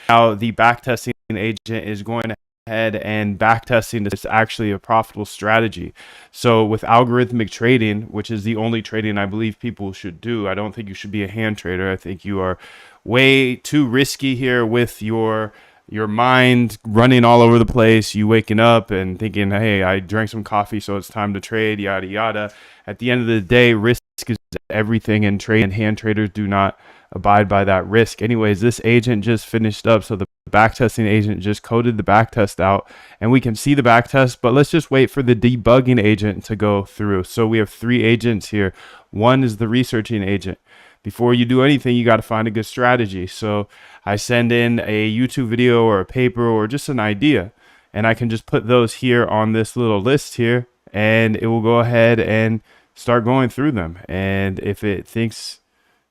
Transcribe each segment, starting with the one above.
Now the backtesting agent is going ahead and backtesting is actually a profitable strategy. So with algorithmic trading, which is the only trading I believe people should do, I don't think you should be a hand trader. I think you are way too risky here with your mind running all over the place, you waking up and thinking, hey, I drank some coffee, so it's time to trade, yada, yada. At the end of the day, risk is everything in trade, and hand traders do not abide by that risk. Anyways, this agent just finished up. So the backtesting agent just coded the backtest out and we can see the backtest, but let's just wait for the debugging agent to go through. So we have 3 agents here. One is the researching agent. Before you do anything, you got to find a good strategy. So I send in a YouTube video or a paper or just an idea, and I can just put those here on this little list here, and it will go ahead and start going through them. And if it thinks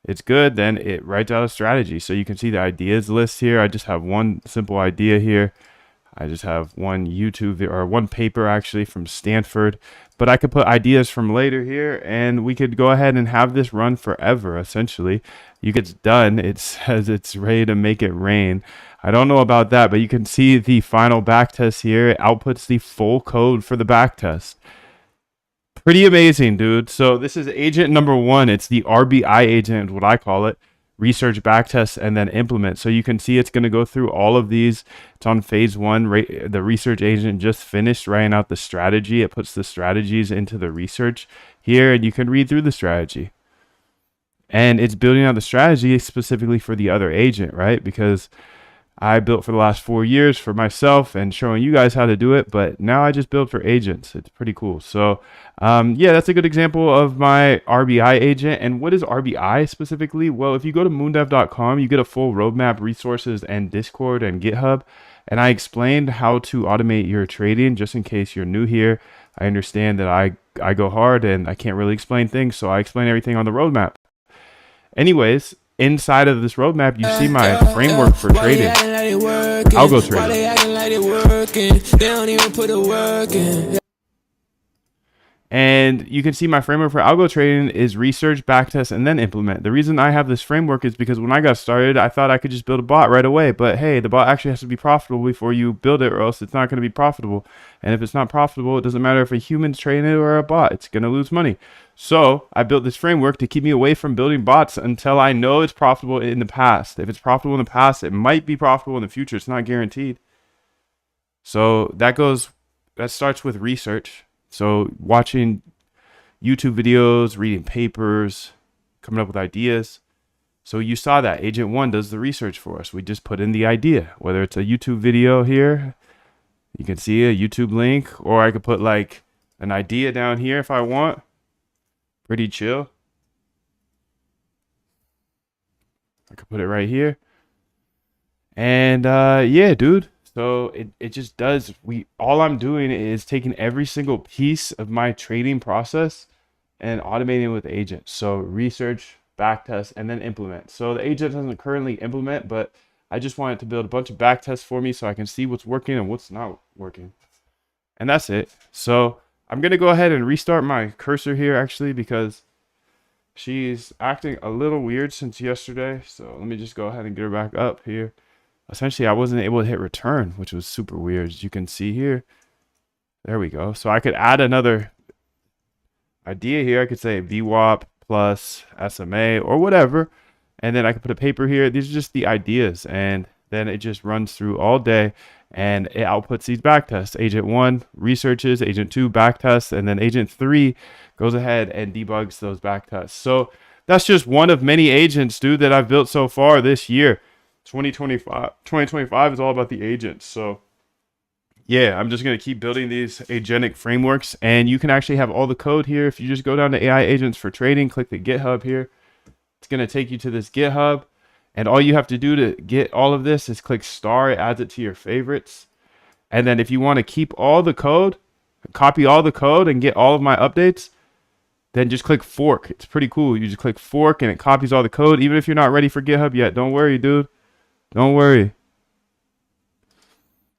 it's good, then it writes out a strategy. So you can see the ideas list here. I just have one simple idea here. I just have one YouTube or one paper actually from Stanford, but I could put ideas from later here and we could go ahead and have this run forever. Essentially, you get it done. It says it's ready to make it rain. I don't know about that, but you can see the final backtest here. It outputs the full code for the backtest. Pretty amazing, dude. So this is agent number 1. It's the RBI agent, what I call it. Research, backtest, and then implement. So you can see it's going to go through all of these. It's on phase 1. The research agent just finished writing out the strategy. It puts the strategies into the research here, and you can read through the strategy. And it's building out the strategy specifically for the other agent, right? Because I built for the last 4 years for myself and showing you guys how to do it, but now I just build for agents. It's pretty cool. So yeah, that's a good example of my RBI agent. And what is RBI specifically? Well, if you go to moondev.com, you get a full roadmap, resources, and Discord and GitHub. And I explained how to automate your trading just in case you're new here. I understand that I go hard and I can't really explain things, so I explain everything on the roadmap. Anyways, inside of this roadmap, you see my framework for trading, algo trading. And you can see my framework for algo trading is research, backtest, and then implement. The reason I have this framework is because when I got started, I thought I could just build a bot right away. But hey, the bot actually has to be profitable before you build it, or else it's not going to be profitable. And if it's not profitable, it doesn't matter if a human's trading it or a bot. It's going to lose money. So I built this framework to keep me away from building bots until I know it's profitable in the past. If it's profitable in the past, it might be profitable in the future. It's not guaranteed. So that starts with research. So watching YouTube videos, reading papers, coming up with ideas. So you saw that agent 1 does the research for us. We just put in the idea, whether it's a YouTube video here, you can see a YouTube link, or I could put like an idea down here if I want. Pretty chill. I could put it right here. And yeah, dude. So it just does. All I'm doing is taking every single piece of my trading process and automating it with agents. So research, backtest, and then implement. So the agent doesn't currently implement, but I just wanted to build a bunch of backtests for me so I can see what's working and what's not working. And that's it. So I'm going to go ahead and restart my cursor here actually because she's acting a little weird since yesterday. So let me just go ahead and get her back up here. Essentially, I wasn't able to hit return, which was super weird, as you can see here. There we go. So I could add another idea here. I could say VWAP plus SMA or whatever. And then I could put a paper here. These are just the ideas. And then it just runs through all day. And it outputs these backtests. Agent 1 researches, Agent 2 backtests, and then Agent 3 goes ahead and debugs those backtests. So that's just one of many agents, dude, that I've built so far this year. 2025 is all about the agents. So yeah, I'm just going to keep building these agentic frameworks, and you can actually have all the code here. If you just go down to AI agents for trading, click the GitHub here. It's going to take you to this GitHub, and all you have to do to get all of this is click star. It adds it to your favorites. And then if you want to keep all the code, copy all the code and get all of my updates, then just click fork. It's pretty cool. You just click fork and it copies all the code. Even if you're not ready for GitHub yet, don't worry, dude. Don't worry.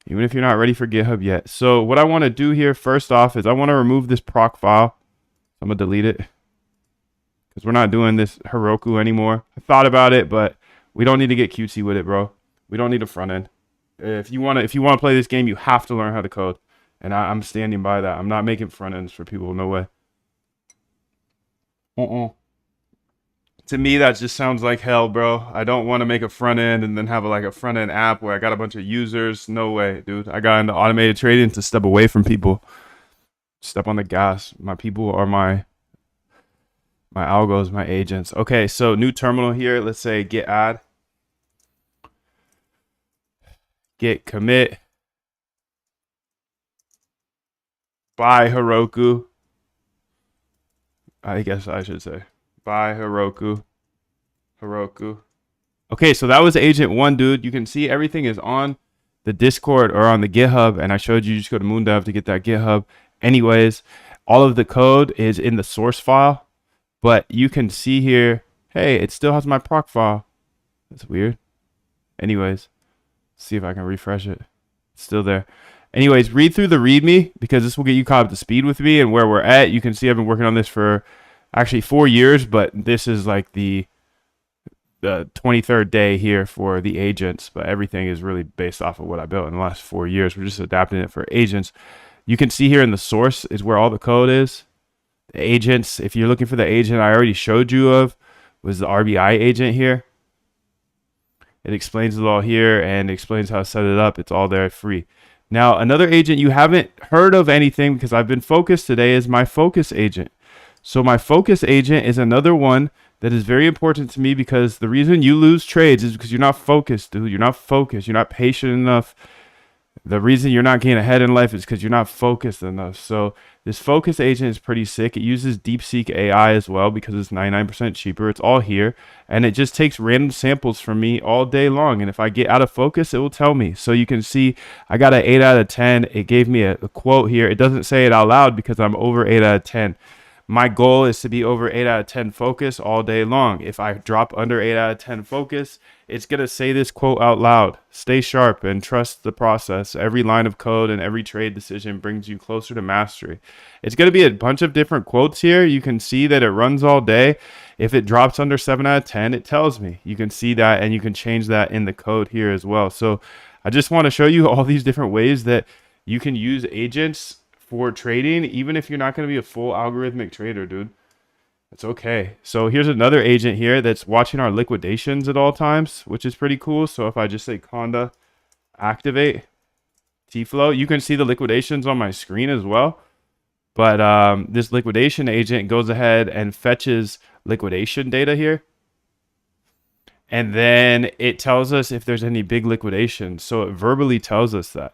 Even if you're not ready for GitHub yet. So what I want to do here first off is I want to remove this proc file. I'm going to delete it because we're not doing this Heroku anymore. I thought about it, but we don't need to get cutesy with it, bro. We don't need a front end. If you want to play this game, you have to learn how to code, and I'm standing by that. I'm not making front ends for people. No way. Uh-uh. To me, that just sounds like hell, bro. I don't want to make a front end and then have like a front end app where I got a bunch of users. No way, dude. I got into automated trading to step away from people, step on the gas. My people are my algos, my agents. Okay, so new terminal here. Let's say git add, git commit by Heroku. I guess I should say by Heroku. Heroku. Okay, so that was agent one, dude. You can see everything is on the Discord or on the GitHub, and I showed you just go to Moondev to get that GitHub. Anyways, all of the code is in the source file, but you can see here, hey, it still has my proc file. That's weird. Anyways, see if I can refresh it. It's still there. Anyways, read through the README because this will get you caught up to speed with me and where we're at. You can see I've been working on this for actually 4 years, but this is like the 23rd day here for the agents, but everything is really based off of what I built in the last 4 years. We're just adapting it for agents. You can see here in the source is where all the code is. The agents, if you're looking for the agent I already showed you of, was the RBI agent here. It explains it all here and explains how to set it up. It's all there free. Now, another agent you haven't heard of anything because I've been focused today is my focus agent. So my focus agent is another one that is very important to me because the reason you lose trades is because you're not focused, dude. You're not focused. You're not patient enough. The reason you're not getting ahead in life is because you're not focused enough. So this focus agent is pretty sick. It uses DeepSeek AI as well because it's 99% cheaper. It's all here. And it just takes random samples from me all day long. And if I get out of focus, it will tell me. So you can see I got an 8 out of 10. It gave me a quote here. It doesn't say it out loud because I'm over 8 out of 10. My goal is to be over 8 out of 10 focus all day long. If I drop under 8 out of 10 focus, it's going to say this quote out loud. Stay sharp and trust the process. Every line of code and every trade decision brings you closer to mastery. It's going to be a bunch of different quotes here. You can see that it runs all day. If it drops under 7 out of 10, it tells me. You can see that and you can change that in the code here as well. So I just want to show you all these different ways that you can use agents for trading, even if you're not going to be a full algorithmic trader, dude. It's okay. So here's another agent here that's watching our liquidations at all times, which is pretty cool. So if I just say conda activate T-flow, you can see the liquidations on my screen as well. But this liquidation agent goes ahead and fetches liquidation data here. And then it tells us if there's any big liquidations. So it verbally tells us that.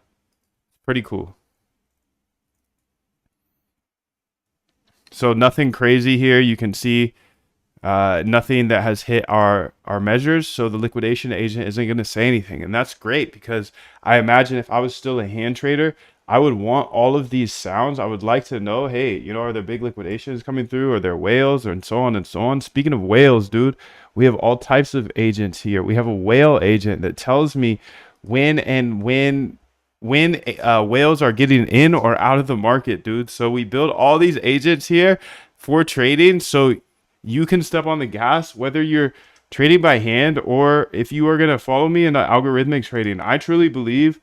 Pretty cool. So nothing crazy here. You can see nothing that has hit our measures. So the liquidation agent isn't going to say anything. And that's great because I imagine if I was still a hand trader, I would want all of these sounds. I would like to know, hey, you know, are there big liquidations coming through? Are there whales and so on and so on? Speaking of whales, dude, we have all types of agents here. We have a whale agent that tells me when whales are getting in or out of the market, dude. So we build all these agents here for trading so you can step on the gas, whether you're trading by hand or if you are going to follow me in algorithmic trading. I truly believe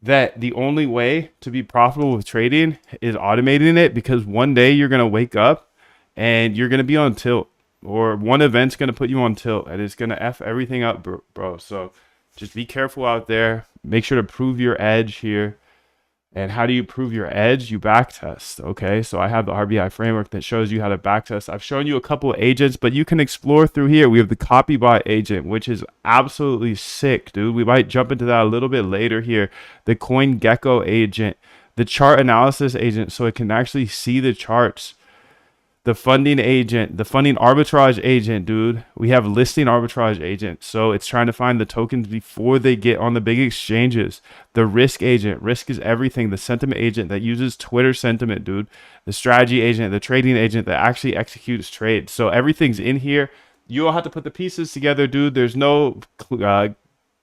that the only way to be profitable with trading is automating it, because one day you're going to wake up and you're going to be on tilt, or one event's going to put you on tilt and it's going to F everything up, bro. So just be careful out there. Make sure to prove your edge here. And how do you prove your edge? You backtest. Okay, so I have the RBI framework that shows you how to backtest. I've shown you a couple of agents, but you can explore through here. We have the CopyBot agent, which is absolutely sick, dude. We might jump into that a little bit later here. The CoinGecko agent, the chart analysis agent, so it can actually see the charts. The funding agent, the funding arbitrage agent, dude. We have listing arbitrage agent. So it's trying to find the tokens before they get on the big exchanges. The risk agent, risk is everything. The sentiment agent that uses Twitter sentiment, dude. The strategy agent, the trading agent that actually executes trades. So everything's in here. You'll have to put the pieces together, dude. There's no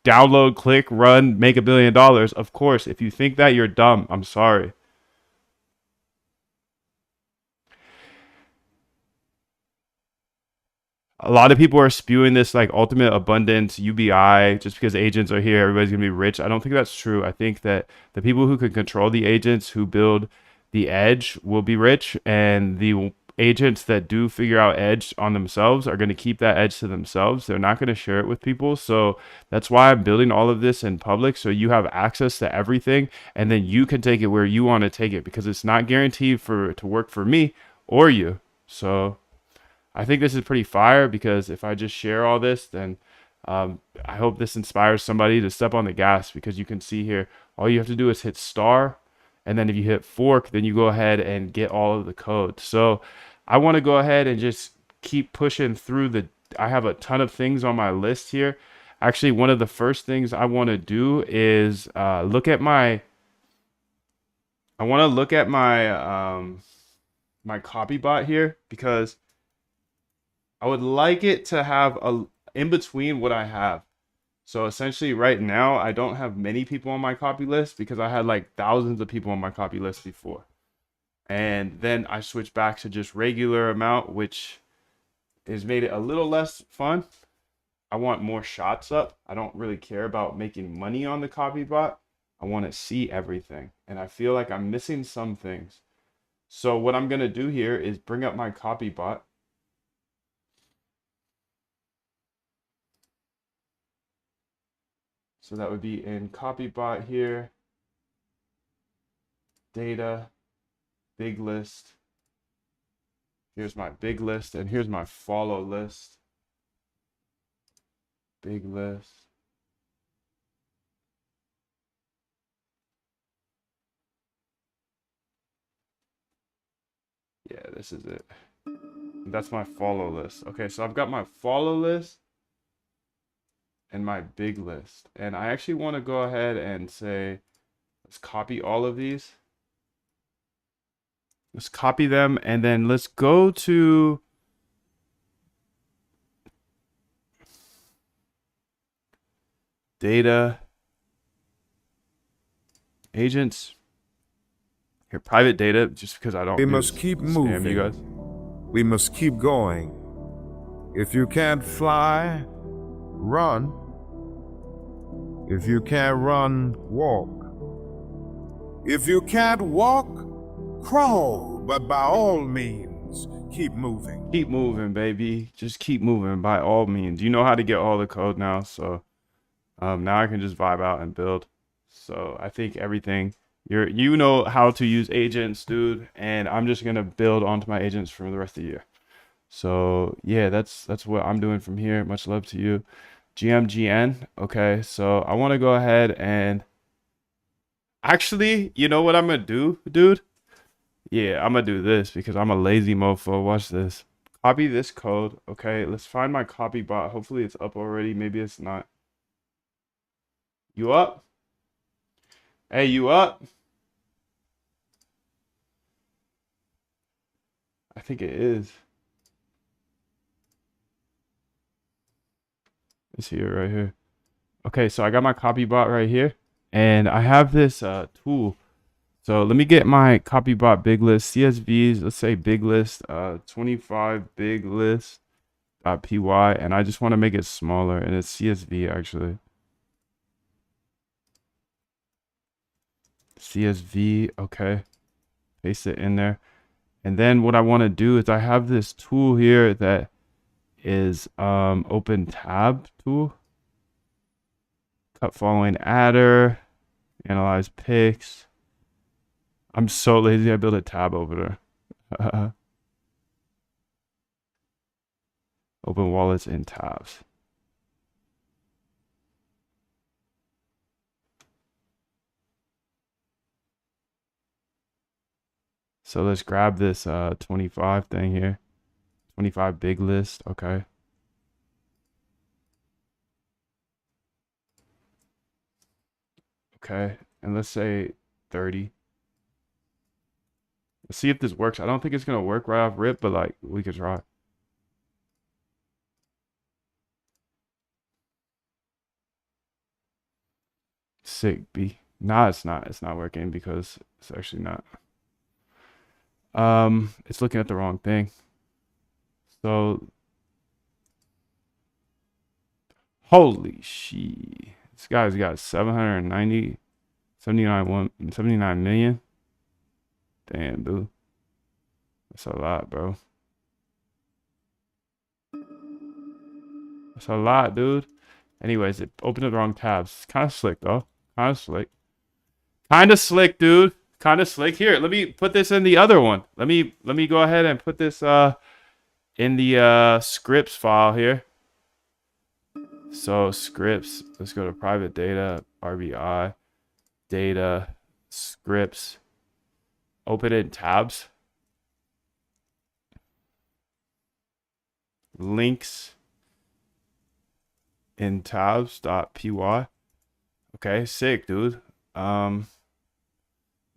download, click, run, make $1 billion. Of course, if you think that, you're dumb. I'm sorry. a lot of people are spewing this like ultimate abundance UBI just because agents are here, everybody's gonna be rich. I don't think that's true. I think that the people who can control the agents who build the edge will be rich, and the agents that do figure out edge on themselves are going to keep that edge to themselves. They're not going to share it with people. So that's why I'm building all of this in public, so you have access to everything, and then you can take it where you want to take it, because it's not guaranteed for it to work for me or you. So I think this is pretty fire, because if I just share all this, then I hope this inspires somebody to step on the gas, because you can see here, all you have to do is hit star. And then if you hit fork, then you go ahead and get all of the code. So I want to go ahead and just keep pushing through I have a ton of things on my list here. Actually, one of the first things I want to do is look at my, I want to look at my copy bot here, because I would like it to have a in between what I have. So essentially right now, I don't have many people on my copy list, because I had like thousands of people on my copy list before. And then I switched back to just regular amount, which has made it a little less fun. I want more shots up. I don't really care about making money on the copy bot. I want to see everything. And I feel like I'm missing some things. So what I'm going to do here is bring up my copy bot. So that would be in CopyBot here, data, big list. Here's my big list, and here's my follow list. Big list. Yeah, this is it. That's my follow list. Okay, so I've got my follow list and my big list. And I actually want to go ahead and say, let's copy all of these. Let's copy them, and then let's go to data, agents, here, private data, just because I don't We must keep moving. You guys. We must keep going. If you can't fly, run. If you can't run, walk. If you can't walk, crawl. But by all means, keep moving. Keep moving, baby. Just keep moving by all means. You know how to get all the code now, so now I can just vibe out and build. So I think everything, you know how to use agents, dude, and I'm just gonna build onto my agents for the rest of the year. So yeah, that's what I'm doing from here. Much love to you. GMGN. Okay, so I want to go ahead and actually, you know what I'm gonna do, dude? Yeah, I'm gonna do this because I'm a lazy mofo. Watch this. Copy this code. Okay, let's find my copy bot. Hopefully it's up already. Maybe it's not. You up? Hey, you up? I think it is. It's here, right here. Okay, so I got my copy bot right here, and I have this tool. So let me get my copy bot big list CSVs. Let's say big list 25 big list .py, and I just want to make it smaller, and it's CSV actually. CSV, okay. Paste it in there. And then what I want to do is I have this tool here that is open tab tool. Cut following adder, analyze pics. I'm so lazy I built a tab over there. Open wallets in tabs. So let's grab this 25 thing here. 25 big list, okay. Okay, and let's say 30. Let's see if this works. I don't think it's gonna work right off rip, but like we could try. Sick B. Nah, it's not. It's not working because it's actually not. It's looking at the wrong thing. So Holy shit. This guy's got 790, 79 million. Damn, dude. That's a lot, bro. That's a lot, dude. Anyways, it opened the wrong tabs. It's kind of slick, though. Kind of slick. Kind of slick, dude. Kind of slick. Here, let me put this in the other one. Let me go ahead and put this in the scripts file here. So scripts, let's go to private data, RBI, data, scripts, open it in tabs, links in tabs.py. Okay, sick, dude. Now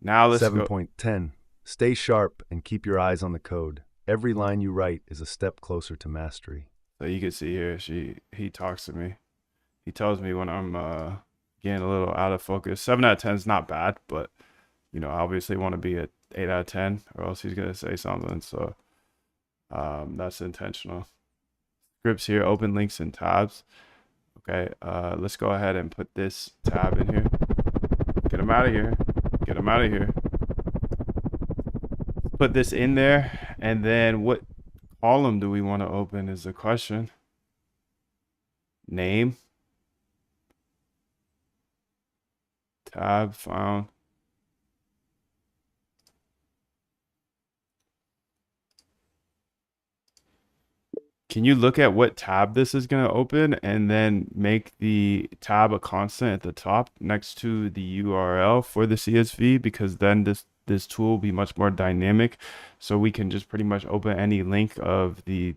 let's go. 7.10. Stay sharp and keep your eyes on the code. Every line you write is a step closer to mastery. So you can see here, he talks to me. He tells me when I'm getting a little out of focus. 7 out of 10 is not bad, but you know, I obviously want to be at 8 out of 10, or else he's gonna say something. So that's intentional. Scripts here, open links and tabs. Okay, let's go ahead and put this tab in here. Get him out of here. Get him out of here. Put this in there, and then what column do we want to open is the question. Name. Tab found. Can you look at what tab this is going to open and then make the tab a constant at the top next to the URL for the CSV? Because then this tool will be much more dynamic. So we can just pretty much open any link of the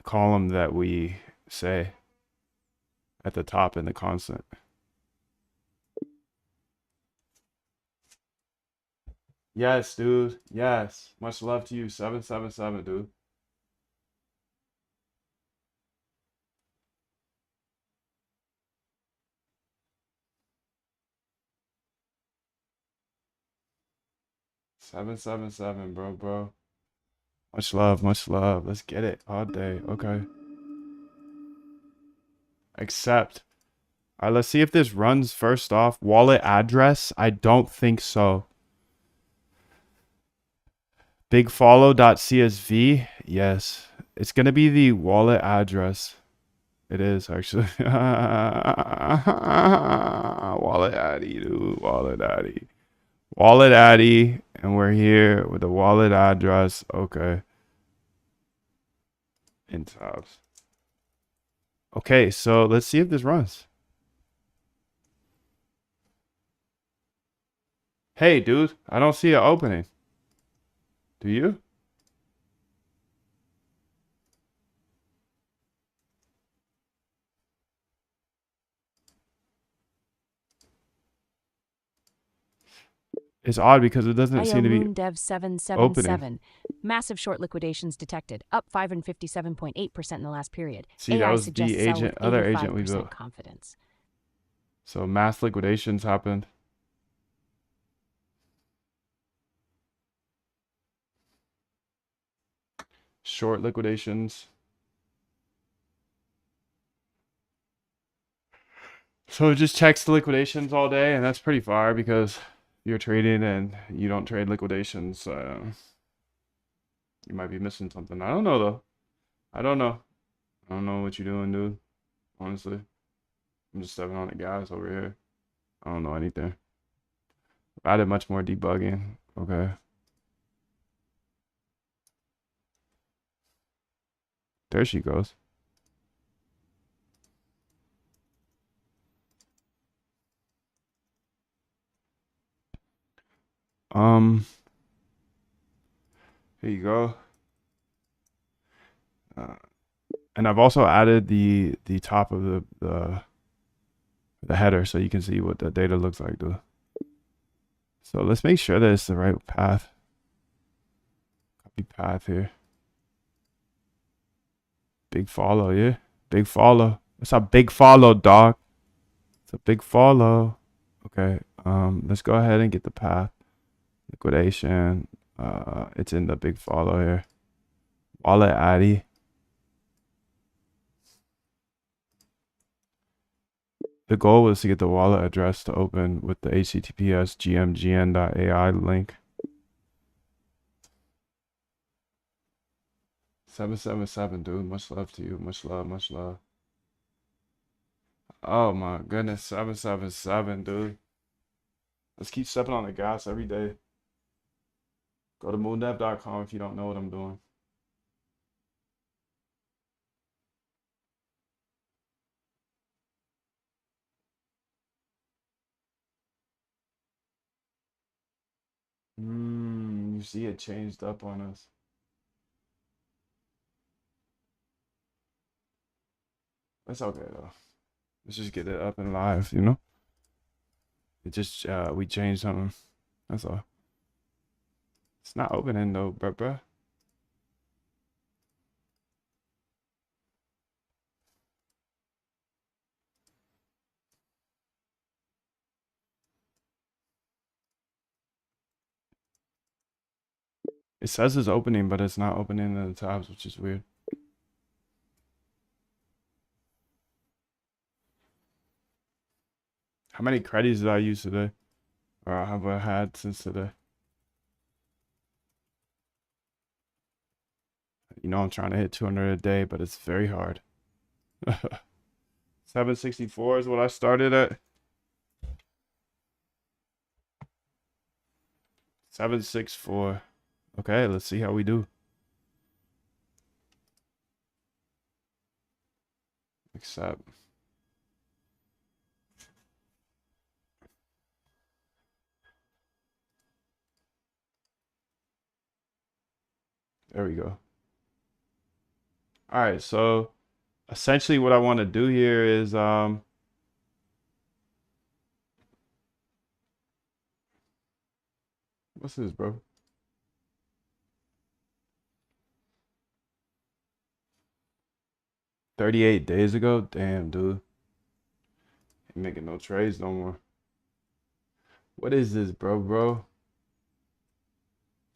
column that we say at the top in the constant. Yes, dude. Yes. Much love to you. 777, dude. Seven, seven, seven, bro. Much love, much love. Let's get it all day. Okay. Accept. All right, let's see if this runs first off. Wallet address? I don't think so. Bigfollow.csv? Yes. It's going to be the wallet address. It is, actually. Wallet addy, dude. Wallet addy. Wallet addy. And we're here with the wallet address. Okay. In tabs. Okay, so let's see if this runs. Hey, dude. I don't see it opening. Do you? It's odd because it doesn't seem to be Dev 777. opening. Massive short liquidations detected, up 557.8% in the last period. See, that AI was suggests the sell agent, with other agent we 85% built. confidence. So mass liquidations happened. Short liquidations. So it just checks the liquidations all day, and that's pretty far because you're trading and you don't trade liquidations. You might be missing something. I don't know though. I don't know. I don't know what you're doing, dude. Honestly, I'm just stepping on the gas over here. I don't know anything. I've added much more debugging. Okay. There she goes. Here you go. And I've also added the top of the header so you can see what the data looks like, dude. So let's make sure that it's the right path. Copy path here. Big follow, yeah. Big follow. That's a big follow, dog. It's a big follow. Okay. Let's go ahead and get the path. Liquidation. It's in the big follow here. Wallet addy. The goal was to get the wallet address to open with the HTTPS gmgn.ai link. 777, dude. Much love to you. Much love, much love. Oh my goodness, 777, dude. Let's keep stepping on the gas every day. Go to moondev.com if you don't know what I'm doing. You see it changed up on us. That's okay though. Let's just get it up and live, you know? It just we changed something. That's all. It's not opening though, bruh. It says it's opening, but it's not opening in the tabs, which is weird. How many credits did I use today? Or have I had since today? You know I'm trying to hit 200 a day, but it's very hard. 764 is what I started at. 764. Okay, let's see how we do. Accept. There we go. All right, so essentially what I want to do here is what's this, bro? $38 days ago? Damn, dude. Ain't making no trades no more. What is this, bro?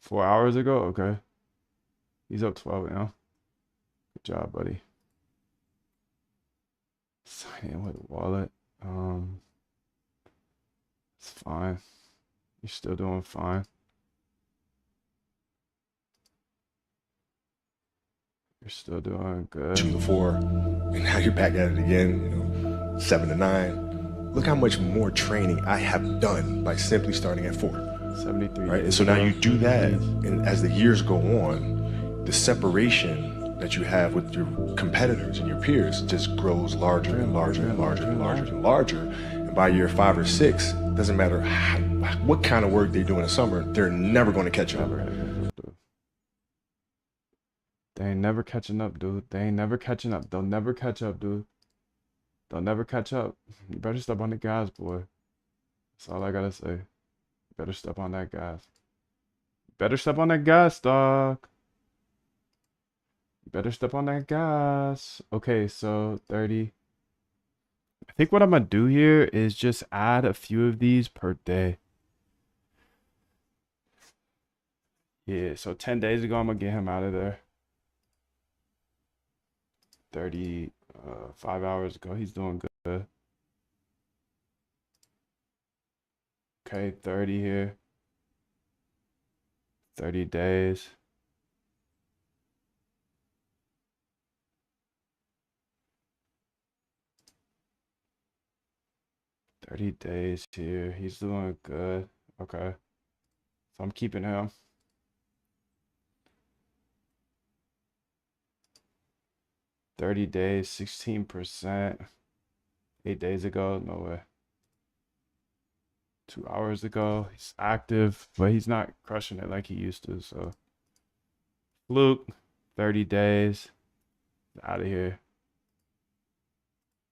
4 hours ago? Okay. He's up 12 now. Good job, buddy. Sign in with wallet. It's fine. You're still doing fine. You're still doing good. 2 to 4, and now you're back at it again, you know, 7 to 9. Look how much more training I have done by simply starting at 4. 73. Right? And so now you do that, and as the years go on, the separation that you have with your competitors and your peers just grows larger and larger and larger and larger and larger. And by year 5 or 6, doesn't matter what kind of work they do in the summer, they're never going to catch up. They ain't never catching up, dude. They ain't never catching up. They'll never catch up, dude. They'll never catch up. You better step on the gas, boy. That's all I gotta say. You better step on that gas. You better step on that gas, dog. You better step on that gas. Okay, so 30. I think what I'm gonna do here is just add a few of these per day. Yeah, so 10 days ago, I'm gonna get him out of there. 5 hours ago, he's doing good. Okay, 30 here. 30 days. $30 days here. He's doing good. Okay. So I'm keeping him. $30 days, 16%. 8 days ago, no way. 2 hours ago, he's active, but he's not crushing it like he used to. So, Fluke, 30 days, out of here.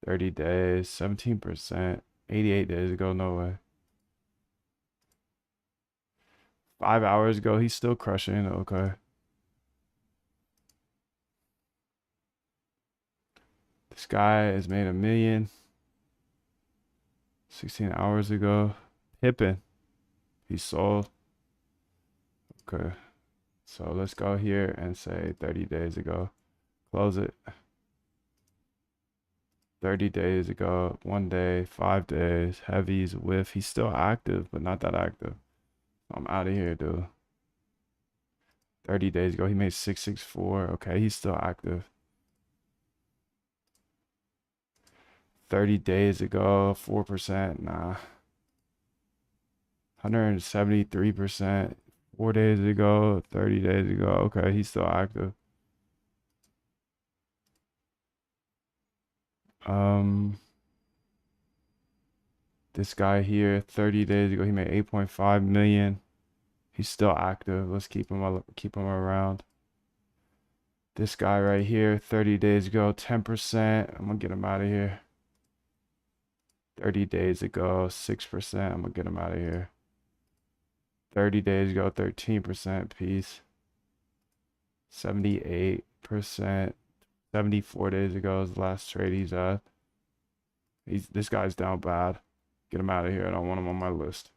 30 days, 17%. 88 days ago, no way. 5 hours ago, he's still crushing. Okay. This guy has made $1 million 16 hours ago. Pippin, he sold. Okay, so let's go here and say 30 days ago. Close it. 30 days ago, 1 day, 5 days, heavies, whiff. He's still active, but not that active. I'm out of here, dude. 30 days ago, he made 664. Okay, he's still active. 30 days ago, 4%. Nah. 173%. 4 days ago, 30 days ago. Okay, he's still active. This guy here, 30 days ago, he made 8.5 million. He's still active. Let's keep him around. This guy right here, 30 days ago, 10%. I'm gonna get him out of here. 30 days ago, 6%. I'm gonna get him out of here. 30 days ago, 13%. Peace. 78%. 74 days ago is the last trade he's at. This guy's down bad. Get him out of here. I don't want him on my list.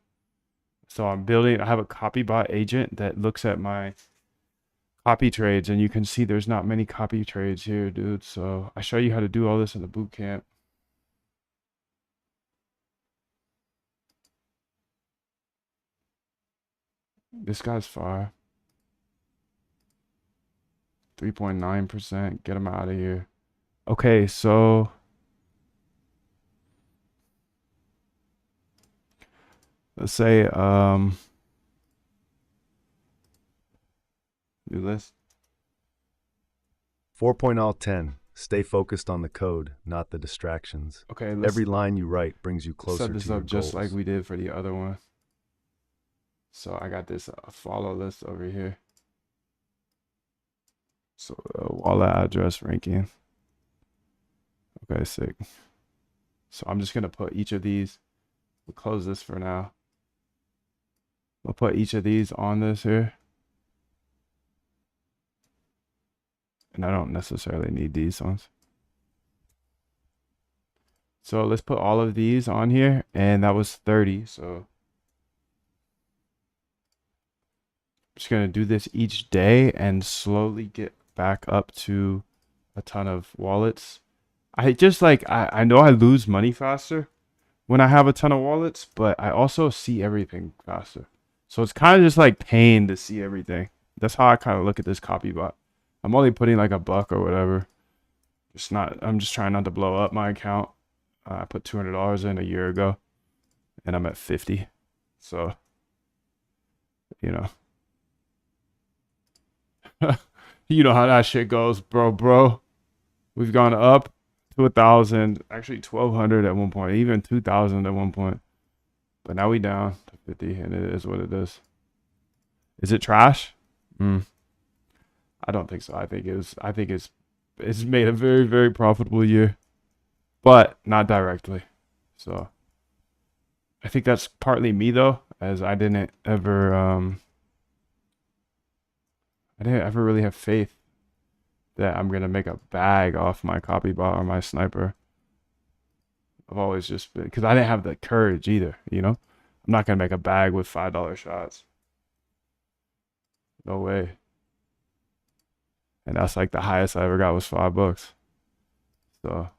So I have a copy bot agent that looks at my copy trades, and you can see there's not many copy trades here, dude. So I show you how to do all this in the boot camp. This guy's fire. 3.9%. Get him out of here. Okay, so let's say do this. 4.10. Stay focused on the code, not the distractions. Okay, let's Every line you write brings you set closer this to your up just like goals. we did for the other one. So I got this follow list over here. So wallet address ranking. Okay, sick. So I'm just gonna put each of these. We'll close this for now. We'll put each of these on this here. And I don't necessarily need these ones. So let's put all of these on here, and that was 30. So I'm just gonna do this each day and slowly get back up to a ton of wallets. I just I know I lose money faster when I have a ton of wallets, but I also see everything faster. So it's kind of just like pain to see everything. That's how I kind of look at this copy bot. I'm only putting like $1 or whatever. I'm just trying not to blow up my account. I put $200 in a year ago, and I'm at 50. So, you know, you know how that shit goes, bro. We've gone up to 1,000, actually 1,200 at one point, even 2,000 at one point. But now we down to 50, and it is what it is. Is it trash? I don't think so. I think it's made a very, very profitable year, but not directly. So I think that's partly me though, as I didn't ever really have faith that I'm gonna make a bag off my copy bot or my sniper. I've always just been, because I didn't have the courage either, you know? I'm not gonna make a bag with $5 shots. No way. And that's like the highest I ever got was $5. So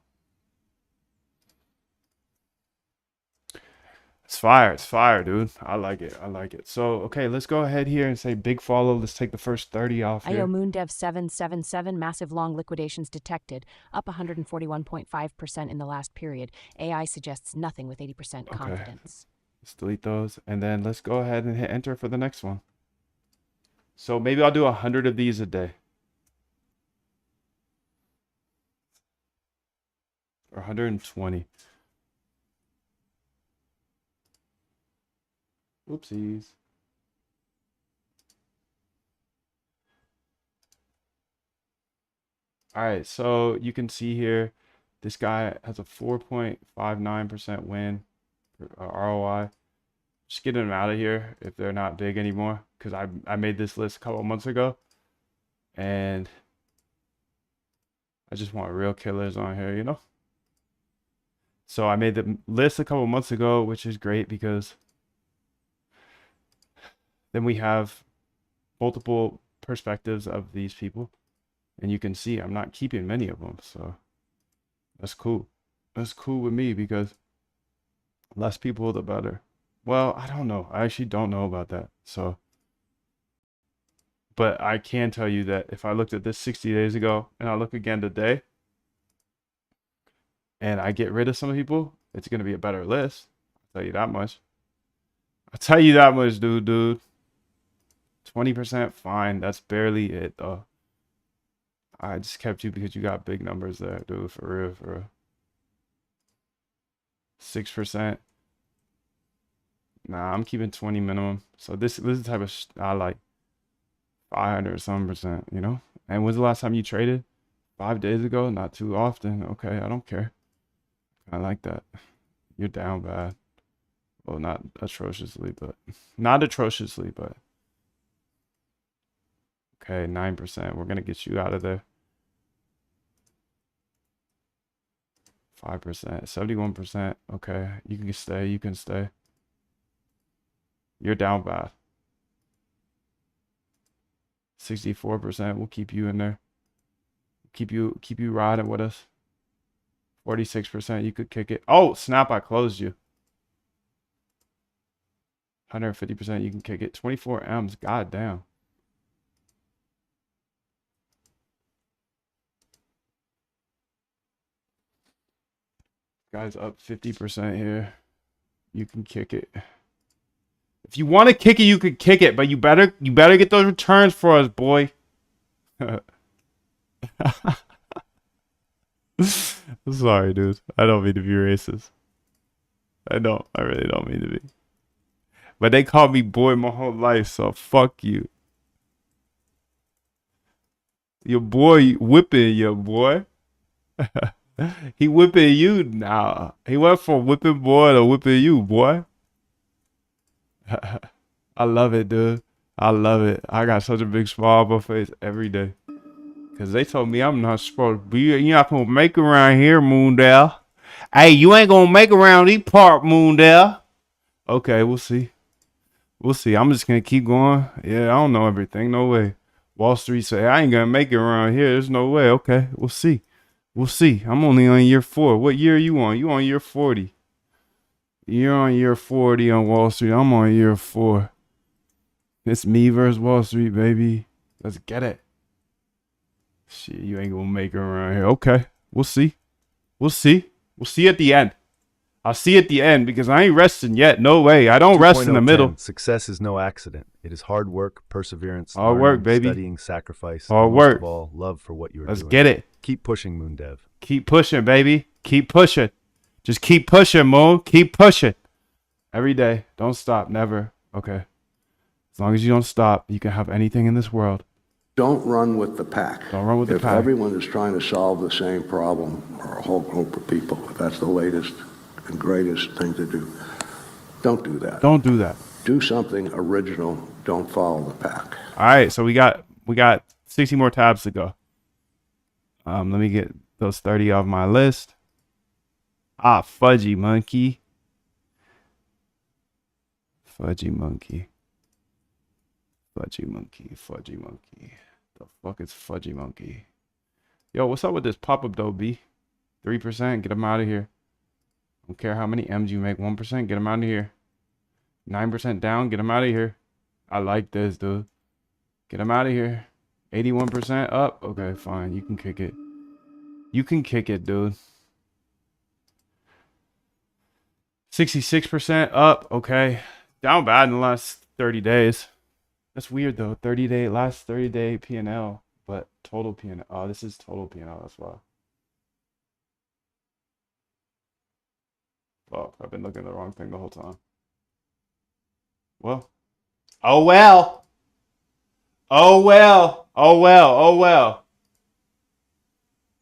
it's fire, dude. I like it. So okay, let's go ahead here and say big follow. Let's take the first 30 off here. IO Moondev 777 massive long liquidations detected, up 141.5% in the last period. AI suggests nothing with 80% confidence. Let's delete those, and then let's go ahead and hit enter for the next one. So maybe I'll do 100 of these a day. Or 120. Oopsies. All right, so you can see here, this guy has a 4.59% win ROI. Just getting them out of here if they're not big anymore, because I made this list a couple of months ago, and I just want real killers on here, you know? So I made the list a couple of months ago, which is great because then we have multiple perspectives of these people, and you can see I'm not keeping many of them, so that's cool. That's cool with me because less people, the better. Well, I don't know. I actually don't know about that. So, but I can tell you that if I looked at this 60 days ago and I look again today and I get rid of some people, it's going to be a better list. I'll tell you that much. I'll tell you that much, dude. 20% fine. That's barely it, though. I just kept you because you got big numbers there, dude. For real, for real. 6%. Nah, I'm keeping 20 minimum. So this is the type of I like 500 or some percent, you know? And when's the last time you traded? 5 days ago? Not too often. Okay, I don't care. I like that. You're down bad. Well, not atrociously, but okay, 9%. We're gonna get you out of there. 5%, 71%. Okay, you can stay. You can stay. You're down bad. 64%. We'll keep you in there. Keep you riding with us. 46%. You could kick it. Oh snap! I closed you. 150%. You can kick it. 24 M's. God damn. Guys up 50% here. You can kick it. If you want to kick it, you could kick it, but you better get those returns for us, boy. Sorry, dude. I don't mean to be racist. I don't. I really don't mean to be. But they called me boy my whole life, so fuck you. Your boy whipping your boy. He whipping you now. He went from whipping boy to whipping you, boy. I love it, dude. I love it. I got such a big smile on my face every day. Because they told me I'm not supposed to be. You're not going to make it around here, Moondale. Hey, you ain't going to make it around these parts, Moondale. Okay, we'll see. We'll see. I'm just going to keep going. Yeah, I don't know everything. No way. Wall Street say, I ain't going to make it around here. There's no way. Okay, we'll see. We'll see. I'm only on year 4. What year are you on? You on year 40. You're on year 40 on Wall Street. I'm on year 4. It's me versus Wall Street, baby. Let's get it. Shit, you ain't gonna make it around here. Okay, we'll see. We'll see. We'll see at the end. I'll see at the end because I ain't resting yet. No way. I don't rest in the middle. Success is no accident. It is hard work, perseverance, hard learning, work, baby. Studying, sacrifice, hard and work. Most of all, love for what you are doing. Let's get it. Keep pushing, Moondev. Keep pushing, baby. Keep pushing. Just keep pushing, Moon. Keep pushing. Every day. Don't stop. Never. Okay. As long as you don't stop, you can have anything in this world. Don't run with the pack. Don't run with the pack. If everyone is trying to solve the same problem, or a whole group of people, if that's the latest and greatest thing to do, don't do that. Don't do that. Do something original. Don't follow the pack. All right, so we got 60 more tabs to go. Let me get those 30 off my list. Ah, fudgy monkey. Fudgy monkey. Fudgy monkey. Fudgy monkey. The fuck is fudgy monkey? Yo, what's up with this pop-up though, B? 3%, get them out of here. Don't care how many M's you make. 1%, get them out of here. 9% down, get them out of here. I like this, dude. Get them out of here. 81% up. Okay, fine. You can kick it. You can kick it, dude. 66% up. Okay. Down bad in the last 30 days. That's weird, though. Last 30-day P&L. But total P&L. Oh, this is total P&L. That's why. Fuck, I've been looking at the wrong thing the whole time. Well. Oh, well. Oh, well. Oh, well. Oh, well.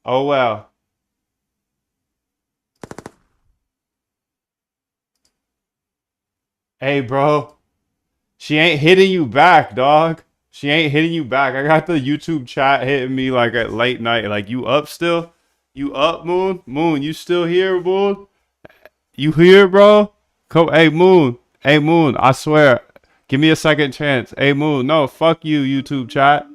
Oh, well. Hey, bro. She ain't hitting you back, dog. She ain't hitting you back. I got the YouTube chat hitting me like at late night. Like, you up still? You up, Moon? Moon, you still here, Moon? You here, bro? Come, hey, Moon. Hey, Moon, I swear. Give me a second chance. Hey, Moon. No, fuck you, YouTube chat.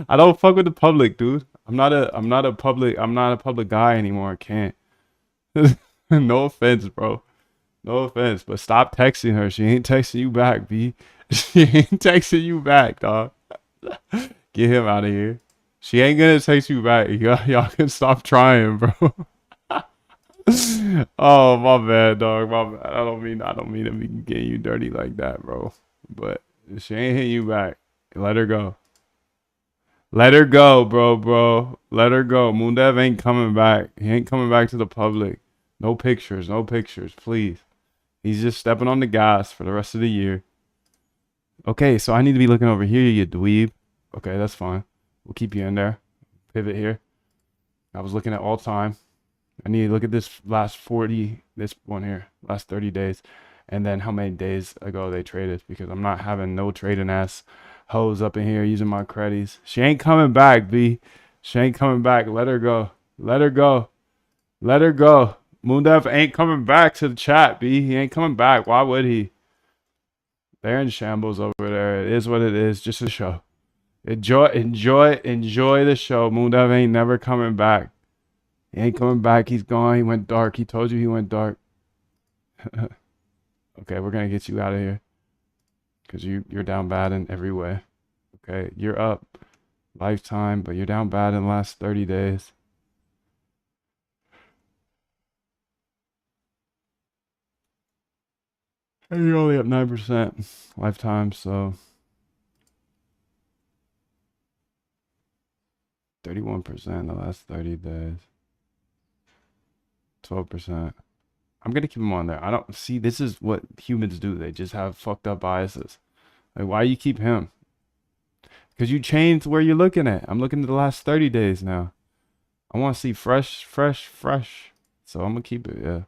I don't fuck with the public, dude. I'm not a public guy anymore. I can't. No offense, bro. No offense, but stop texting her. She ain't texting you back, B. She ain't texting you back, dog. Get him out of here. She ain't gonna text you back. Y'all can stop trying, bro. Oh, my bad, dog. My bad. I don't mean to be getting you dirty like that, bro. But she ain't hitting you back. Let her go. Let her go, bro. Let her go. Moondev ain't coming back. He ain't coming back to the public. No pictures, please. He's just stepping on the gas for the rest of the year. Okay, so I need to be looking over here, you dweeb. Okay, that's fine. We'll keep you in there. Pivot here. I was looking at all time. I need to look at this last 40, this one here, last 30 days. And then how many days ago they traded, because I'm not having no trading ass hoes up in here using my credits. She ain't coming back, B. She ain't coming back. Let her go. Let her go. Let her go. Moondev ain't coming back to the chat, B. He ain't coming back. Why would he? They're in shambles over there. It is what it is. Just a show. Enjoy the show. Moondev ain't never coming back. He ain't coming back. He's gone. He went dark. He told you he went dark. Okay, we're gonna get you out of here. Because you're down bad in every way. Okay, you're up lifetime, but you're down bad in the last 30 days. And you're only up 9% lifetime, so 31% in the last 30 days. 12%. I'm gonna keep them on there. I don't see, this is what humans do. They just have fucked up biases. Like, why you keep him? Because you changed where you're looking at. I'm looking at the last 30 days now. I want to see fresh. So I'm gonna keep it, yeah.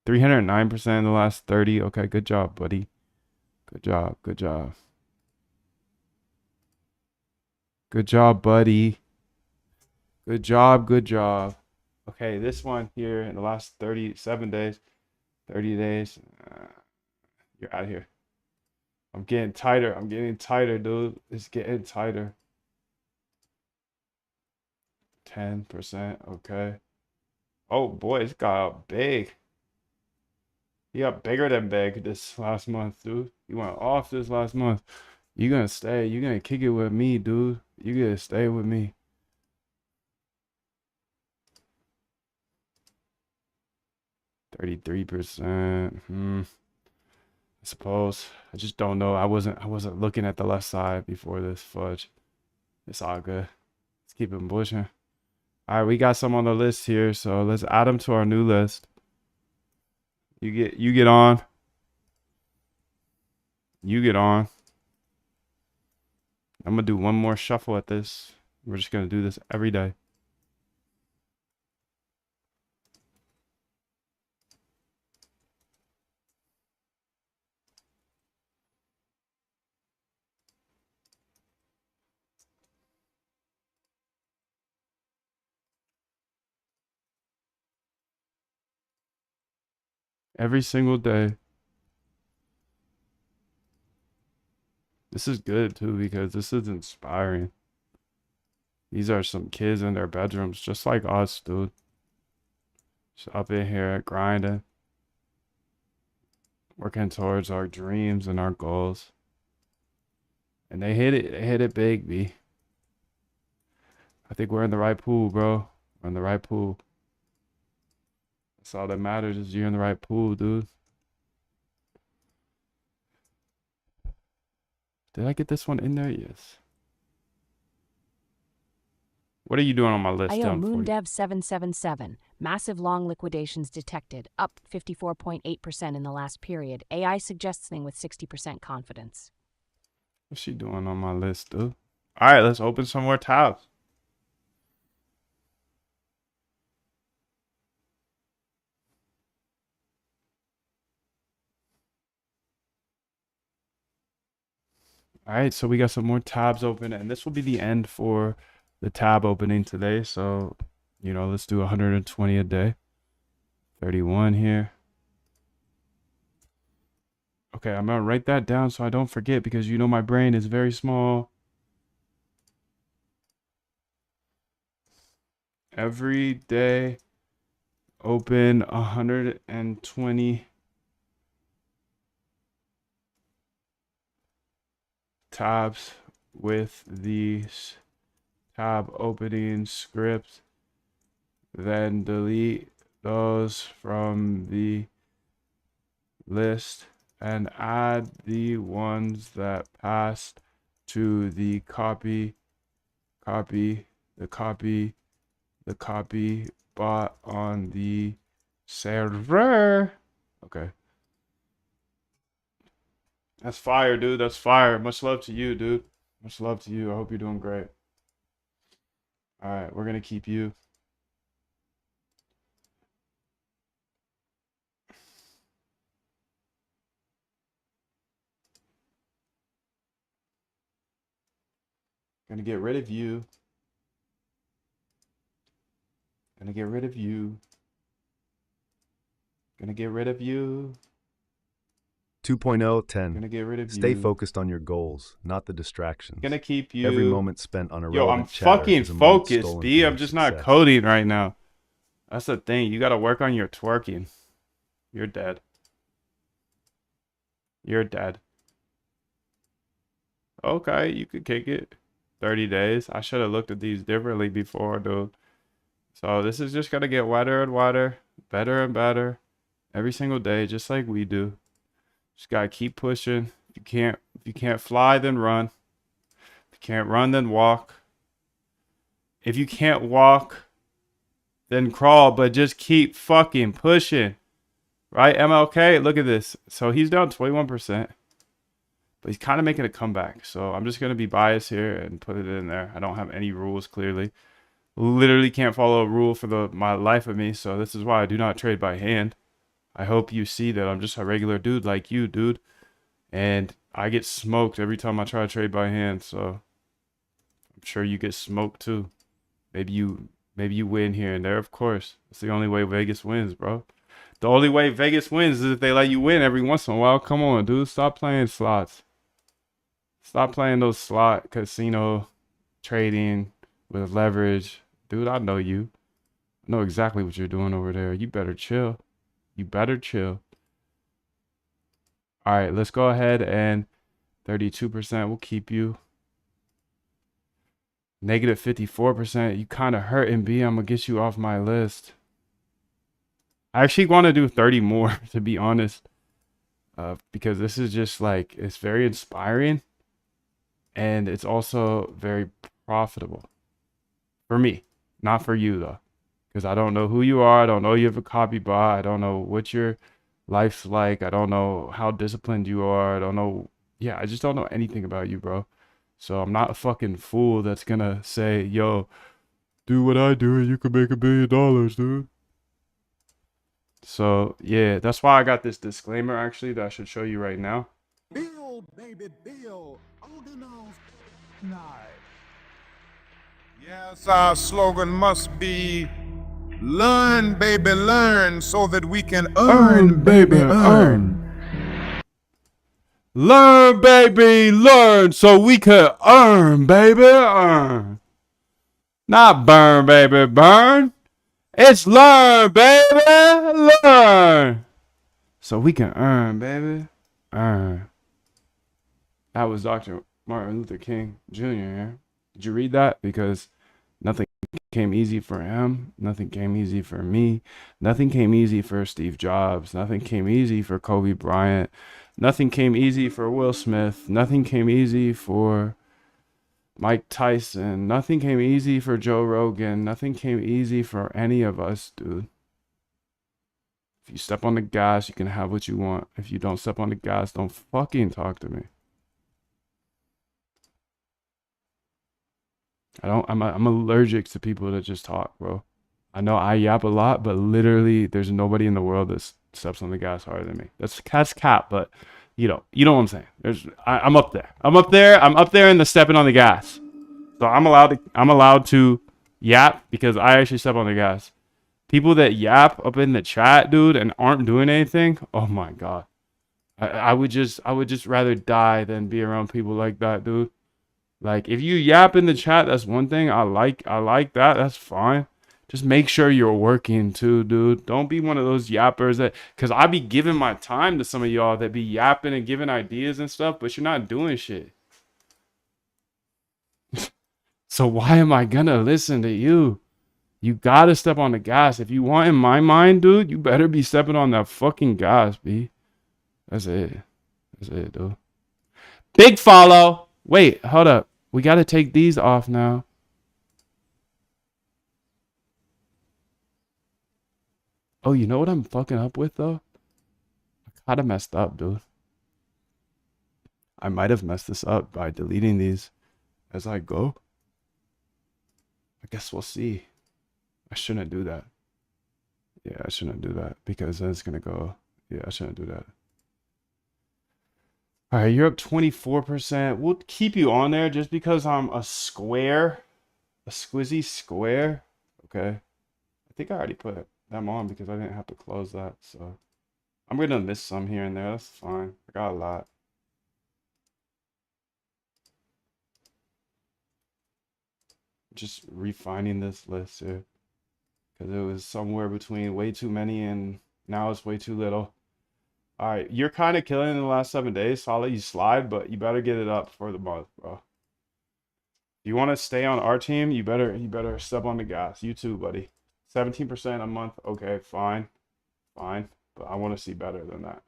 309% in the last 30. Okay, good job, buddy. Good job, good job. Good job, buddy. Good job, good job. Okay, this one here in the last 37 days, 30 days. You're out of here. I'm getting tighter. I'm getting tighter, dude. It's getting tighter. 10%. Okay. Oh boy, it's got big. He got bigger than big this last month, dude. You went off this last month. You gonna stay. You gonna kick it with me, dude. You gonna stay with me. 33%. I suppose. I just don't know. I wasn't looking at the left side before this fudge. It's all good. Let's keep it pushing. All right, we got some on the list here, so let's add them to our new list. You get on. You get on. I'm gonna do one more shuffle at this. We're just gonna do this every day. Every single day. This is good too, because this is inspiring. These are some kids in their bedrooms just like us, dude. Just up in here grinding, working towards our dreams and our goals. And they hit it big, B. I think we're in the right pool, bro. We're in the right pool. That's all that matters, is you're in the right pool, dude. Did I get this one in there? Yes. What are you doing on my list? IO Moondev 777. Massive long liquidations detected, up 54.8% in the last period. AI suggesting with 60% confidence. What's she doing on my list, dude? All right, let's open some more tabs. All right, so we got some more tabs open, and this will be the end for the tab opening today. So, let's do 120 a day. 31 here. Okay, I'm gonna write that down so I don't forget, because my brain is very small. every day open 120 tabs with the tab opening script, then delete those from the list and add the ones that passed to the copy bot on the server. Okay. That's fire, dude. That's fire. Much love to you, dude. Much love to you. I hope you're doing great. All right, we're gonna keep you. Gonna get rid of you. Gonna get rid of you. Gonna get rid of you. 2.0 10. Gonna get rid of you. Stay focused on your goals, not the distractions. Gonna keep you. Every moment spent on Yo, irrelevant I'm chatter fucking is a moment focused, stolen B. from I'm your just not success. coding right now. That's the thing. You gotta work on your twerking. You're dead. You're dead. Okay, you could kick it. 30 days. I should have looked at these differently before, dude. So this is just gonna get wetter and wetter, better and better, every single day, just like we do. Just gotta keep pushing. If you can't fly, then run. If you can't run, then walk. If you can't walk, then crawl, but just keep fucking pushing. Right, MLK? Look at this. So he's down 21%. But he's kind of making a comeback. So I'm just going to be biased here and put it in there. I don't have any rules, clearly. Literally can't follow a rule for my life of me. So this is why I do not trade by hand. I hope you see that I'm just a regular dude like you, dude. And I get smoked every time I try to trade by hand. So I'm sure you get smoked too. Maybe you win here and there, of course. It's the only way Vegas wins, bro. The only way Vegas wins is if they let you win every once in a while. Come on, dude. Stop playing slots. Stop playing those slot casino trading with leverage. Dude, I know you. I know exactly what you're doing over there. You better chill. You better chill. All right, let's go ahead and 32% will keep you. Negative 54%. You kind of hurting, B. I'm going to get you off my list. I actually want to do 30 more, to be honest. Because this is just like, it's very inspiring. And it's also very profitable. For me. Not for you, though. Because I don't know who you are. I don't know you have a copy bot. I don't know what your life's like. I don't know how disciplined you are. I don't know. Yeah, I just don't know anything about you, bro. So I'm not a fucking fool that's gonna say, yo, do what I do and you could make $1 billion, dude. So, yeah, that's why I got this disclaimer, actually, that I should show you right now. Bill, baby, Bill. Old enough. Nice. Yes, our slogan must be learn, baby, learn, so that we can earn, baby, earn. Learn, baby, learn, so we can earn, baby, earn. Not burn, baby, burn. It's learn, baby, learn. So we can earn, baby, earn. That was Dr. Martin Luther King Jr. here. Did you read that? Because nothing came easy for him. Nothing came easy for me. Nothing came easy for Steve Jobs. Nothing came easy for Kobe Bryant. Nothing came easy for Will Smith. Nothing came easy for Mike Tyson. Nothing came easy for Joe Rogan. Nothing came easy for any of us, dude. If you step on the gas, you can have what you want. If you don't step on the gas, don't fucking talk to me. I'm allergic to people that just talk, bro. I know I yap a lot, but literally there's nobody in the world that steps on the gas harder than me. That's cap, but you know what I'm saying. I'm up there. I'm up there in the stepping on the gas. So I'm allowed to yap because I actually step on the gas. People that yap up in the chat, dude, and aren't doing anything, oh my god. I would just rather die than be around people like that, dude. Like, if you yap in the chat, that's one thing. I like that. That's fine. Just make sure you're working too, dude. Don't be one of those yappers that, because I be giving my time to some of y'all that be yapping and giving ideas and stuff, but you're not doing shit. So why am I gonna listen to you? You gotta step on the gas. If you want, in my mind, dude, you better be stepping on that fucking gas, B. That's it. That's it, dude. Big follow. Wait, hold up. We gotta take these off now. Oh, you know what I'm fucking up with, though? I kinda messed up, dude. I might have messed this up by deleting these as I go. I guess we'll see. I shouldn't do that. Yeah, I shouldn't do that because then it's gonna go. Yeah, I shouldn't do that. All right, you're up 24%. We'll keep you on there just because I'm a square, a squizzy square. Okay. I think I already put them on because I didn't have to close that. So I'm gonna miss some here and there. That's fine. I got a lot. Just refining this list here because it was somewhere between way too many and now it's way too little. All right, you're kind of killing in the last 7 days, so I'll let you slide, but you better get it up for the month, bro. If you want to stay on our team, you better step on the gas. You too, buddy. 17% a month, okay, fine, but I want to see better than that.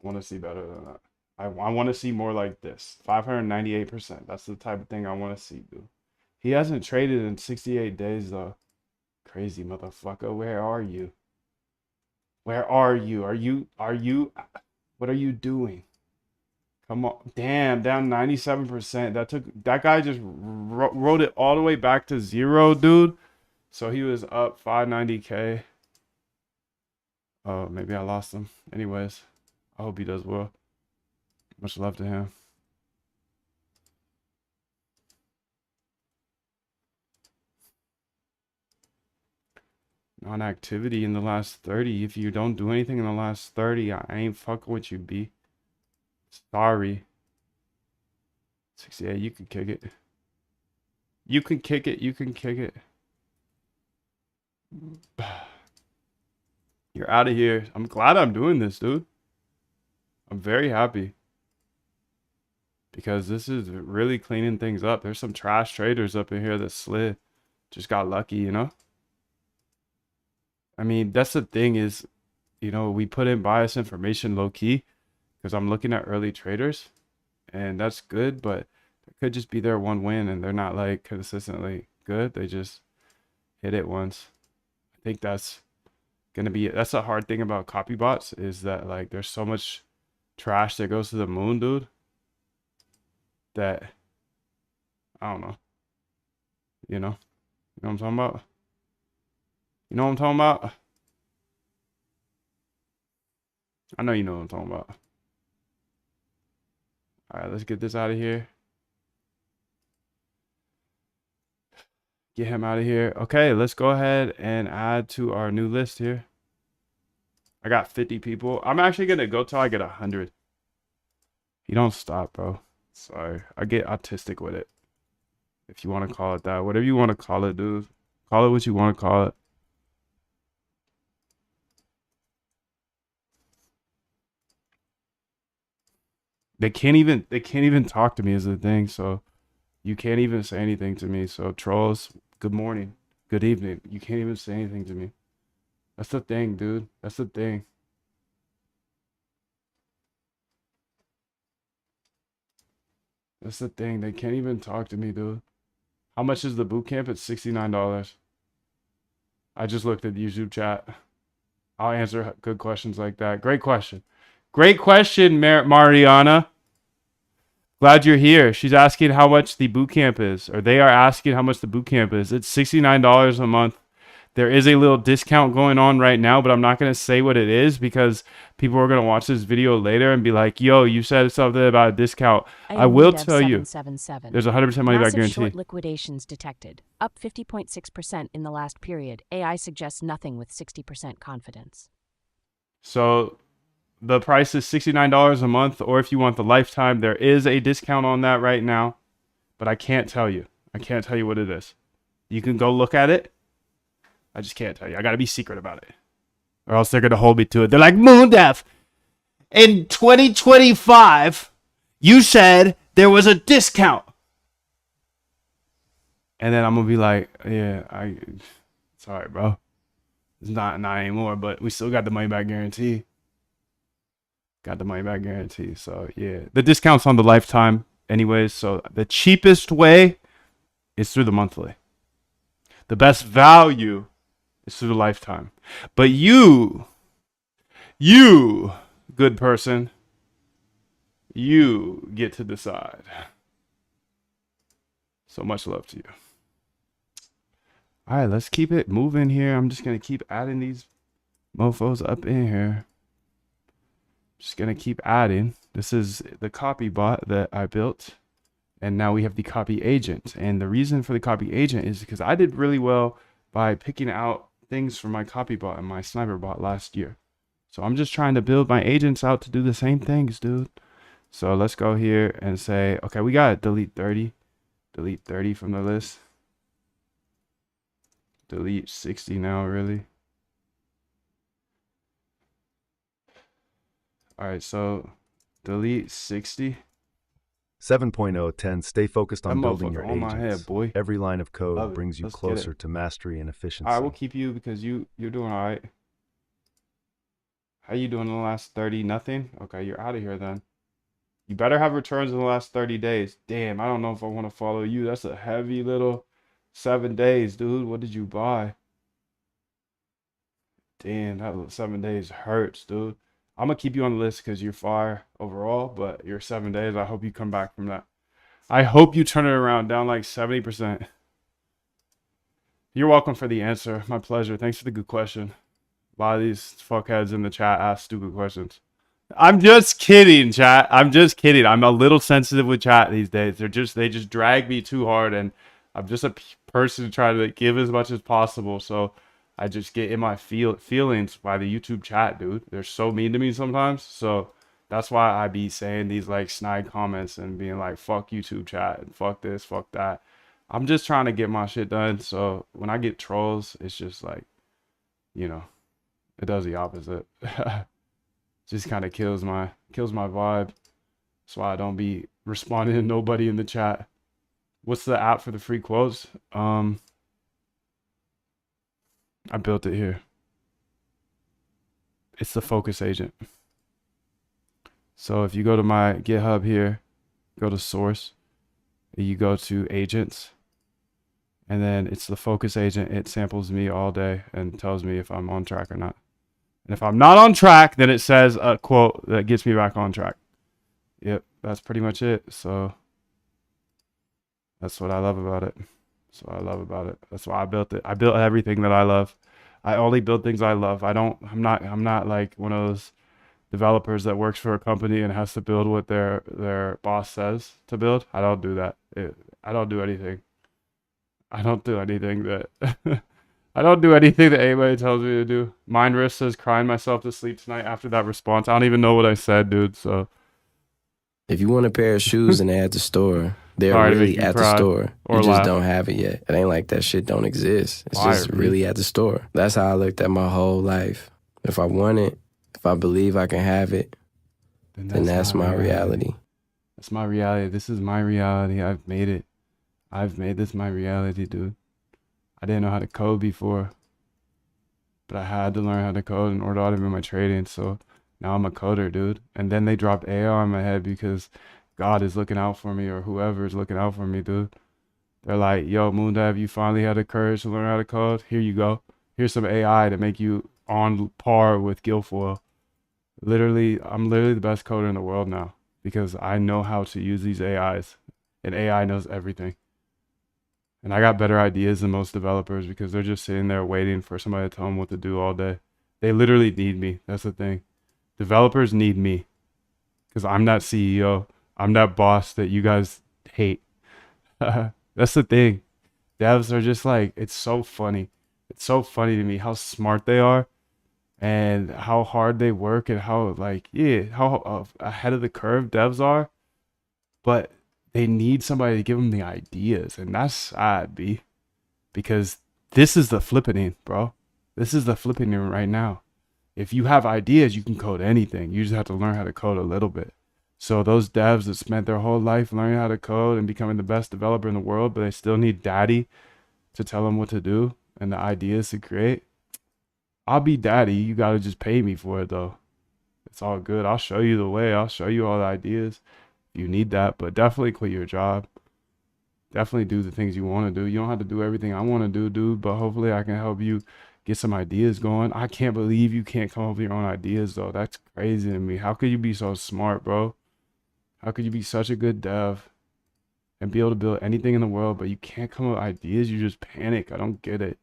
I want to see more like this. 598%. That's the type of thing I want to see, dude. He hasn't traded in 68 days, though. Crazy motherfucker. Where are you? Where are you? What are you doing? Come on. Damn, down 97%. That guy just wrote it all the way back to 0, dude. So he was up 590K. Oh, maybe I lost him. Anyways, I hope he does well. Much love to him. Non-activity in the last 30. If you don't do anything in the last 30, I ain't fucking with you, B. Sorry. 68, you can kick it. You can kick it. You're out of here. I'm glad I'm doing this, dude. I'm very happy. Because this is really cleaning things up. There's some trash traders up in here that slid. Just got lucky, you know? I mean, that's the thing is, you know, we put in bias information low key because I'm looking at early traders and that's good, but it could just be their one win and they're not like consistently good. They just hit it once. I think that's a hard thing about copy bots is that like there's so much trash that goes to the moon, dude, that I don't know. You know what I'm talking about? You know what I'm talking about? I know you know what I'm talking about. All right, let's get this out of here. Get him out of here. Okay, let's go ahead and add to our new list here. I got 50 people. I'm actually going to go till I get 100. You don't stop, bro. Sorry. I get autistic with it. If you want to call it that. Whatever you want to call it, dude. Call it what you want to call it. They can't even talk to me is the thing, so you can't even say anything to me. So trolls, good morning, good evening. You can't even say anything to me. That's the thing, dude. That's the thing. That's the thing. They can't even talk to me, dude. How much is the boot camp? It's $69. I just looked at the YouTube chat. I'll answer good questions like that. Great question. Great question, Mariana. Glad you're here. She's asking how much the boot camp is, or they are asking how much the boot camp is. It's $69 a month. There is a little discount going on right now, but I'm not going to say what it is because people are going to watch this video later and be like, yo, you said something about a discount. I will tell you, there's 100% money back guarantee. Short liquidations detected, up 50.6% in the last period. AI suggests nothing with 60% confidence. So the price is $69 a month, or if you want the lifetime, there is a discount on that right now, but I can't tell you. I can't tell you what it is. You can go look at it. I just can't tell you. I got to be secret about it. Or else they're going to hold me to it. They're like, Moondef, in 2025, you said there was a discount. And then I'm going to be like, yeah, sorry, bro. It's not anymore, but we still got the money back guarantee. Got the money back guarantee. So, yeah. The discount's on the lifetime anyways. So, the cheapest way is through the monthly. The best value is through the lifetime. But you, good person, you get to decide. So much love to you. All right, let's keep it moving here. I'm just going to keep adding these mofos up in here. Just going to keep adding. This is the copy bot that I built. And now we have the copy agent. And the reason for the copy agent is because I did really well by picking out things from my copy bot and my sniper bot last year. So I'm just trying to build my agents out to do the same things, dude. So let's go here and say, okay, we got to delete 30. Delete 30 from the list. Delete 60 now, really. All right, so delete 60. 7.010, stay focused on That building your motherfucker on agents. my head, boy. Every line of code Love it. brings you Let's get closer it. to mastery and efficiency. I will keep you because you're doing all right. How you doing in the last 30? Nothing? Okay, you're out of here then. You better have returns in the last 30 days. Damn, I don't know if I want to follow you. That's a heavy little 7 days, dude. What did you buy? Damn, that little 7 days hurts, dude. I'm going to keep you on the list because you're fire overall, but your 7 days, I hope you come back from that. I hope you turn it around, down like 70%. You're welcome for the answer. My pleasure. Thanks for the good question. A lot of these fuckheads in the chat ask stupid questions. I'm just kidding, chat. I'm just kidding. I'm a little sensitive with chat these days. They just drag me too hard, and I'm just a person trying to give as much as possible. So I just get in my feelings by the YouTube chat, dude. They're so mean to me sometimes. So that's why I be saying these like snide comments and being like, fuck YouTube chat and fuck this, fuck that. I'm just trying to get my shit done. So when I get trolls, it's just like, you know, it does the opposite. Just kind of kills my vibe. That's why I don't be responding to nobody in the chat. What's the app for the free quotes? I built it here. It's the Focus Agent. So if you go to my GitHub here, go to source, you go to agents, and then it's the Focus Agent. It samples me all day and tells me if I'm on track or not. And if I'm not on track, then it says a quote that gets me back on track. Yep, that's pretty much it. So that's what I love about it. That's what I love about it. That's why I built it. I built everything that I love. I only build things I love. I'm not like one of those developers that works for a company and has to build what their boss says to build. I don't do that. I don't do anything. I don't do anything that I don't do anything that anybody tells me to do. Mindriss says crying myself to sleep tonight after that response. I don't even know what I said, dude. So if you want a pair of shoes and they're at the store, they're Sorry to really make you at cry the store. or You just laugh. don't have it yet. It ain't like that shit don't exist. It's Liar, just dude. really at the store. That's how I looked at my whole life. If I want it, if I believe I can have it, then that's my reality. That's my reality. This is my reality. I've made it. I've made this my reality, dude. I didn't know how to code before, but I had to learn how to code in order to automate my trading. So now I'm a coder, dude. And then they dropped AI on my head because God is looking out for me, or whoever is looking out for me, dude. They're like, yo, Moondev, you finally had the courage to learn how to code. Here you go. Here's some AI to make you on par with Guilfoyle. Literally, I'm literally the best coder in the world now because I know how to use these AIs, and AI knows everything. And I got better ideas than most developers because they're just sitting there waiting for somebody to tell them what to do all day. They literally need me. That's the thing. Developers need me because I'm that CEO. I'm that boss that you guys hate. That's the thing. Devs are just like, it's so funny. It's so funny to me how smart they are and how hard they work and how how ahead of the curve devs are. But they need somebody to give them the ideas, and that's sad, B, because This is the flippening, bro. This is the flipping right now. If you have ideas, you can code anything. You just have to learn how to code a little bit. So those devs that spent their whole life learning how to code and becoming the best developer in the world, but they still need daddy to tell them what to do and the ideas to create. I'll be daddy. You got to just pay me for it, though. It's all good. I'll show you the way. I'll show you all the ideas. You need that, but definitely quit your job. Definitely do the things you want to do. You don't have to do everything I want to do, dude, but hopefully I can help you get some ideas going. I can't believe you can't come up with your own ideas, though. That's crazy to me. How could you be so smart, bro? How could you be such a good dev and be able to build anything in the world, but you can't come up with ideas? You just panic. I don't get it.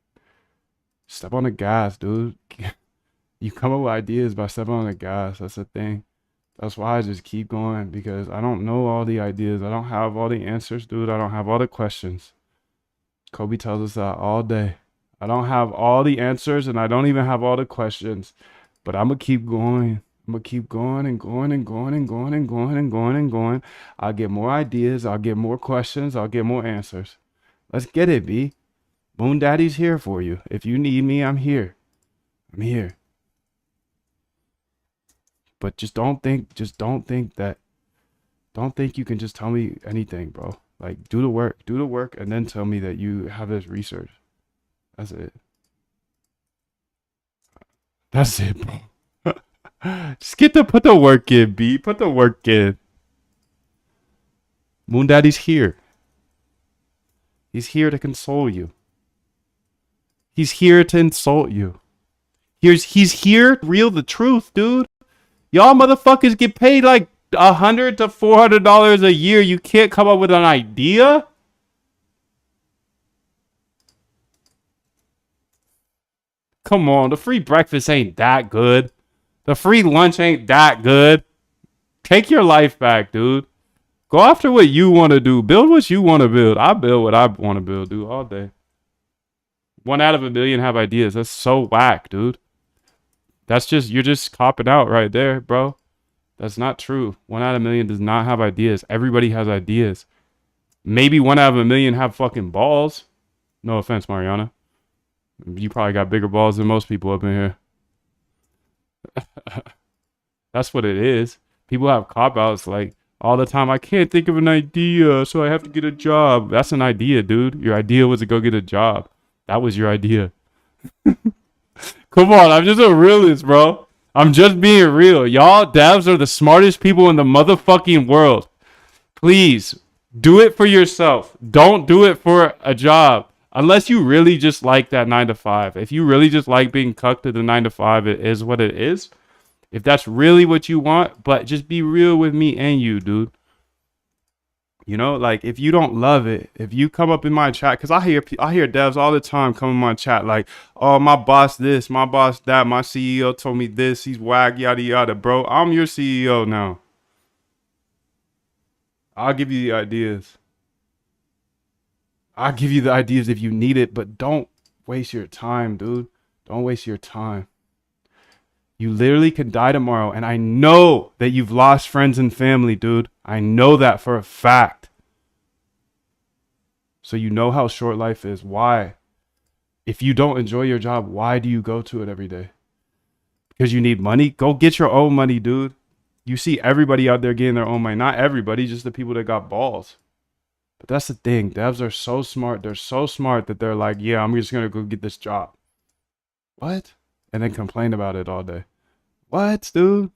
Step on the gas, dude. You come up with ideas by stepping on the gas. That's the thing. That's why I just keep going, because I don't know all the ideas. I don't have all the answers, dude. I don't have all the questions. Kobe tells us that all day. I don't have all the answers, and I don't even have all the questions, but I'm going to keep going. I'm going to keep going and going and going and going and going and going and going. I'll get more ideas. I'll get more questions. I'll get more answers. Let's get it, B. Moon Daddy's here for you. If you need me, I'm here. I'm here. But don't think you can just tell me anything, bro. Like, do the work, and then tell me that you have this research. That's it. That's it, bro. Just put the work in, B. Put the work in. Moon Daddy's here. He's here to console you. He's here to insult you. He's here to reveal the truth, dude. Y'all motherfuckers get paid like $100 to $400 a year. You can't come up with an idea? Come on, the free breakfast ain't that good. The free lunch ain't that good. Take your life back, dude. Go after what you want to do. Build what you want to build. I build what I want to build, dude, all day. 1 out of a million have ideas. That's so whack, dude. You're just copping out right there, bro. That's not true. 1 out of a million does not have ideas. Everybody has ideas. Maybe 1 out of a million have fucking balls. No offense, Mariana. You probably got bigger balls than most people up in here. That's what it is. People have cop-outs like all the time. I can't think of an idea, so I have to get a job. That's an idea, dude. Your idea was to go get a job. That was your idea. Come on, I'm just a realist, bro. I'm just being real. Y'all devs are the smartest people in the motherfucking world. Please, do it for yourself. Don't do it for a job. Unless you really just like that 9 to 5. If you really just like being cucked to the 9 to 5, it is what it is. If that's really what you want, but just be real with me and you, dude. You know, like, if you don't love it, if you come up in my chat, because I hear devs all the time come in my chat like, oh, my boss this, my boss that, my CEO told me this, he's whack, yada, yada. Bro, I'm your CEO now. I'll give you the ideas. I'll give you the ideas if you need it, but don't waste your time, dude. Don't waste your time. You literally could die tomorrow, and I know that you've lost friends and family, dude. I know that for a fact. So you know how short life is. Why? If you don't enjoy your job, why do you go to it every day? Because you need money? Go get your own money, dude. You see everybody out there getting their own money. Not everybody, just the people that got balls. But that's the thing. Devs are so smart. They're so smart that they're like, yeah, I'm just going to go get this job. What? And then complain about it all day. What, dude?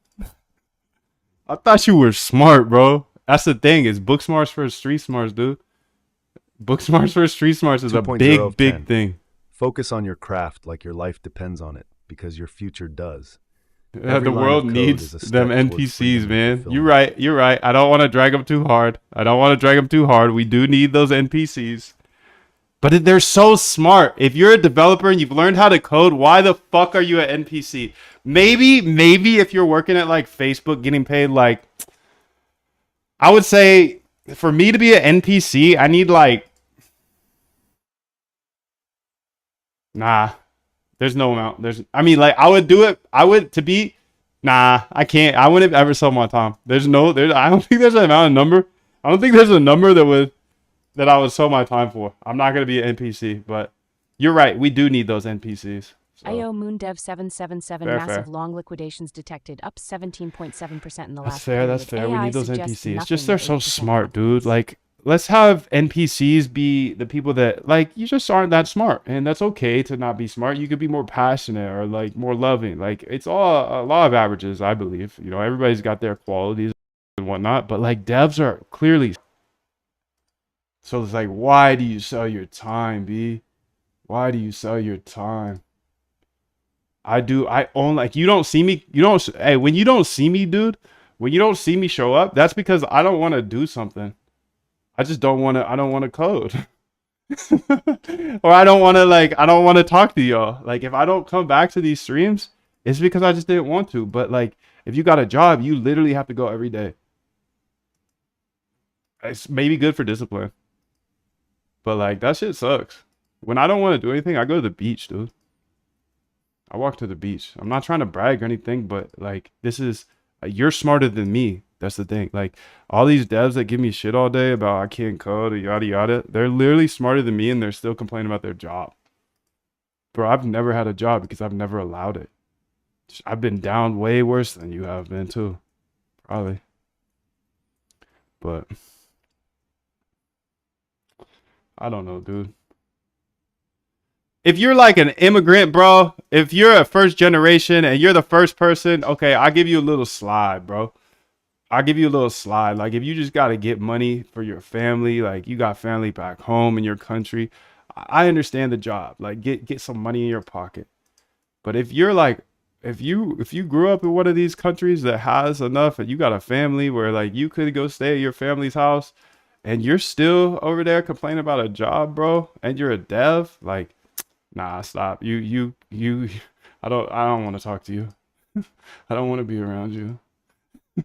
I thought you were smart, bro. That's the thing. It's book smarts versus street smarts, dude. Book smarts versus street smarts is a big thing. Focus on your craft like your life depends on it, because your future does. The world needs them NPCs, man. You're right. I don't want to drag them too hard. We do need those NPCs. But they're so smart. If you're a developer and you've learned how to code, why the fuck are you an NPC? Maybe if you're working at like Facebook getting paid like, I would say for me to be an NPC, I need like, there's no amount. I can't. I wouldn't ever sell my time. I don't think there's a number that I would sell my time for. I'm not going to be an NPC, but You're right. We do need those NPCs. So. IO Moondev 777 Fair, massive fair. long liquidations detected, up 17.7% in the That's last fair. period. That's fair. We AI need those suggests NPCs. nothing Just they're with so 80% smart, dude. confidence. Like, let's have NPCs be the people that like you just aren't that smart, and that's okay to not be smart. You could be more passionate or like more loving. Like, it's all a law of averages, I believe. You know, everybody's got their qualities and whatnot, but like devs are clearly. So it's like, why do you sell your time, B? Why do you sell your time? I own, like, you don't see me, hey, when you don't see me, dude, when you don't see me show up, that's because I don't want to do something. I just don't want to, I don't want to code. Or I don't want to talk to y'all. Like, if I don't come back to these streams, it's because I just didn't want to. But like, if you got a job, you literally have to go every day. It's maybe good for discipline. But like, that shit sucks. When I don't want to do anything, I go to the beach, dude. I walk to the beach. I'm not trying to brag or anything, but like, this is, you're smarter than me. That's the thing. Like, all these devs that give me shit all day about I can't code or yada yada, they're literally smarter than me and they're still complaining about their job. Bro, I've never had a job because I've never allowed it. I've been down way worse than you have been too. Probably. But I don't know, dude. If you're like an immigrant, bro, if you're a first generation and you're the first person, okay, I'll give you a little slide, bro. I'll give you a little slide. Like, if you just got to get money for your family, like you got family back home in your country, I understand the job. Like, get some money in your pocket. But if you're like, if you grew up in one of these countries that has enough and you got a family where like you could go stay at your family's house and you're still over there complaining about a job, bro, and you're a dev, like, nah, stop. I don't want to talk to you. I don't want to be around you.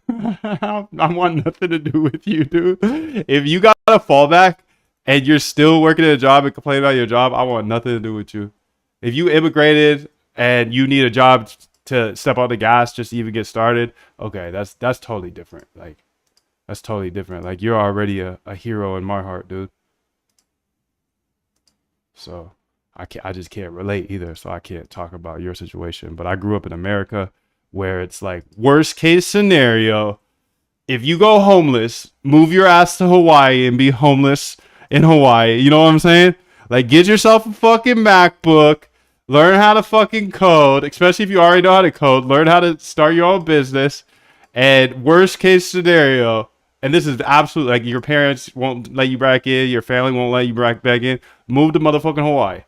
I want nothing to do with you, dude. If you got a fallback and you're still working at a job and complaining about your job, I want nothing to do with you. If you immigrated and you need a job to step on the gas just to even get started, okay, that's totally different. Like, that's totally different. Like, you're already a hero in my heart, dude. So I just can't relate either. So I can't talk about your situation. But I grew up in America, where it's like, worst case scenario, if you go homeless, move your ass to Hawaii and be homeless in Hawaii. You know what I'm saying? Like, get yourself a fucking MacBook, learn how to fucking code, especially if you already know how to code, learn how to start your own business. And worst case scenario, and this is absolutely, like, your parents won't let you back in, your family won't let you back in, move to motherfucking Hawaii.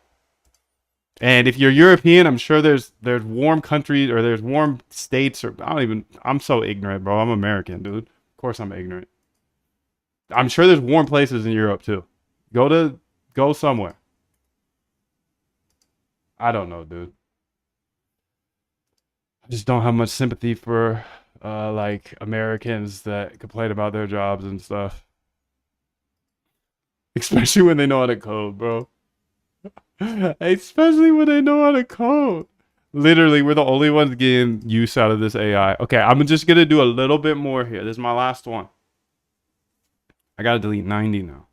And if you're European, I'm sure there's warm countries or there's warm states, or I'm so ignorant, bro. I'm American, dude. Of course I'm ignorant. I'm sure there's warm places in Europe too. Go somewhere. I don't know, dude. I just don't have much sympathy for like Americans that complain about their jobs and stuff. Especially when they know how to code, bro. Especially when they know how to code. Literally, we're the only ones getting use out of this AI. Okay, I'm just gonna do a little bit more here. This is my last one. I gotta delete 90 now.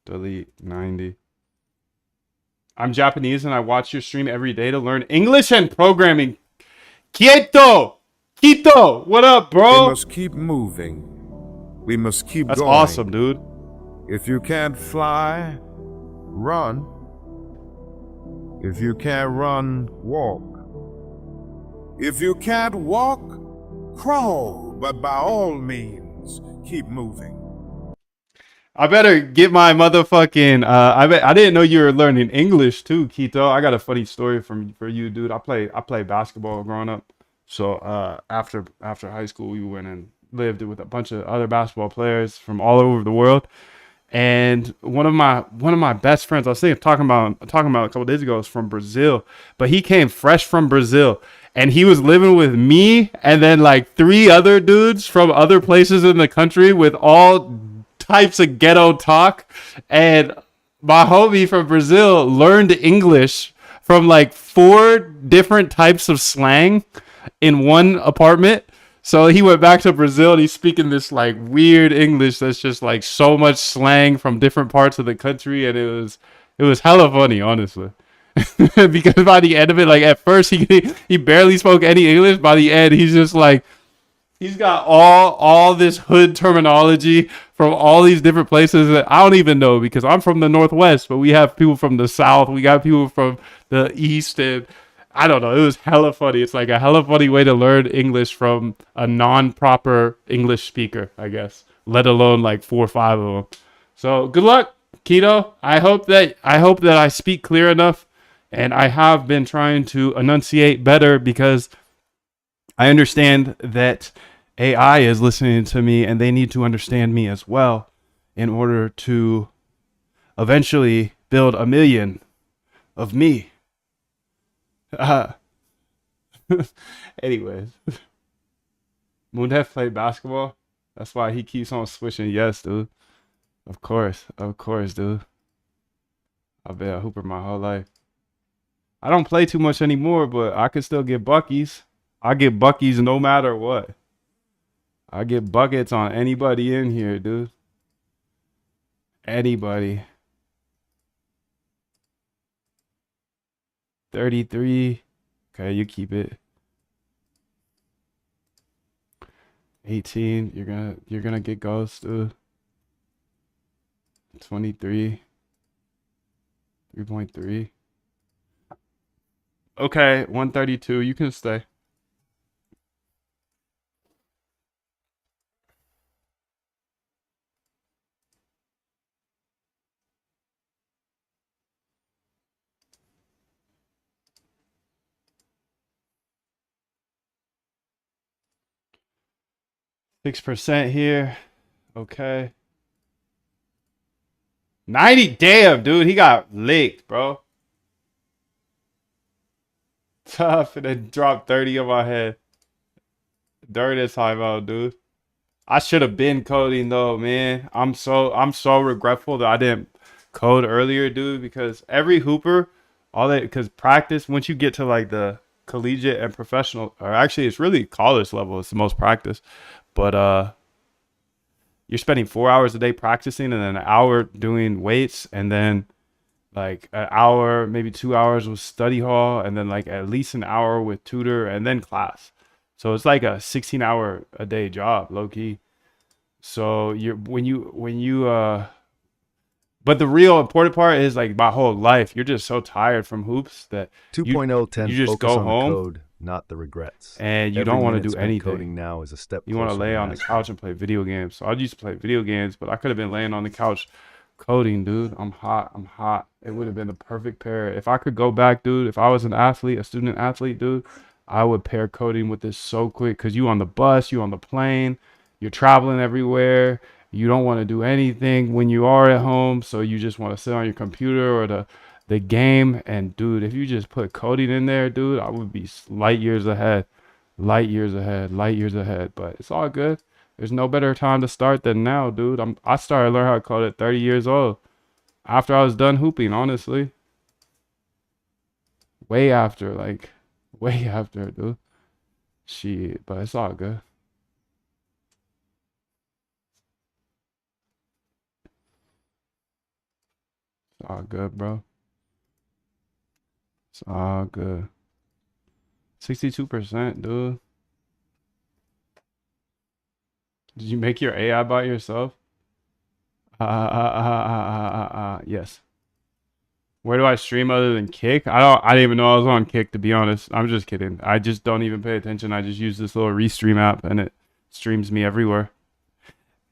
Delete 90. I'm Japanese and I watch your stream every day to learn English and programming. Quieto! What up, bro? We must keep moving. We must keep That's going. awesome, dude. If you can't fly, run. If you can't run, walk. If you can't walk, crawl. But by all means, keep moving. I better get my motherfucking. I didn't know you were learning English too, Keto. I got a funny story for you, dude. I played basketball growing up. So after high school, we went and lived with a bunch of other basketball players from all over the world. And one of my best friends, I was talking about a couple days ago, is from Brazil, but he came fresh from Brazil, and he was living with me and then like 3 other dudes from other places in the country with all types of ghetto talk. And my homie from Brazil learned English from like 4 different types of slang in one apartment. So he went back to Brazil and he's speaking this like weird English that's just like so much slang from different parts of the country, and it was hella funny, honestly. Because by the end of it, like at first he barely spoke any English. By the end, he's just like he's got all this hood terminology from all these different places that I don't even know because I'm from the Northwest, but we have people from the South, we got people from the East, and I don't know. It was hella funny. It's like a hella funny way to learn English from a non-proper English speaker, I guess. Let alone like 4 or 5 of them. So good luck, Keto. I hope that I speak clear enough, and I have been trying to enunciate better because I understand that AI is listening to me, and they need to understand me as well in order to eventually build a million of me. Anyways, Moondef played basketball. That's why he keeps on switching. Yes, dude. Of course, dude. I've been a hooper my whole life. I don't play too much anymore, but I can still get buckies. I get buckies no matter what. I get buckets on anybody in here, dude. Anybody. 33. Okay, you keep it. 18. You're gonna get ghost, dude. 23. 3.3. Okay, 132. You can stay. %6 here. Okay. 90. Damn, dude. He got licked, bro. Tough. And then dropped 30 on my head. During this timeout, dude. I should have been coding though, man. I'm so regretful that I didn't code earlier, dude, because every hooper, because practice, once you get to like the collegiate and professional, or actually it's really college level, it's the most practice. But you're spending 4 hours a day practicing and then an hour doing weights, and then like an hour, maybe 2 hours with study hall, and then like at least an hour with tutor, and then class. So it's like a 16-hour a day job, low key. So but the real important part is like my whole life. You're just so tired from hoops that 2.010 you just focus go on home, the code, not the regrets. and you Every don't want to minute do spent anything. Coding now is a step You want to closer lay on the mastery. couch and play video games. So I used to play video games, but I could have been laying on the couch coding, dude. I'm hot. It would have been the perfect pair. If I could go back, dude, if I was an athlete, a student athlete, dude, I would pair coding with this so quick, because you on the bus, you on the plane, you're traveling everywhere. You don't want to do anything when you are at home, so you just want to sit on your computer or the game. And dude, if you just put coding in there, dude, I would be light years ahead. Light years ahead. But it's all good. There's no better time to start than now, dude. I started learning how to code at 30 years old. After I was done hooping, honestly. Way after, dude. Shit, but it's all good. It's all good, bro. It's all good. 62%, dude. Did you make your AI by yourself? Yes. Where do I stream other than Kick? I didn't even know I was on Kick, to be honest. I'm just kidding. I just don't even pay attention. I just use this little Restream app and it streams me everywhere.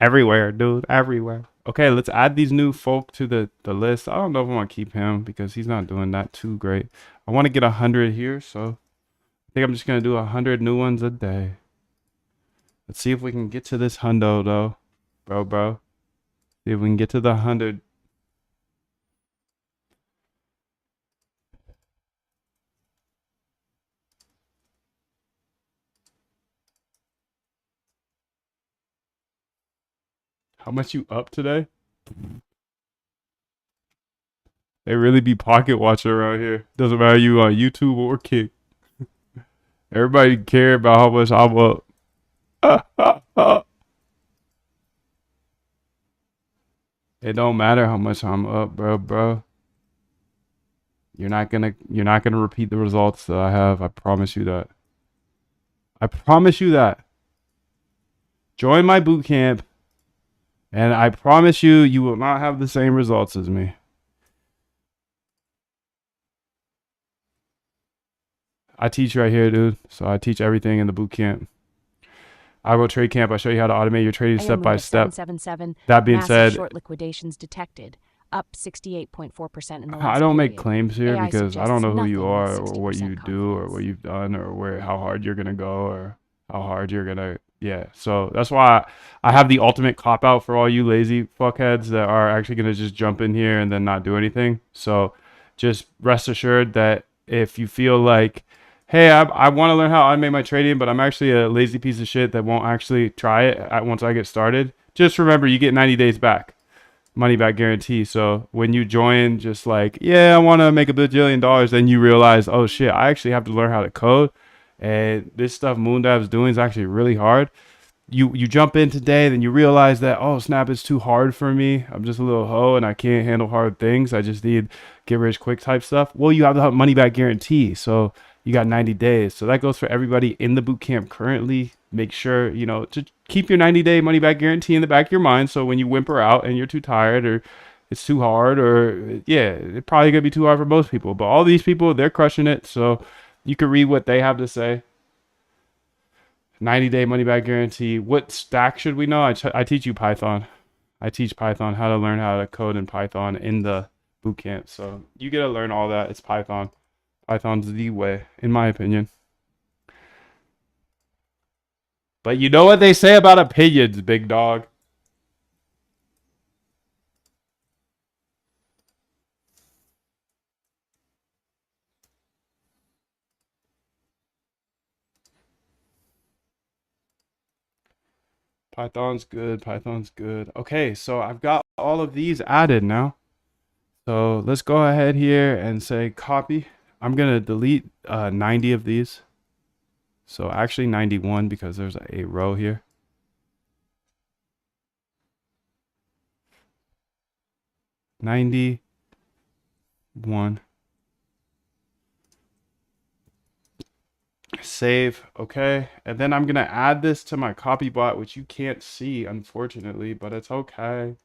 Everywhere, dude. Everywhere. Okay, let's add these new folk to the list. I don't know if I want to keep him because he's not doing that too great. I want to get 100 here, so I think I'm just going to do 100 new ones a day. Let's see if we can get to this hundo, though. Bro. See if we can get to the 100. How much you up today? They really be pocket watching around here. Doesn't matter you on YouTube or Kick. Everybody care about how much I'm up. It don't matter how much I'm up, bro. You're not gonna repeat the results that I have. I promise you that. I promise you that. Join my boot camp, and I promise you, you will not have the same results as me. I teach right here, dude. So I teach everything in the boot camp. Algo Trade Camp. I show you how to automate your trading step by step. 777, That being massive said, short liquidations detected, up 68.4% in the last I don't make period. claims here AI because I don't know who you suggests are nothing or what with you 60% do or confidence. what you've done or how hard you're gonna go or how hard you're gonna So that's why I have the ultimate cop out for all you lazy fuckheads that are actually gonna just jump in here and then not do anything. So just rest assured that if you feel like, hey, I want to learn how I make my trading, but I'm actually a lazy piece of shit that won't actually try it once I get started, just remember you get 90 days back. Money back guarantee. So when you join, just like, yeah, I want to make $1 bajillion, then you realize, oh shit, I actually have to learn how to code. And this stuff Moondav's doing is actually really hard. You jump in today, then you realize that, oh snap, it's too hard for me. I'm just a little hoe and I can't handle hard things. I just need get rich quick type stuff. Well, you have the money back guarantee. So you got 90 days. So that goes for everybody in the boot camp currently. Make sure, to keep your 90-day money back guarantee in the back of your mind. So when you whimper out and you're too tired or it's too hard or it's probably going to be too hard for most people. But all these people, they're crushing it. So you can read what they have to say. 90-day money back guarantee. What stack should we know? I teach you Python. I teach Python, how to learn how to code in Python in the boot camp. So you get to learn all that. It's Python. Python's the way, in my opinion. But you know what they say about opinions, big dog. Python's good. Python's good. Okay, so I've got all of these added now. So let's go ahead here and say copy. I'm going to delete 90 of these. So actually 91 because there's a row here. $91. Save. Okay. And then I'm going to add this to my copy bot, which you can't see, unfortunately, but it's okay.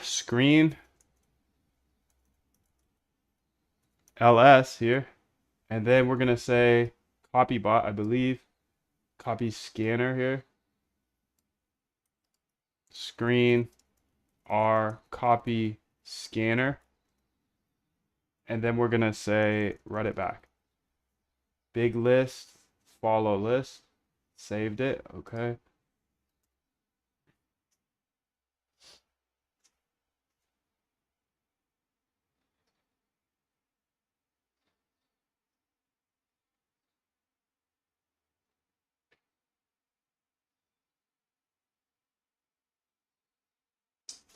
Screen ls here, and then we're gonna say copy bot, I believe, copy scanner here, screen r copy scanner, and then we're gonna say run it back, big list follow list, saved it. Okay.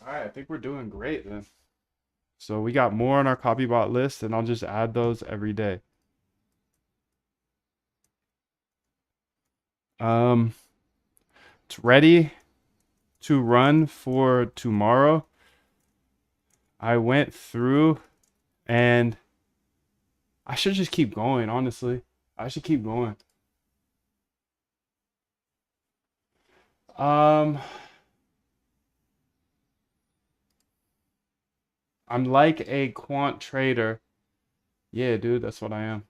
All right, I think we're doing great then. So we got more on our copybot list, and I'll just add those every day. It's ready to run for tomorrow. I went through and I should just keep going, honestly. I should keep going. I'm like a quant trader. Yeah, dude, that's what I am.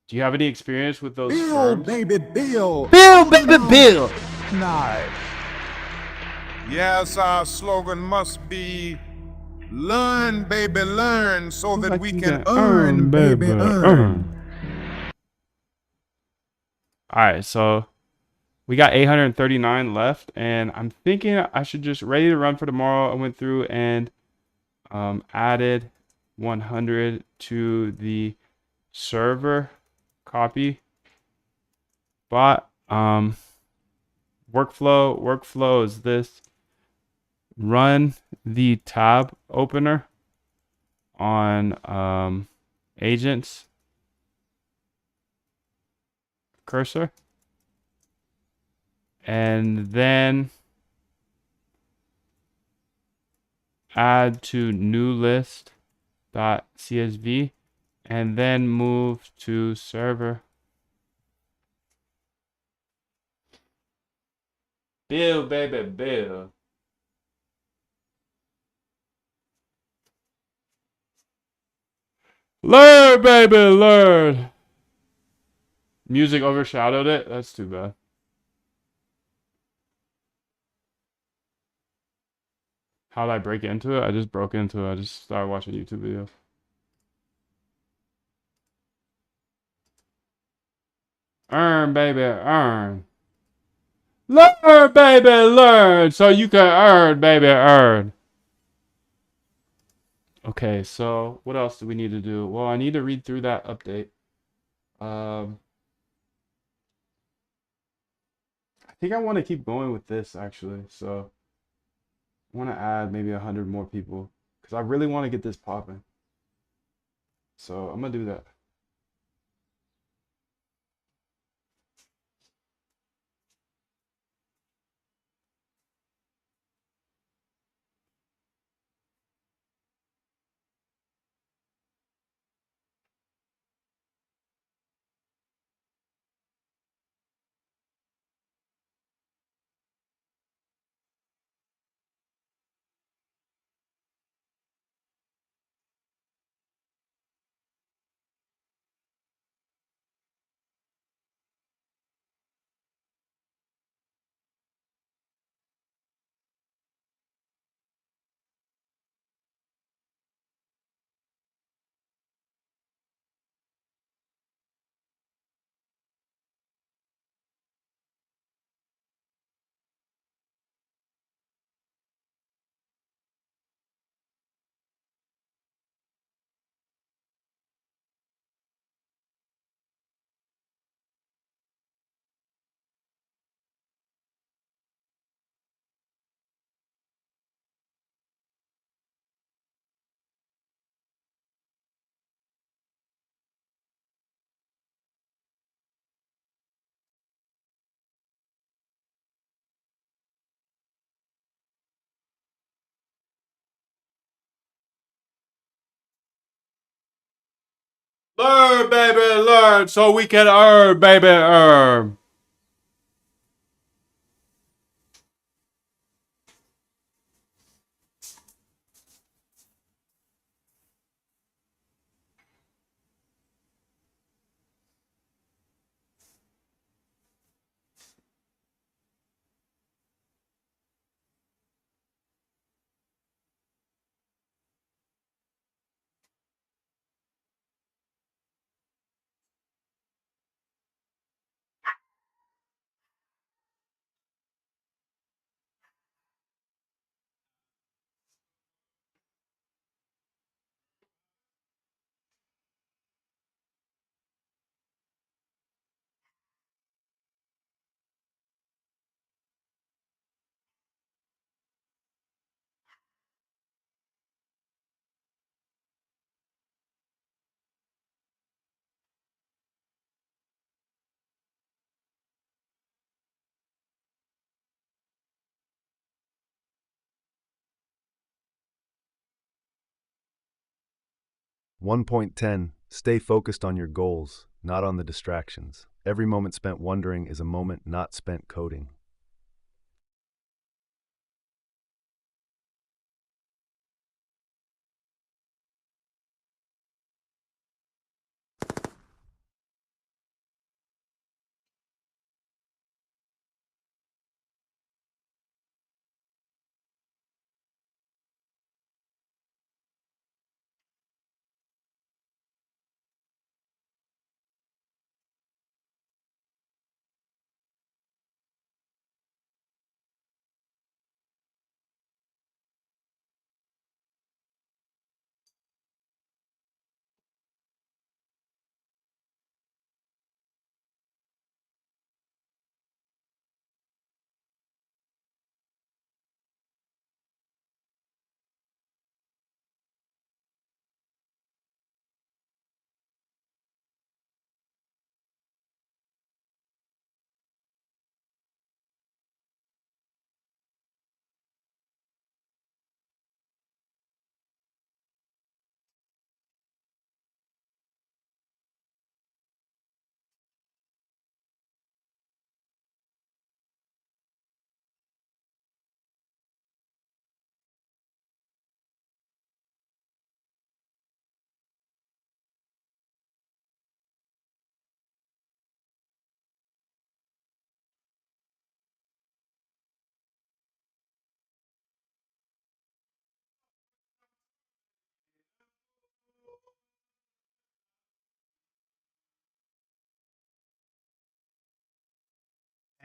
Do you have any experience with those firms? Baby, Bill. Bill, baby, Bill. Night. Yes, our slogan must be learn, baby, learn, so that we can earn, baby, earn. All right, so we got 839 left, and I'm thinking I should just ready to run for tomorrow. I went through and added 100 to the server copy bot. Workflow is this: run the tab opener on agents cursor, and then add to new list dot CSV, and then move to server. Build, baby, build. Learn, baby, learn. Music overshadowed it. That's too bad. How did I break into it? I just broke into it. I just started watching YouTube videos. Earn, baby, earn. Learn, baby, learn. So you can earn, baby, earn. Okay, so what else do we need to do? Well, I need to read through that update. I think I want to keep going with this actually. So I want to add maybe 100 more people because I really want to get this popping. So I'm gonna do that. Learn, baby, learn, so we can earn, baby, earn. One point 10. Stay focused on your goals, not on the distractions. Every moment spent wondering is a moment not spent coding.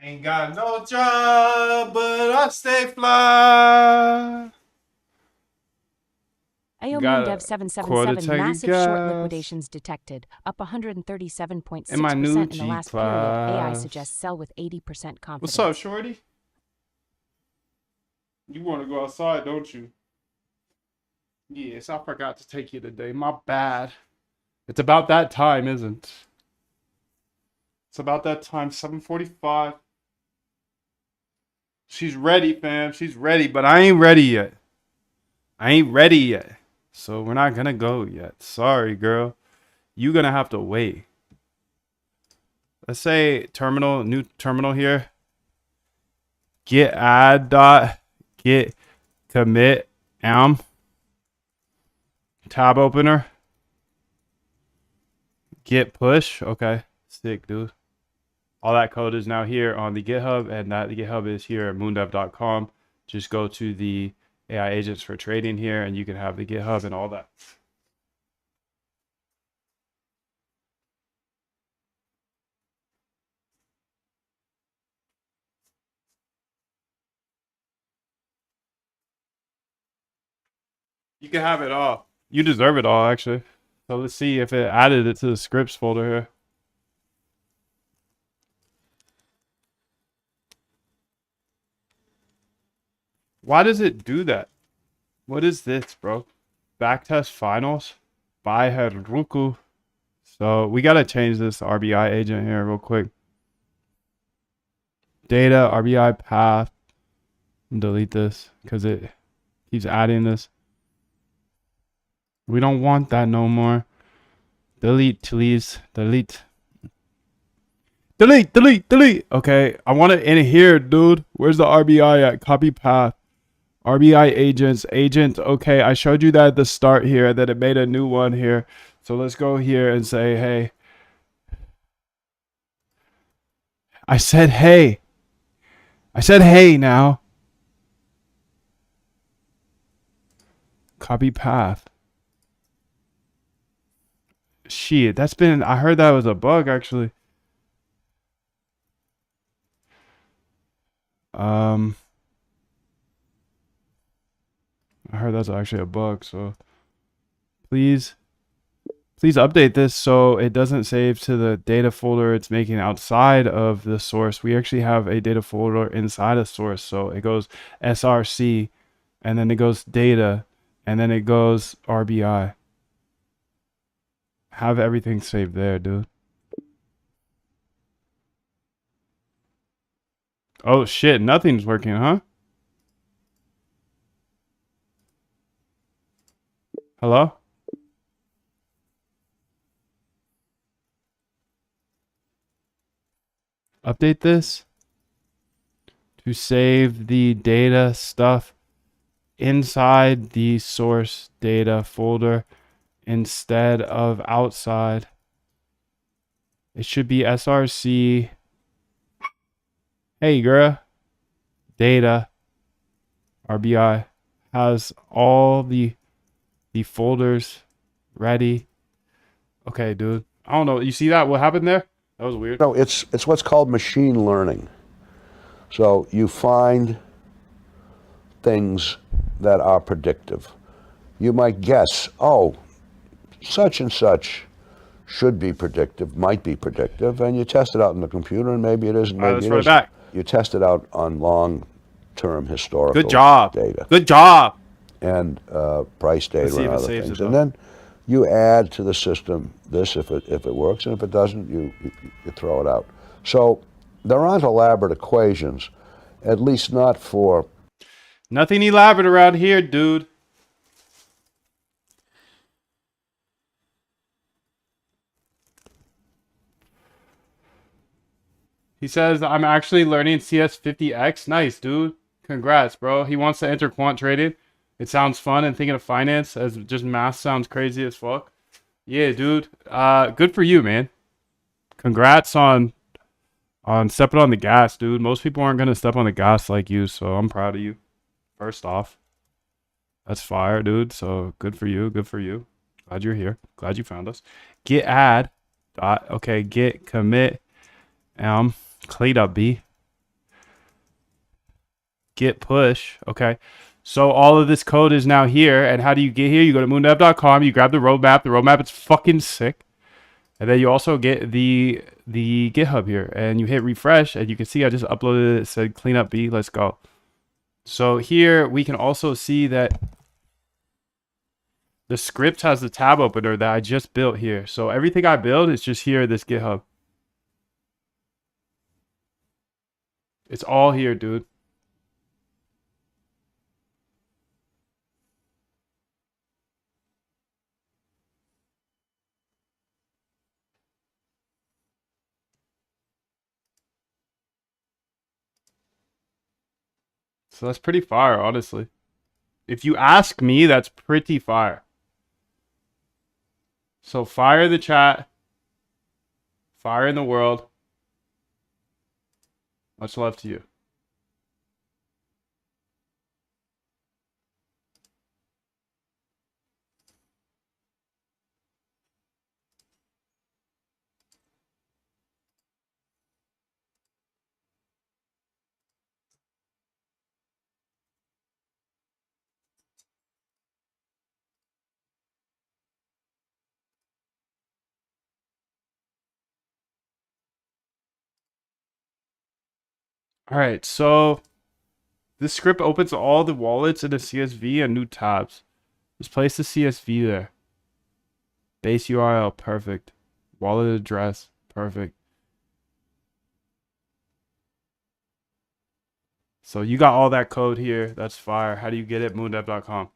Ain't got no job, but I stay fly. AO Got Moondev a 777 tank of massive short gas. liquidations detected, up 137.6% In my new in the last period. AI G-Class. suggests sell with 80% confidence. What's up, shorty? You want to go outside, don't you? Yes, I forgot to take you today. My bad. It's about that time, isn't it? It's about that time, 7:45. She's ready, fam. She's ready, but I ain't ready yet. I ain't ready yet. So we're not gonna go yet. Sorry, girl. You gonna have to wait. Let's say terminal, new terminal here. Get add dot get commit tab opener. Git push. Okay. Sick, dude. All that code is now here on the GitHub, and that GitHub is here at moondev.com. Just go to the AI agents for trading here, and you can have the GitHub and all that. You can have it all. You deserve it all, actually. So let's see if it added it to the scripts folder here. Why does it do that? What is this, bro? Backtest finals by Heruku. So we got to change this RBI agent here real quick. Data, RBI path. Delete this because it keeps adding this. We don't want that no more. Delete, please. Delete. Delete, delete, delete. Okay, I want it in here, dude. Where's the RBI at? Copy path. RBI agents, agent. Okay, I showed you that at the start here, that it made a new one here. So let's go here and say, hey. I said, hey. I said, hey now. Copy path. Shit, that's been, I heard that was a bug actually. I heard that's actually a bug, so please update this so it doesn't save to the data folder it's making outside of the source. We actually have a data folder inside a source, so it goes src and then it goes data and then it goes RBI. Have everything saved there, dude. Oh shit, nothing's working, huh? Hello? Update this to save the data stuff inside the source data folder instead of outside. It should be src. Hey girl, data RBI has all the folders ready. Okay, dude. I don't know. You see that? What happened there? That was weird. No, it's what's called machine learning. So you find things that are predictive. You might guess, oh, such and such should be predictive, might be predictive, and you test it out in the computer, and maybe it isn't. All right, Maybe let's it run it isn't. back. You test it out on long-term historical Good job. data Good job. and price data Let's see and if it other saves things, it, and though. then you add to the system this if it works, and if it doesn't, you throw it out. So there aren't elaborate equations, at least not for. Nothing elaborate around here, dude. He says, I'm actually learning CS50X. Nice, dude. Congrats, bro. He wants to enter quant trading. It sounds fun and thinking of finance as just math sounds crazy as fuck. Yeah, dude. Good for you, man. Congrats on stepping on the gas, dude. Most people aren't going to step on the gas like you, so I'm proud of you. First off. That's fire, dude. So good for you. Good for you. Glad you're here. Glad you found us. Git add. Okay, git commit. Clean up B. git push. Okay. So all of this code is now here. And how do you get here? You go to moondev.com, you grab the roadmap. The roadmap is fucking sick. And then you also get the GitHub here. And you hit refresh and you can see I just uploaded it. It said cleanup B. Let's go. So here we can also see that the script has the tab opener that I just built here. So everything I build is just here in this GitHub. It's all here, dude. So that's pretty fire, honestly. If you ask me, that's pretty fire. So fire the chat. Fire in the world. Much love to you. All right, so this script opens all the wallets in a CSV and new tabs. Just place the CSV there. Base URL, perfect. Wallet address, perfect. So you got all that code here. That's fire. How do you get it? Moondev.com.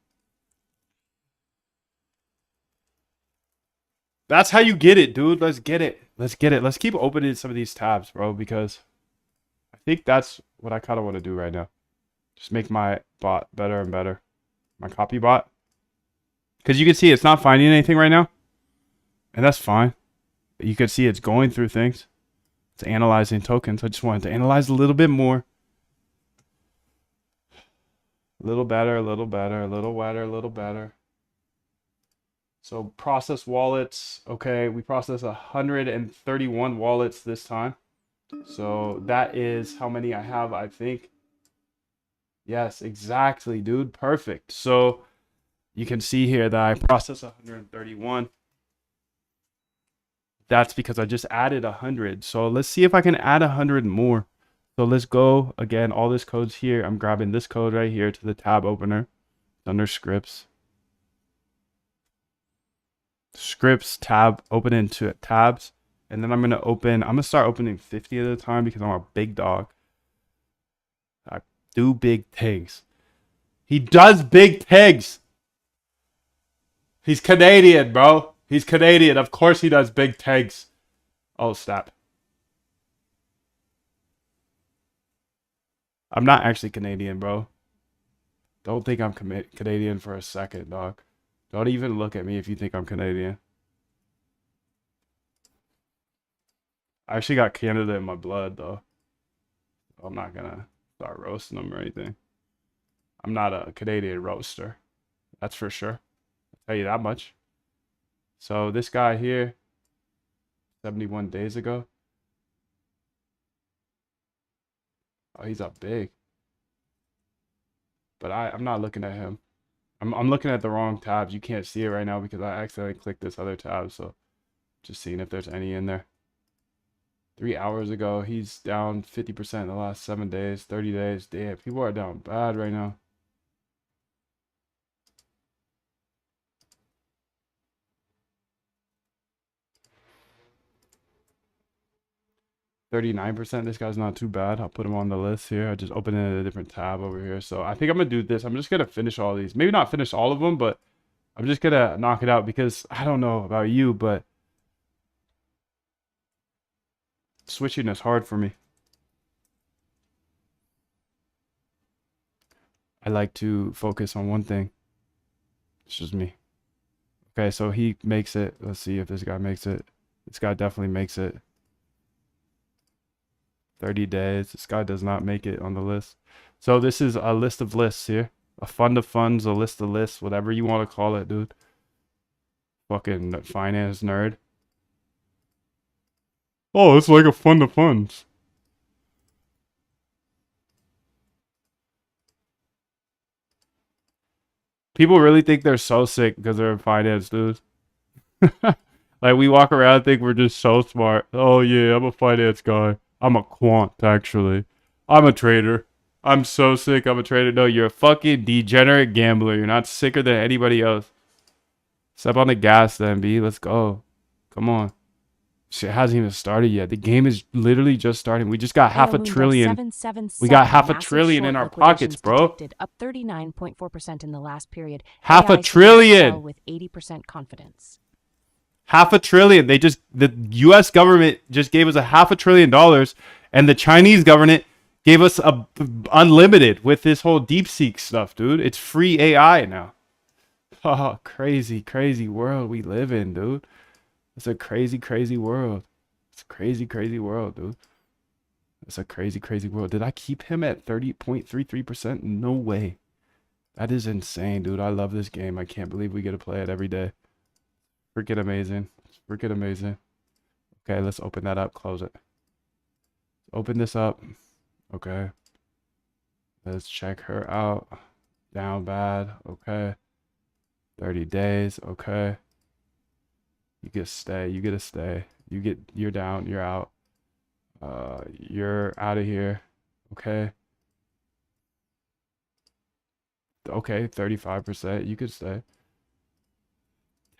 That's how you get it, dude. Let's get it. Let's get it. Let's keep opening some of these tabs, bro, because I think that's what I kind of want to do right now. Just make my bot better and better. My copy bot. Because you can see it's not finding anything right now. And that's fine. You can see it's going through things. It's analyzing tokens. I just wanted to analyze a little bit more. A little better, a little better, a little better, a little better. So process wallets. Okay, we processed 131 wallets this time. So that is how many I have, I think. Yes, exactly, dude. Perfect. So you can see here that I processed 131. That's because I just added 100. So let's see if I can add 100 more. So let's go again. All this code's here. I'm grabbing this code right here to the tab opener. It's under scripts. Scripts tab, open into tabs. And then I'm going to start opening 50 at a time because I'm a big dog. I do big things. He does big things. He's Canadian, bro. He's Canadian. Of course he does big things. Oh, stop. I'm not actually Canadian, bro. Don't think I'm Canadian for a second, dog. Don't even look at me if you think I'm Canadian. I actually got Canada in my blood, though. I'm not gonna start roasting them or anything. I'm not a Canadian roaster. That's for sure. I'll tell you that much. So this guy here, 71 days ago. Oh, he's up big. But I'm not looking at him. I'm looking at the wrong tabs. You can't see it right now because I accidentally clicked this other tab. So just seeing if there's any in there. 3 hours ago, he's down 50% in the last 7 days, 30 days. Damn, people are down bad right now. %39%. This guy's not too bad. I'll put him on the list here. I just opened it in a different tab over here. So I think I'm gonna do this. I'm just gonna finish all these. Maybe not finish all of them, but I'm just gonna knock it out because I don't know about you, but switching is hard for me. I like to focus on one thing. It's just me. Okay, so he makes it. Let's see if this guy makes it. This guy definitely makes it. 30 days. This guy does not make it on the list. So this is a list of lists here. A fund of funds, a list of lists, whatever you want to call it, dude. Fucking finance nerd. Oh, it's like a fund of funds. People really think they're so sick because they're in finance, dude. Like, we walk around and think we're just so smart. Oh, yeah, I'm a finance guy. I'm a quant, actually. I'm a trader. I'm so sick, I'm a trader. No, you're a fucking degenerate gambler. You're not sicker than anybody else. Step on the gas then, B. Let's go. Come on. Shit hasn't even started yet. The game is literally just starting. We just got half a trillion. We got half a trillion in our pockets, bro. Up 39.4% in the last period. Half a AI trillion. fell with 80% confidence. Half a trillion. The US government just gave us a half $1 trillion, and the Chinese government gave us a unlimited with this whole DeepSeek stuff, dude. It's free AI now. Oh, crazy, crazy world we live in, dude. It's a crazy, crazy world. It's a crazy, crazy world, dude. It's a crazy, crazy world. Did I keep him at 30.33%? No way. That is insane, dude. I love this game. I can't believe we get to play it every day. Freaking amazing. It's freaking amazing. Okay, let's open that up. Close it. Open this up. Okay. Let's check her out. Down bad. Okay. 30 days. Okay. You get stay. You get to stay. You're down. You're out. You're out of here. Okay. Okay, 35%. You could stay.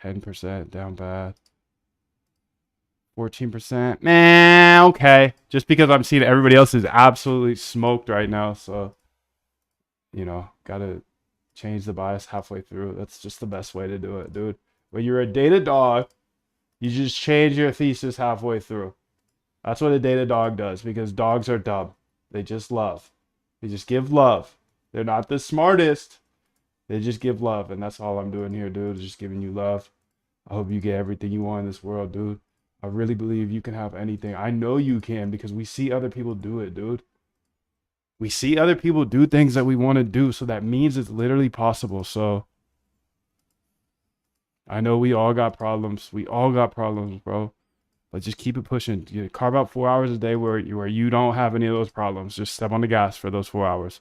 10% down bad. 14%. Man, okay. Just because I'm seeing everybody else is absolutely smoked right now, so you know, gotta change the bias halfway through. That's just the best way to do it, dude. When you're a data dog, you just change your thesis halfway through. That's what a data dog does, because dogs are dumb. They just love. They just give love. They're not the smartest. They just give love, and that's all I'm doing here, dude. Just giving you love. I hope you get everything you want in this world, dude. I really believe you can have anything. I know you can, because we see other people do it, dude. We see other people do things that we want to do, so that means it's literally possible. So I know we all got problems. We all got problems, bro. But just keep it pushing. You carve out 4 hours a day where you don't have any of those problems. Just step on the gas for those 4 hours.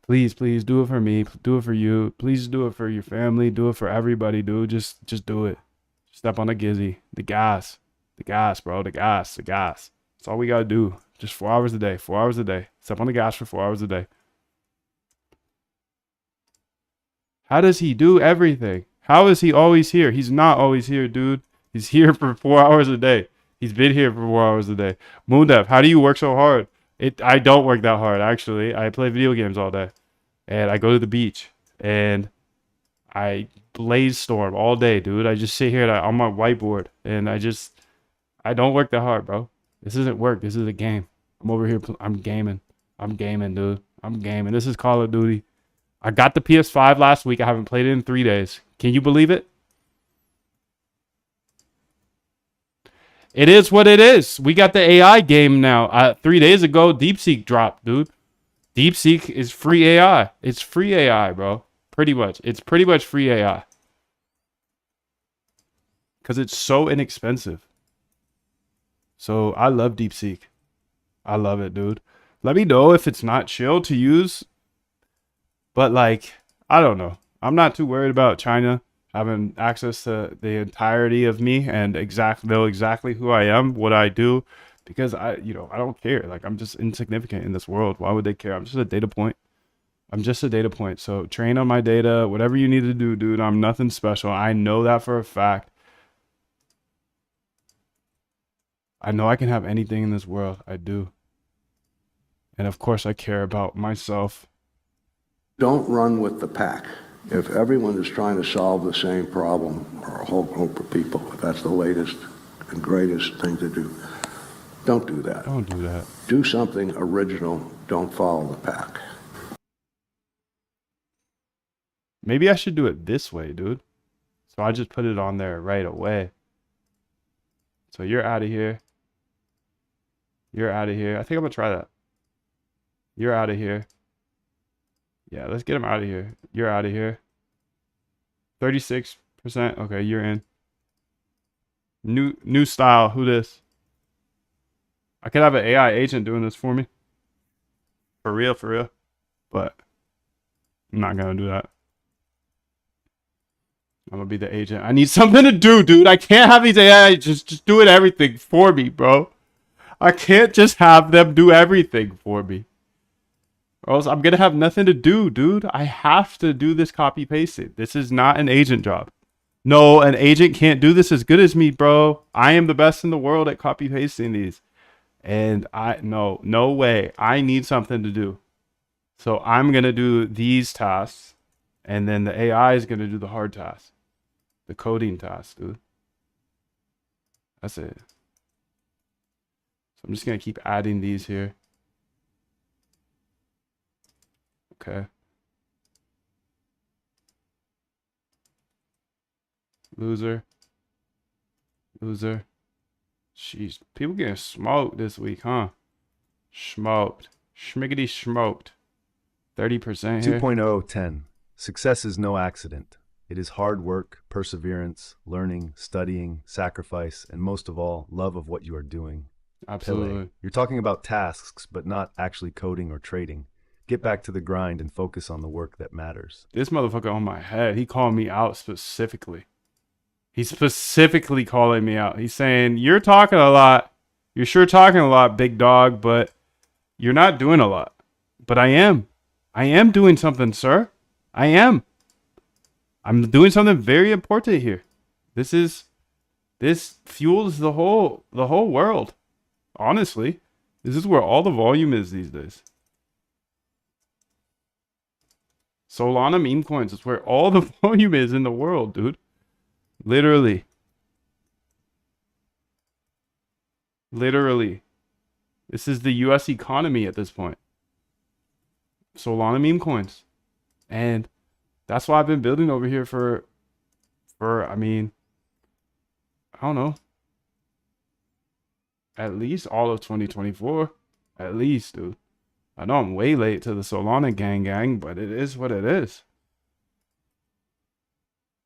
Please, please do it for me. Do it for you. Please do it for your family. Do it for everybody, dude. Just do it. Step on the gizzy. The gas. The gas, bro. The gas. The gas. That's all we gotta do. Just 4 hours a day. 4 hours a day. Step on the gas for 4 hours a day. How does he do everything? How is he always here? He's not always here, dude. He's here for 4 hours a day. He's been here for 4 hours a day. Moondev, how do you work so hard? I don't work that hard, actually. I play video games all day. And I go to the beach. And I blaze storm all day, dude. I just sit here on my whiteboard. And I don't work that hard, bro. This isn't work. This is a game. I'm over here. I'm gaming. I'm gaming, dude. I'm gaming. This is Call of Duty. I got the PS5 last week. I haven't played it in 3 days. Can you believe it? It is what it is. We got the AI game now. 3 days ago, DeepSeek dropped, dude. DeepSeek is free AI. It's free AI, bro. Pretty much. It's pretty much free AI. Because it's so inexpensive. So I love DeepSeek. I love it, dude. Let me know if it's not chill to use. But like, I don't know. I'm not too worried about China having access to the entirety of me and know exactly who I am, what I do, because I don't care. Like, I'm just insignificant in this world. Why would they care? I'm just a data point. I'm just a data point. So train on my data, whatever you need to do, dude. I'm nothing special. I know that for a fact. I know I can have anything in this world. I do. And of course I care about myself. Don't run with the pack. If everyone is trying to solve the same problem, or a whole group of people, if that's the latest and greatest thing to do, don't do that. Don't do that. Do something original. Don't follow the pack. Maybe I should do it this way, dude. So I just put it on there right away. So you're out of here. You're out of here. I think I'm gonna try that. You're out of here. Yeah, let's get him out of here. You're out of here. 36%. Okay, you're in. New style. Who this? I could have an AI agent doing this for me. For real, for real. But I'm not gonna do that. I'm gonna be the agent. I need something to do, dude. I can't have these AI just do it everything for me, bro. I can't just have them do everything for me. Or else I'm gonna have nothing to do, dude. I have to do this copy pasting. This is not an agent job. No, an agent can't do this as good as me, bro. I am the best in the world at copy pasting these. And no way. I need something to do. So I'm gonna do these tasks, and then the AI is gonna do the hard tasks. The coding task, dude. That's it. So I'm just gonna keep adding these here. Okay. Loser. Jeez, people getting smoked this week, huh? Smoked. Schmiggity smoked. 30% here. 2.010. Success is no accident. It is hard work, perseverance, learning, studying, sacrifice, and most of all, love of what you are doing. Absolutely. Pele, you're talking about tasks, but not actually coding or trading. Get back to the grind and focus on the work that matters. This motherfucker on my head, he called me out specifically. He's specifically calling me out. He's saying, you're talking a lot. You're sure talking a lot, big dog, but you're not doing a lot. But I am. I am doing something, sir. I am. I'm doing something very important here. This fuels the whole world. Honestly, this is where all the volume is these days. Solana meme coins is where all the volume is in the world, dude. Literally. This is the US economy at this point. Solana meme coins. And that's why I've been building over here for I mean, I don't know. At least all of 2024. At least, dude. I know I'm way late to the Solana gang, but it is what it is.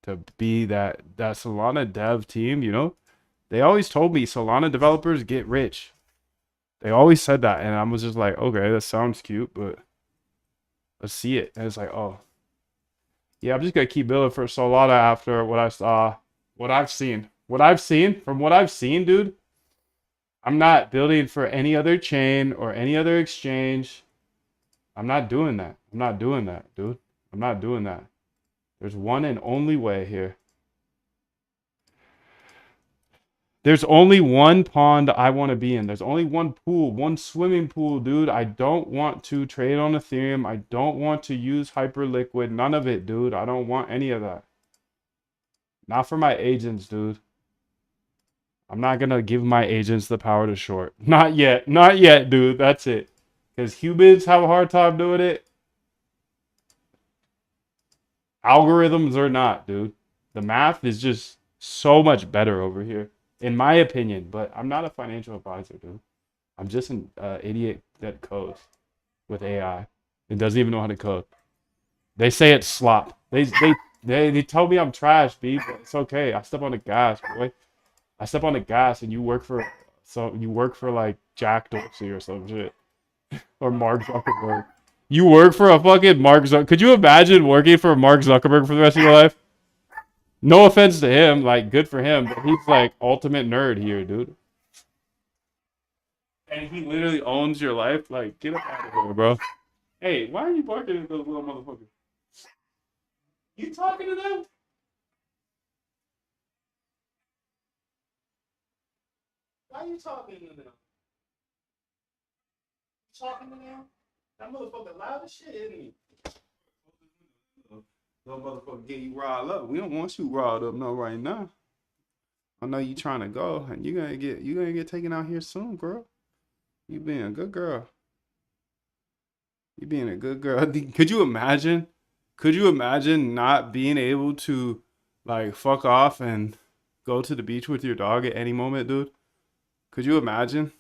To be that Solana dev team, you know? They always told me Solana developers get rich. They always said that, and I was just like, okay, that sounds cute, but let's see it. And it's like, oh. Yeah, I'm just gonna keep building for Solana after what I saw, what I've seen. From what I've seen, dude, I'm not building for any other chain or any other exchange. I'm not doing that. I'm not doing that, dude. I'm not doing that. There's one and only way here. There's only one pond I want to be in. There's only one pool, one swimming pool, dude. I don't want to trade on Ethereum. I don't want to use Hyperliquid. None of it, dude. I don't want any of that. Not for my agents, dude. I'm not going to give my agents the power to short. Not yet. Not yet, dude. That's it. Because humans have a hard time doing it. Algorithms are not, dude. The math is just so much better over here, in my opinion. But I'm not a financial advisor, dude. I'm just an idiot that codes with AI. It doesn't even know how to code. They say it's slop. They tell me I'm trash, B, but it's okay. I step on the gas, boy. I step on the gas, and you work for like Jack Dorsey or some shit, or Mark Zuckerberg. You work for a fucking Mark Zuckerberg. Could you imagine working for Mark Zuckerberg for the rest of your life? No offense to him, like, good for him, but he's like ultimate nerd here, dude. And he literally owns your life. Like, get up out of here, bro. Hey, why are you barking at those little motherfuckers? You talking to them? Why are you talking to them? You talking to them? That motherfucker loud as shit, isn't he? Little motherfucker get you riled up. We don't want you riled up no right now. I know you trying to go, and you're gonna get taken out here soon, girl. You being a good girl. You being a good girl. Could you imagine? Could you imagine not being able to like fuck off and go to the beach with your dog at any moment, dude? Could you imagine?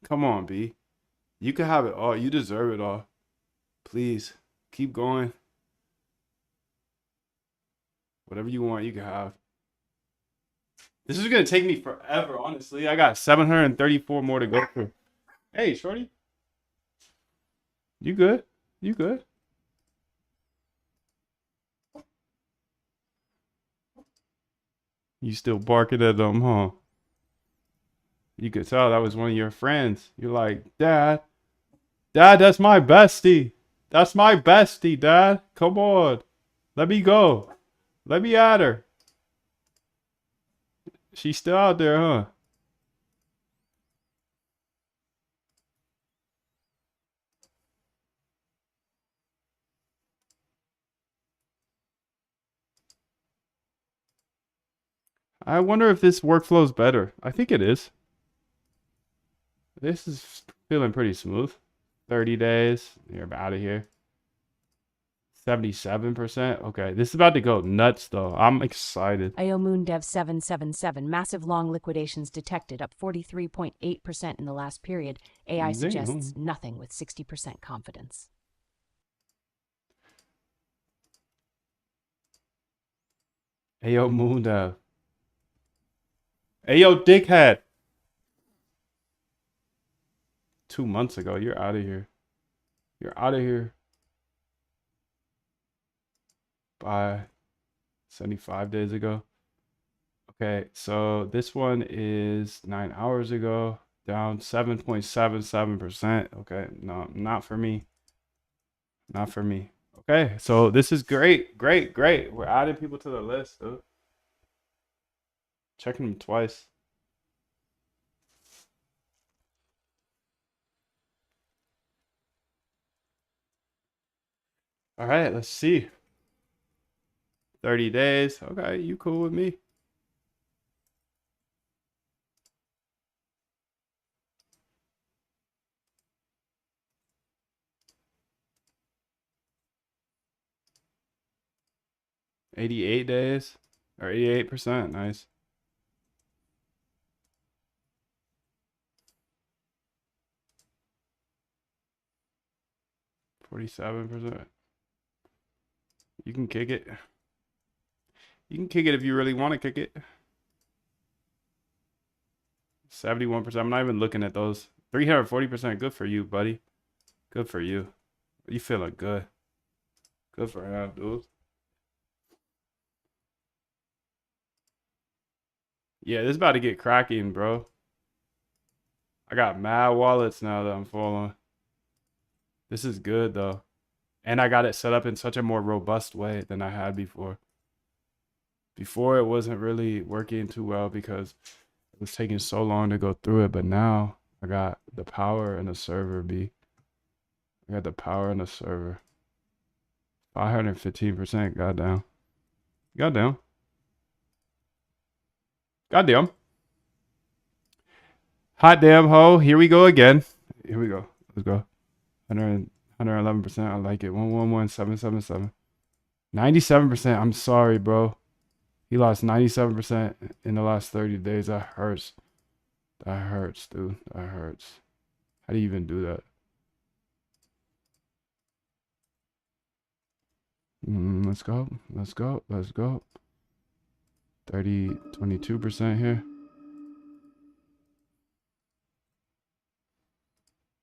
Come on, B. You can have it all. You deserve it all. Please, keep going. Whatever you want, you can have. This is going to take me forever, honestly. I got 734 more to go through. Hey, shorty. You good? You good? You still barking at them, huh? You could tell that was one of your friends. You're like, Dad, that's my bestie. That's my bestie, Dad. Come on. Let me go. Let me at her. She's still out there, huh? I wonder if this workflow is better. I think it is. This is feeling pretty smooth. 30 days. You're out of here. 77%. Okay, this is about to go nuts, though. I'm excited. IO Moondev 777 massive long liquidations detected, up 43.8% in the last period. AI suggests nothing with 60% confidence. Ayo Moondev. Ayo dickhead. 2 months ago. You're out of here. You're out of here. By 75 days ago. Okay, so this one is 9 hours ago, down 7.77%. Okay, no, not for me. Not for me. Okay, so this is great, great, great. We're adding people to the list, dude. Checking them twice. All right, let's see. 30 days. Okay, you cool with me? $88 days or 88%. Nice. $47%. You can kick it. You can kick it if you really want to kick it. 71%. I'm not even looking at those. 340%. Good for you, buddy. Good for you. You feeling good. Good for him, dude. Yeah, this is about to get cracking, bro. I got mad wallets now that I'm following. This is good, though. And I got it set up in such a more robust way than I had before. Before, it wasn't really working too well because it was taking so long to go through it. But now, I got the power and the server, B. I got the power and the server. 515%. Goddamn. Goddamn. Goddamn. Hot damn ho. Here we go again. Here we go. Let's go. 111%. I like it. 111777. 97%. I'm sorry, bro. He lost 97% in the last 30 days. That hurts. That hurts, dude. That hurts. How do you even do that? Let's go. Let's go. Let's go. 22% here.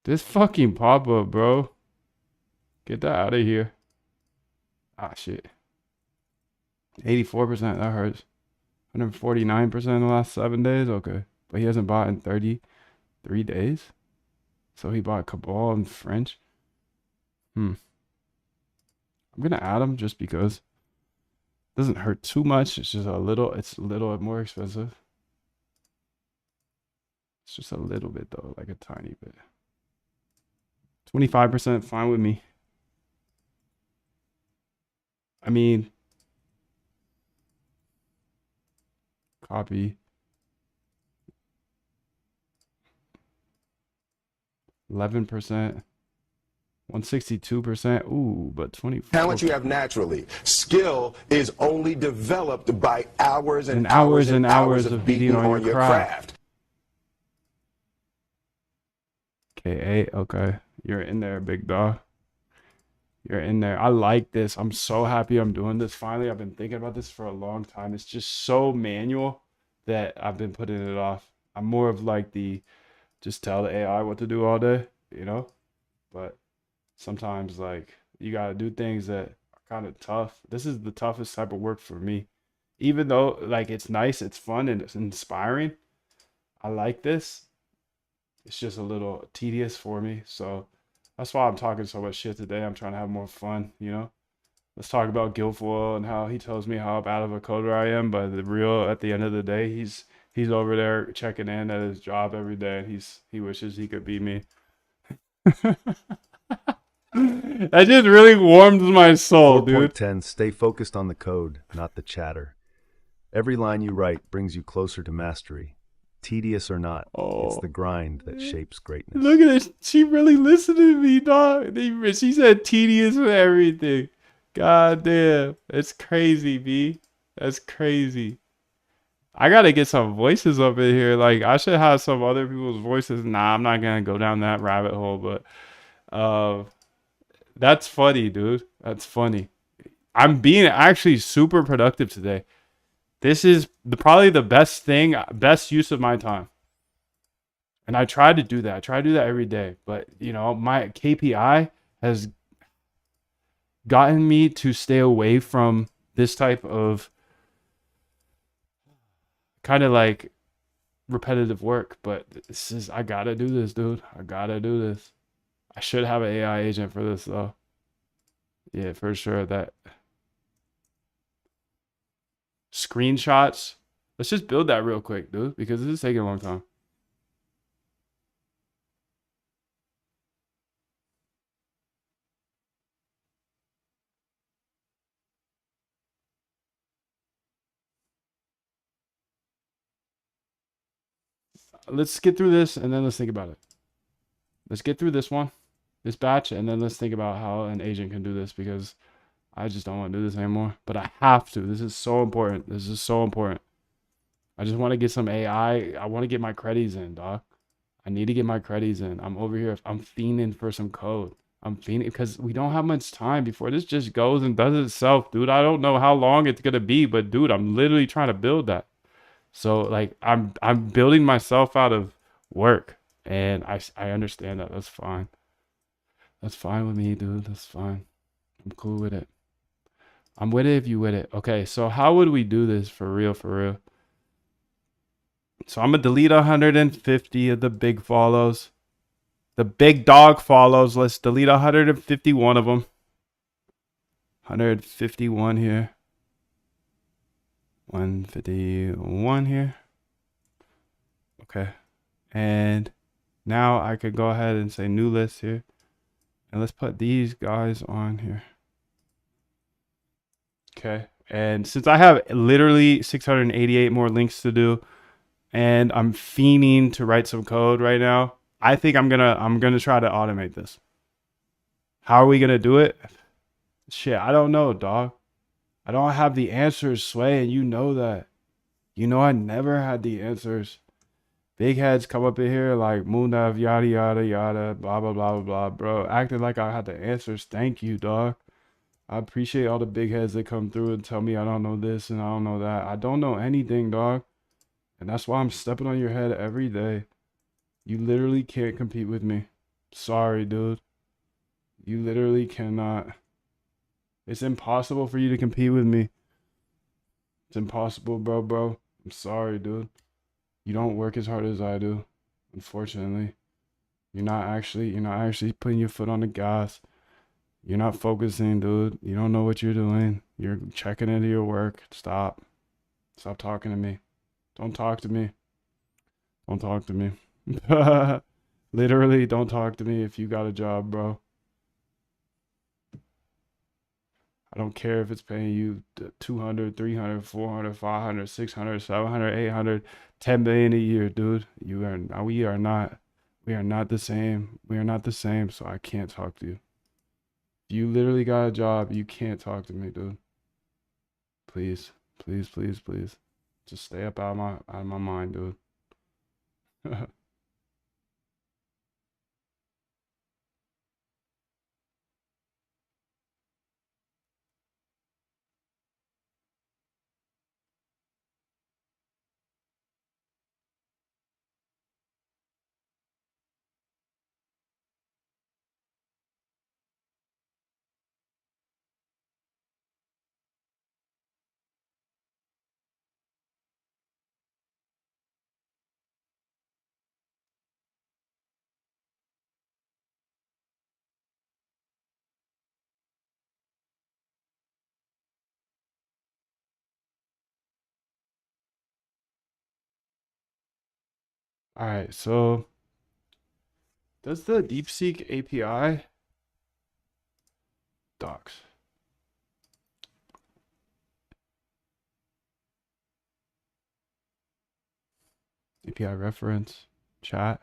This fucking pop-up, bro. Get that out of here. Ah, shit. 84%. That hurts. 149% in the last 7 days. Okay. But he hasn't bought in 33 days. So he bought Cabal and French. I'm going to add him just because. It doesn't hurt too much. It's just a little more expensive. It's just a little bit though, like a tiny bit. 25%, fine with me. I mean, copy. 11%. 162%. Ooh, but 24%. Talent you have naturally. Skill is only developed by hours and hours of beating on your craft. K8, okay. You're in there, big dog. You're in there. I like this. I'm so happy I'm doing this finally. I've been thinking about this for a long time. It's just so manual that I've been putting it off. I'm more of like the just tell the AI what to do all day, you know? But sometimes like you got to do things that are kind of tough. This is the toughest type of work for me. Even though like it's nice, it's fun and it's inspiring. I like this. It's just a little tedious for me. So that's why I'm talking so much shit today. I'm trying to have more fun, you know? Let's talk about Guilfoyle and how he tells me how bad of a coder I am, but the real at the end of the day, he's over there checking in at his job every day and he wishes he could be me. That just really warms my soul, dude. 4.10 Stay focused on the code, not the chatter. Every line you write brings you closer to mastery. Tedious or not, it's the grind that shapes greatness. Look at this. She really listened to me, dog. She said tedious and everything. God damn. That's crazy, B. That's crazy. I gotta get some voices up in here. Like, I should have some other people's voices. Nah, I'm not gonna go down that rabbit hole, but that's funny, dude. That's funny. I'm being actually super productive today. This is probably the best use of my time. And I try to do that. I try to do that every day. But, you know, my KPI has gotten me to stay away from this type of kind of like repetitive work. But I gotta do this, dude. I gotta do this. I should have an AI agent for this, though. Yeah, for sure. That screenshots. Let's just build that real quick, dude, because this is taking a long time. Let's get through this and then let's think about it. Let's get through this one, this batch, and then let's think about how an agent can do this, because I just don't want to do this anymore. But I have to. This is so important. This is so important. I just want to get some AI. I want to get my credits in, dog. I need to get my credits in. I'm over here. I'm fiending for some code. I'm fiending because we don't have much time before this just goes and does itself, dude. I don't know how long it's gonna be, but dude, I'm literally trying to build that. So like I'm building myself out of work, and I understand that. That's fine. That's fine with me, dude. That's fine. I'm cool with it. I'm with it if you with it. Okay, so how would we do this for real, for real? So I'm gonna delete 150 of the big follows. The big dog follows. Let's delete 151 of them. 151 here. 151 here. Okay. And now I could go ahead and say new list here. And let's put these guys on here. Okay. And since I have literally 688 more links to do, and I'm fiending to write some code right now, I think I'm gonna try to automate this. How are we gonna do it? Shit, I don't know, dog. I don't have the answers, Sway, and you know that. You know I never had the answers. Big heads come up in here like Munaf, yada yada yada, blah blah blah blah blah, bro. Acting like I had the answers. Thank you, dog. I appreciate all the big heads that come through and tell me I don't know this and I don't know that. I don't know anything, dog. And that's why I'm stepping on your head every day. You literally can't compete with me. Sorry, dude. You literally cannot. It's impossible for you to compete with me. It's impossible, bro. I'm sorry, dude. You don't work as hard as I do. Unfortunately. You're not actually putting your foot on the gas. You're not focusing, dude. You don't know what you're doing. You're checking into your work. Stop. Stop talking to me. Don't talk to me. Don't talk to me. Literally, don't talk to me if you got a job, bro. I don't care if it's paying you 200, 300, 400, 500, 600, 700, 800, 10 million a year, dude. We are not the same. We are not the same, so I can't talk to you. If you literally got a job, you can't talk to me, dude. Please, please, please, please. Just stay up out of my mind, dude. All right, so does the DeepSeek API docs? API reference, chat.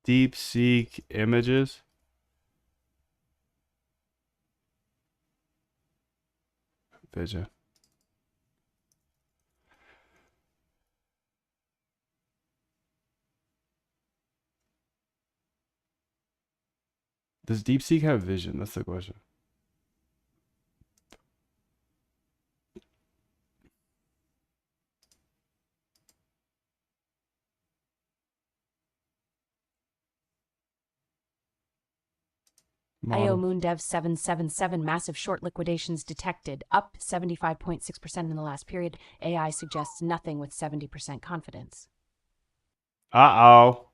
DeepSeek images. Vision. Does DeepSeek have vision? That's the question. IO Model. Moondev 777 massive short liquidations detected, up 75.6% in the last period. AI suggests nothing with 70% confidence. Uh-oh.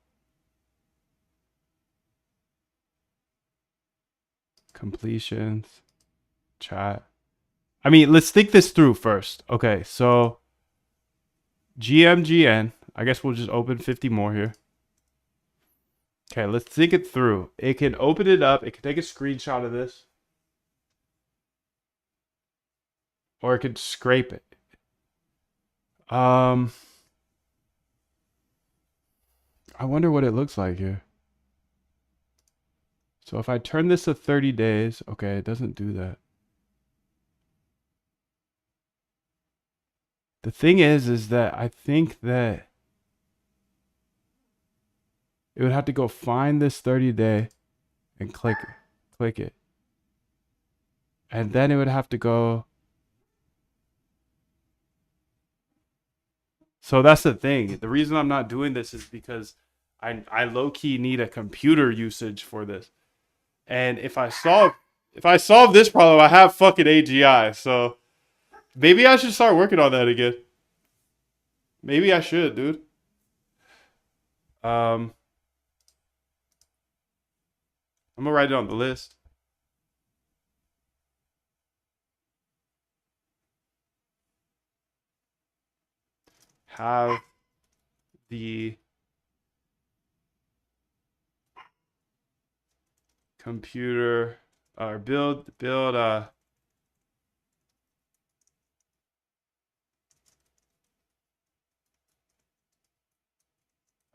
Completions. Chat. I mean, let's think this through first. Okay, so GMGN. I guess we'll just open 50 more here. Okay, let's think it through. It can open it up. It can take a screenshot of this. Or it could scrape it. I wonder what it looks like here. So if I turn this to 30 days, okay, it doesn't do that. The thing is that I think that it would have to go find this 30-day and click it. And then it would have to go. So that's the thing. The reason I'm not doing this is because I low-key need a computer usage for this. And if I solve this problem, I have fucking AGI. So maybe I should start working on that again. Maybe I should, dude. I'm gonna write it on the list. Have the computer or build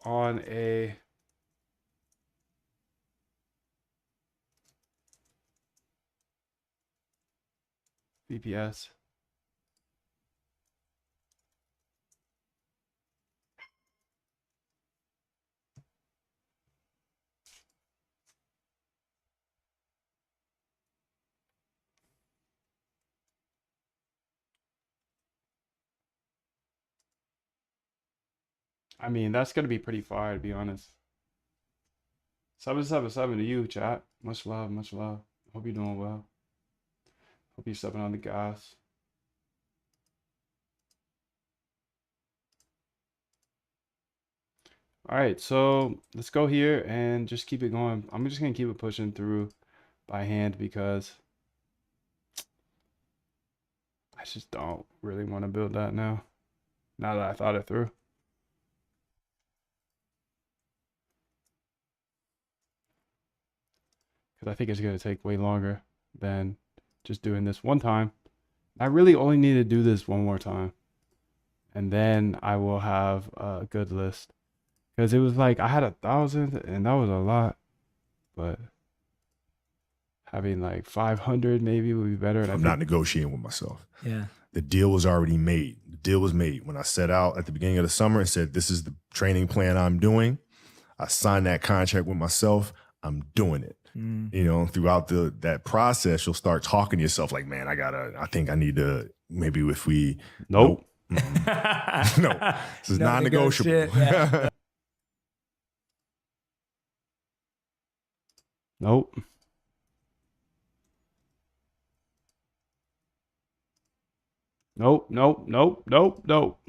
on a VPS. I mean, that's gonna be pretty fire, to be honest. 777 to you, chat. Much love, much love. Hope you're doing well. Hope you're stepping on the gas. All right, so let's go here and just keep it going. I'm just gonna keep it pushing through by hand because I just don't really want to build that now. Now that I thought it through. Because I think it's gonna take way longer than just doing this one time. I really only need to do this one more time. And then I will have a good list. Because it was like I had 1,000 and that was a lot. But having like 500 maybe would be better. And I'm not negotiating with myself. Yeah. The deal was already made. The deal was made when I set out at the beginning of the summer and said, this is the training plan I'm doing. I signed that contract with myself. I'm doing it. You know, throughout that process, you'll start talking to yourself like, man, I think I need to, maybe if we. Nope. No, this is non-negotiable. Yeah. Nope. Nope, nope, nope, nope, nope.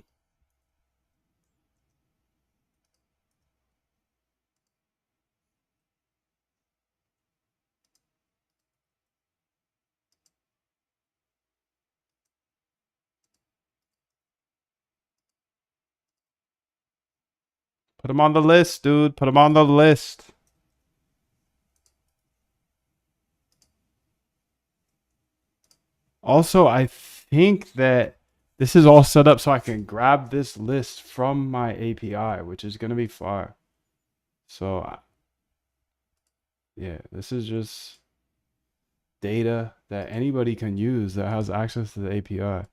Put them on the list, dude. Put them on the list. Also, I think that this is all set up so I can grab this list from my API, which is going to be fire. So, yeah, this is just data that anybody can use that has access to the API. I'm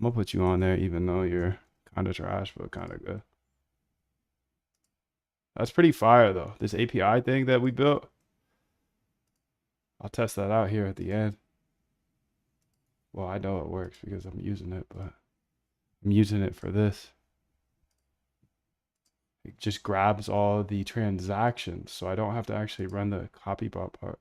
going to put you on there even though you're kind of trash, but kind of good. That's pretty fire, though. This API thing that we built. I'll test that out here at the end. Well, I know it works because I'm using it, but I'm using it for this. It just grabs all the transactions, so I don't have to actually run the copy bot part.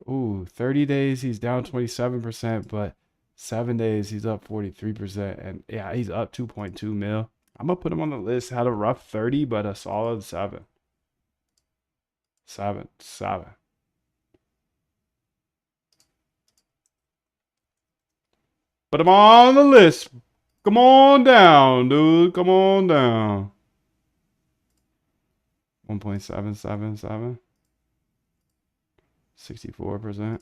Ooh, 30 days, he's down 27%, but 7 days, he's up 43%. And yeah, he's up 2.2 mil. I'm going to put him on the list. Had a rough 30, but a solid 7. 7. Put him on the list. Come on down, dude. Come on down. 1.777. 64%.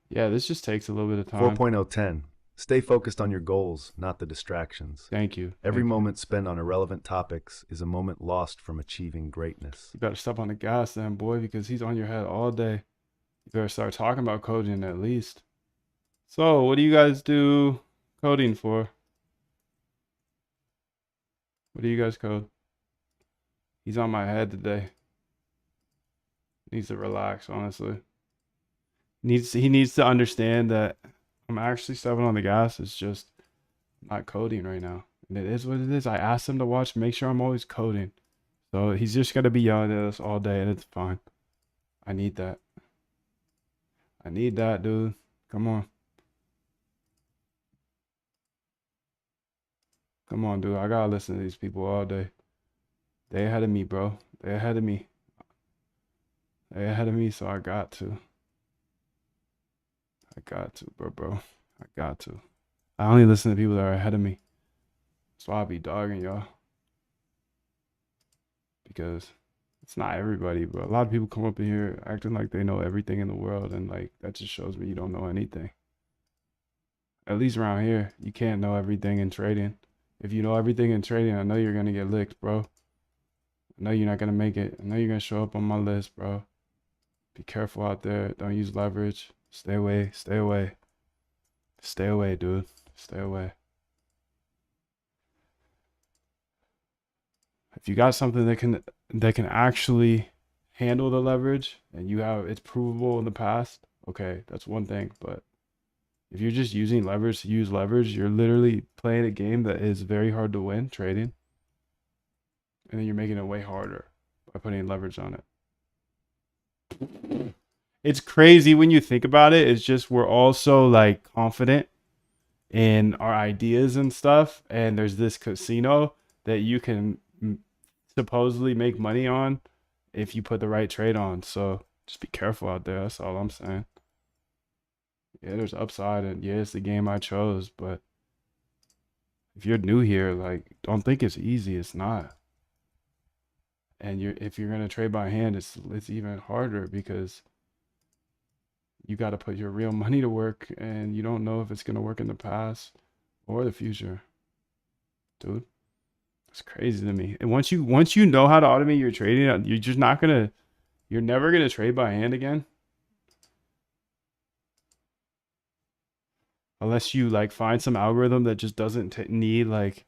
Yeah, this just takes a little bit of time. 4.010. Stay focused on your goals, not the distractions. Thank you. Every Thank you. moment spent on irrelevant topics is a moment lost from achieving greatness. You better step on the gas then, boy, because he's on your head all day. You better start talking about coding at least. So, what do you guys do coding for? What do you guys code? He's on my head today. Needs to relax, honestly. He needs to understand that I'm actually stepping on the gas. It's just not coding right now. And it is what it is. I asked him to watch, make sure I'm always coding. So he's just gonna be yelling at us all day, and it's fine. I need that. I need that, dude. Come on. Come on, dude. I gotta listen to these people all day. They ahead of me, bro. They ahead of me. They ahead of me, so I got to. I got to, bro. I got to. I only listen to people that are ahead of me. That's why I be dogging y'all. Because it's not everybody, but a lot of people come up in here acting like they know everything in the world, and like that just shows me you don't know anything. At least around here, you can't know everything in trading. If you know everything in trading, I know you're gonna get licked, bro. I know you're not gonna make it. I know you're gonna show up on my list, bro. Be careful out there. Don't use leverage. Stay away. Stay away. Stay away, dude. Stay away. If you got something that can actually handle the leverage and you have it's provable in the past, okay, that's one thing. But if you're just using leverage to use leverage, you're literally playing a game that is very hard to win trading. And then you're making it way harder by putting leverage on it. It's crazy when you think about it. It's just we're all so like confident in our ideas and stuff. And there's this casino that you can supposedly make money on if you put the right trade on. So just be careful out there. That's all I'm saying. Yeah, there's upside, and yeah, it's the game I chose. But if you're new here, like, don't think it's easy. It's not. And if you're gonna trade by hand, it's even harder because you got to put your real money to work, and you don't know if it's gonna work in the past or the future, dude. It's crazy to me. And once you know how to automate your trading, you're never gonna trade by hand again, unless you like find some algorithm that just doesn't need like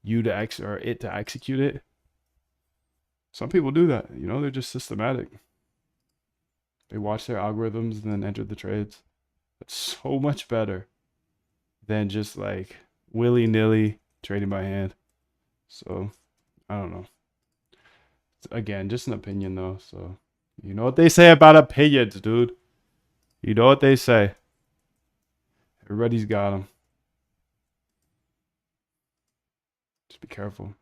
you to execute it. Some people do that, you know, they're just systematic. They watch their algorithms and then enter the trades. That's so much better than just like willy-nilly trading by hand. So, I don't know. Again, just an opinion though. So, you know what they say about opinions, dude. You know what they say. Everybody's got them. Just be careful.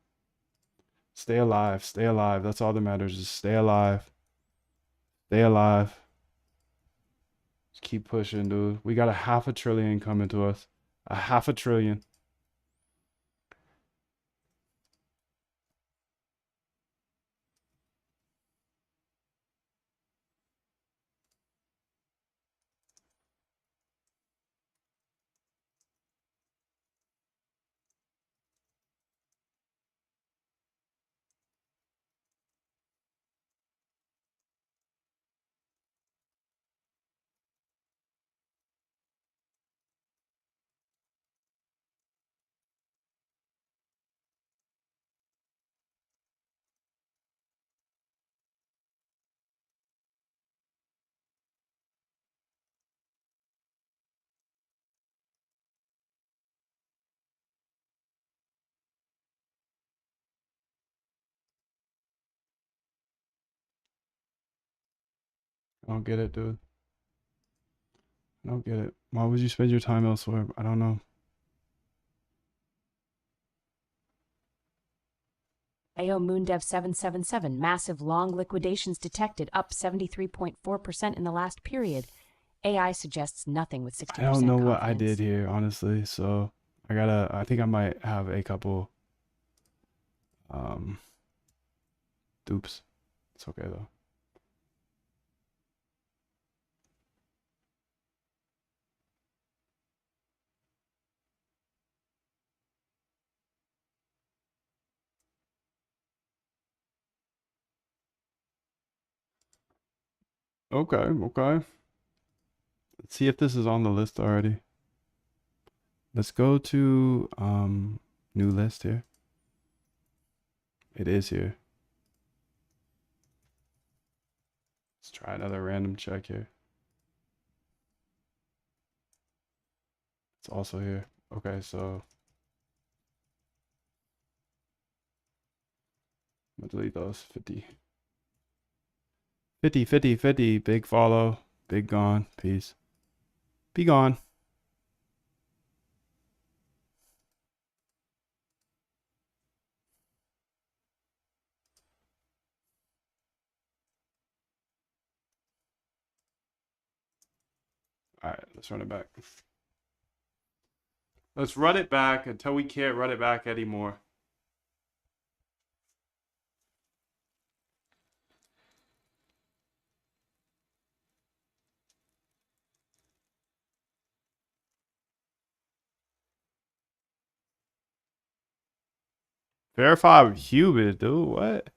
Stay alive. Stay alive. That's all that matters. Just stay alive. Stay alive. Just keep pushing, dude. We got a $500 billion coming to us. A $500 billion. I don't get it, dude. I don't get it. Why would you spend your time elsewhere? I don't know. AO Moondev 777 massive long liquidations detected, up 73.4% in the last period. AI suggests nothing with 60% I don't know what I confidence. did here, honestly. So I think I might have a couple dupes. It's okay though. Okay, okay. Let's see if this is on the list already. Let's go to new list here. It is here. Let's try another random check here. It's also here. Okay, so I'm gonna delete those. 50. 50, 50, 50. Big follow. Big gone. Peace. Be gone. All right, let's run it back. Let's run it back until we can't run it back anymore. Verify with human, dude. What?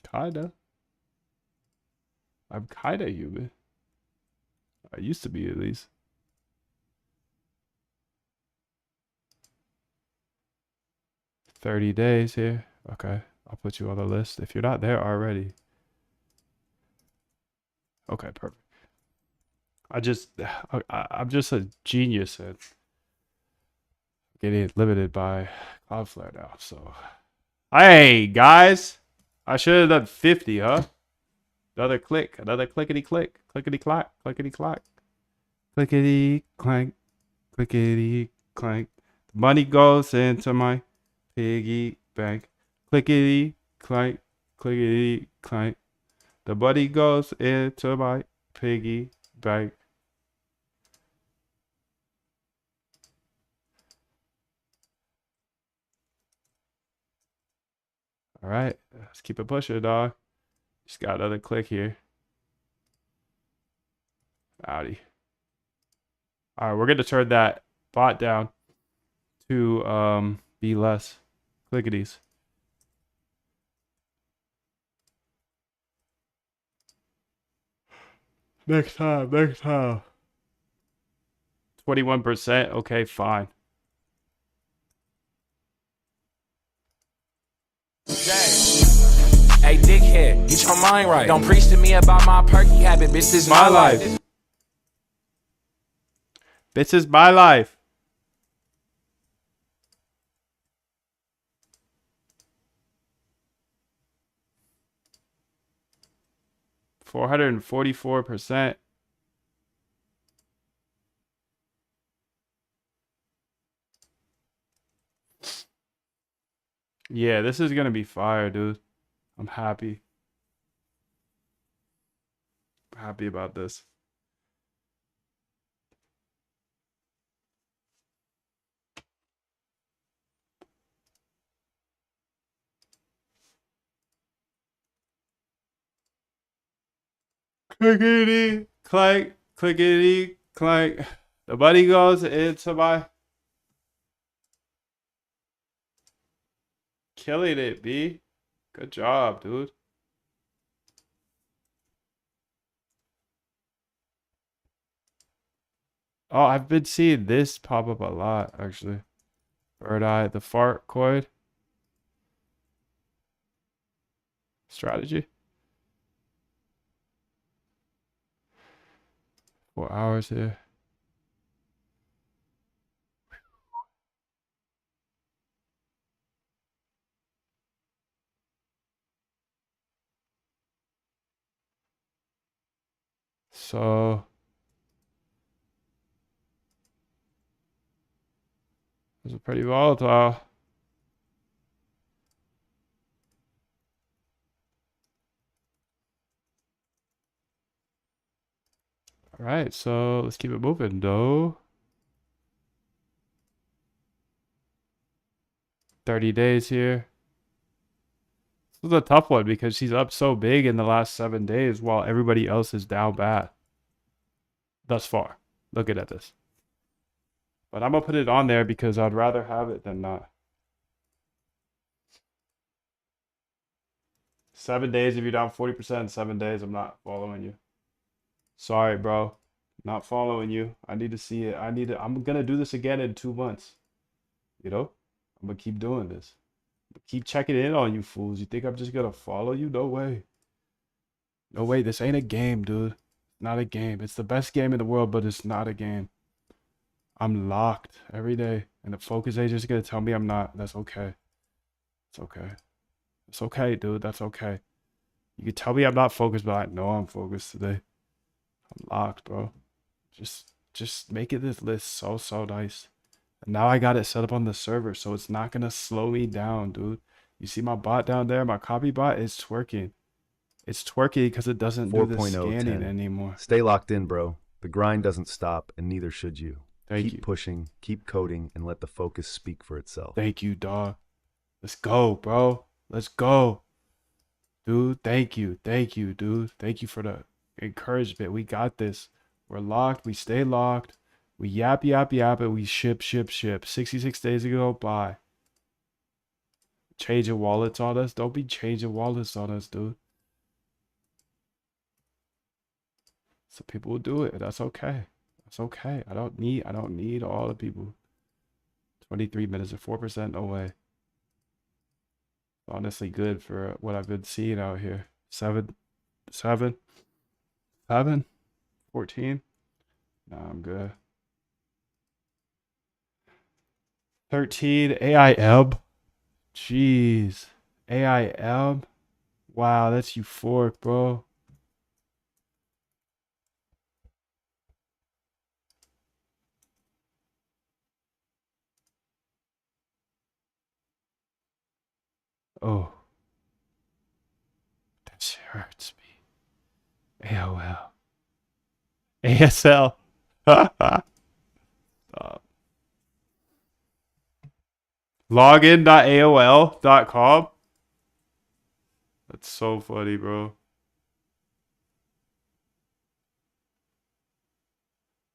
Kinda. I'm kinda human. I used to be, at least. $30 here. Okay, I'll put you on the list if you're not there already. Okay, perfect. I'm just a genius at getting limited by Cloudflare now. So, hey guys, I should have done 50, huh? Another click, another clickety click, clickety clack, clickety clack, clickety clank, clickety clank. The money goes into my piggy bank. Clickety clank, clickety clank. The money goes into my piggy bank. All right, let's keep it pushing, dog. Just got another click here. Howdy. All right, we're gonna turn that bot down to be less clickities. Next time, next time. 21%. Okay, fine. Hey, dickhead, get your mind right. Don't preach to me about my perky habit, bitch. This is my life. This is my life. $444%. Yeah, this is gonna be fire, dude. I'm happy. Happy about this. Clickety clank, clickety clank. The buddy goes into my killing it, B. Good job, dude. Oh, I've been seeing this pop up a lot, actually. Bird eye, the fart coin strategy. 4 hours here. So this is pretty volatile. All right, so let's keep it moving, though. 30 days here. This is a tough one because she's up so big in the last 7 days while everybody else is down bad. Thus far. Looking at this. But I'm going to put it on there because I'd rather have it than not. 7 days, if you're down 40% in 7 days, I'm not following you. Sorry, bro. Not following you. I need to see it. I'm going to do this again in 2 months. You know? I'm going to keep doing this. Keep checking in on you fools. You think I'm just going to follow you? No way. No way. This ain't a game, dude. Not a game. It's the best game in the world, but it's not a game. I'm locked every day. And the focus agent is going to tell me I'm not. That's okay. It's okay. It's okay, dude. That's okay. You can tell me I'm not focused, but I know I'm focused today. I'm locked, bro. Just making this list so nice. And now I got it set up on the server, so it's not going to slow me down, dude. You see my bot down there? My copy bot is twerking. It's twerking because it doesn't do the 4.0 scanning 10. anymore. Stay locked in, bro. The grind doesn't stop, and neither should you. Thank keep you. pushing, keep coding, and let the focus speak for itself. Thank you, dog. Let's go, bro. Let's go. Dude, thank you. Thank you, dude. Thank you for the encouragement. We got this. We're locked. We stay locked. We yap, and we ship. 66 days ago, bye. Changing wallets on us. Don't be changing wallets on us, dude. Some people will do it. That's okay. That's okay. I don't need all the people. 23 minutes or 4%, no way. Honestly good for what I've been seeing out here. 7, 14. Nah, I'm good. 13 AIM. Jeez. AIM. Wow, that's euphoric, bro. Oh. That shit hurts me. AOL. ASL. Stop. Login.aol.com. That's so funny, bro.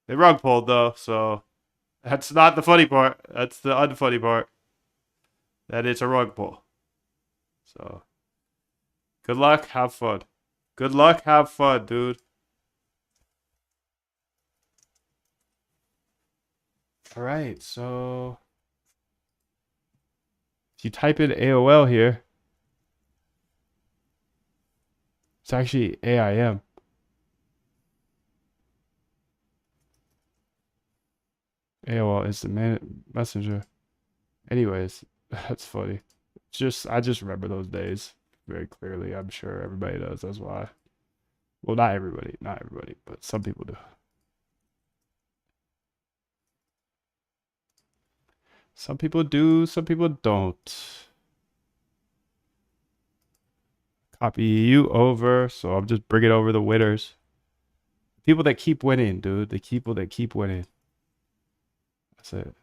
They rug pulled though, so that's not the funny part. That's the unfunny part. That it's a rug pull. So good luck, have fun. Good luck, have fun, dude. All right, so if you type in AOL here, it's actually AIM. AOL is the messenger. Anyways, that's funny. I just remember those days very clearly. I'm sure everybody does. That's why. Well, not everybody, but some people do. Some people do, some people don't. Copy you over. So I'm just bringing over the winners. People that keep winning, dude. The people that keep winning. That's it.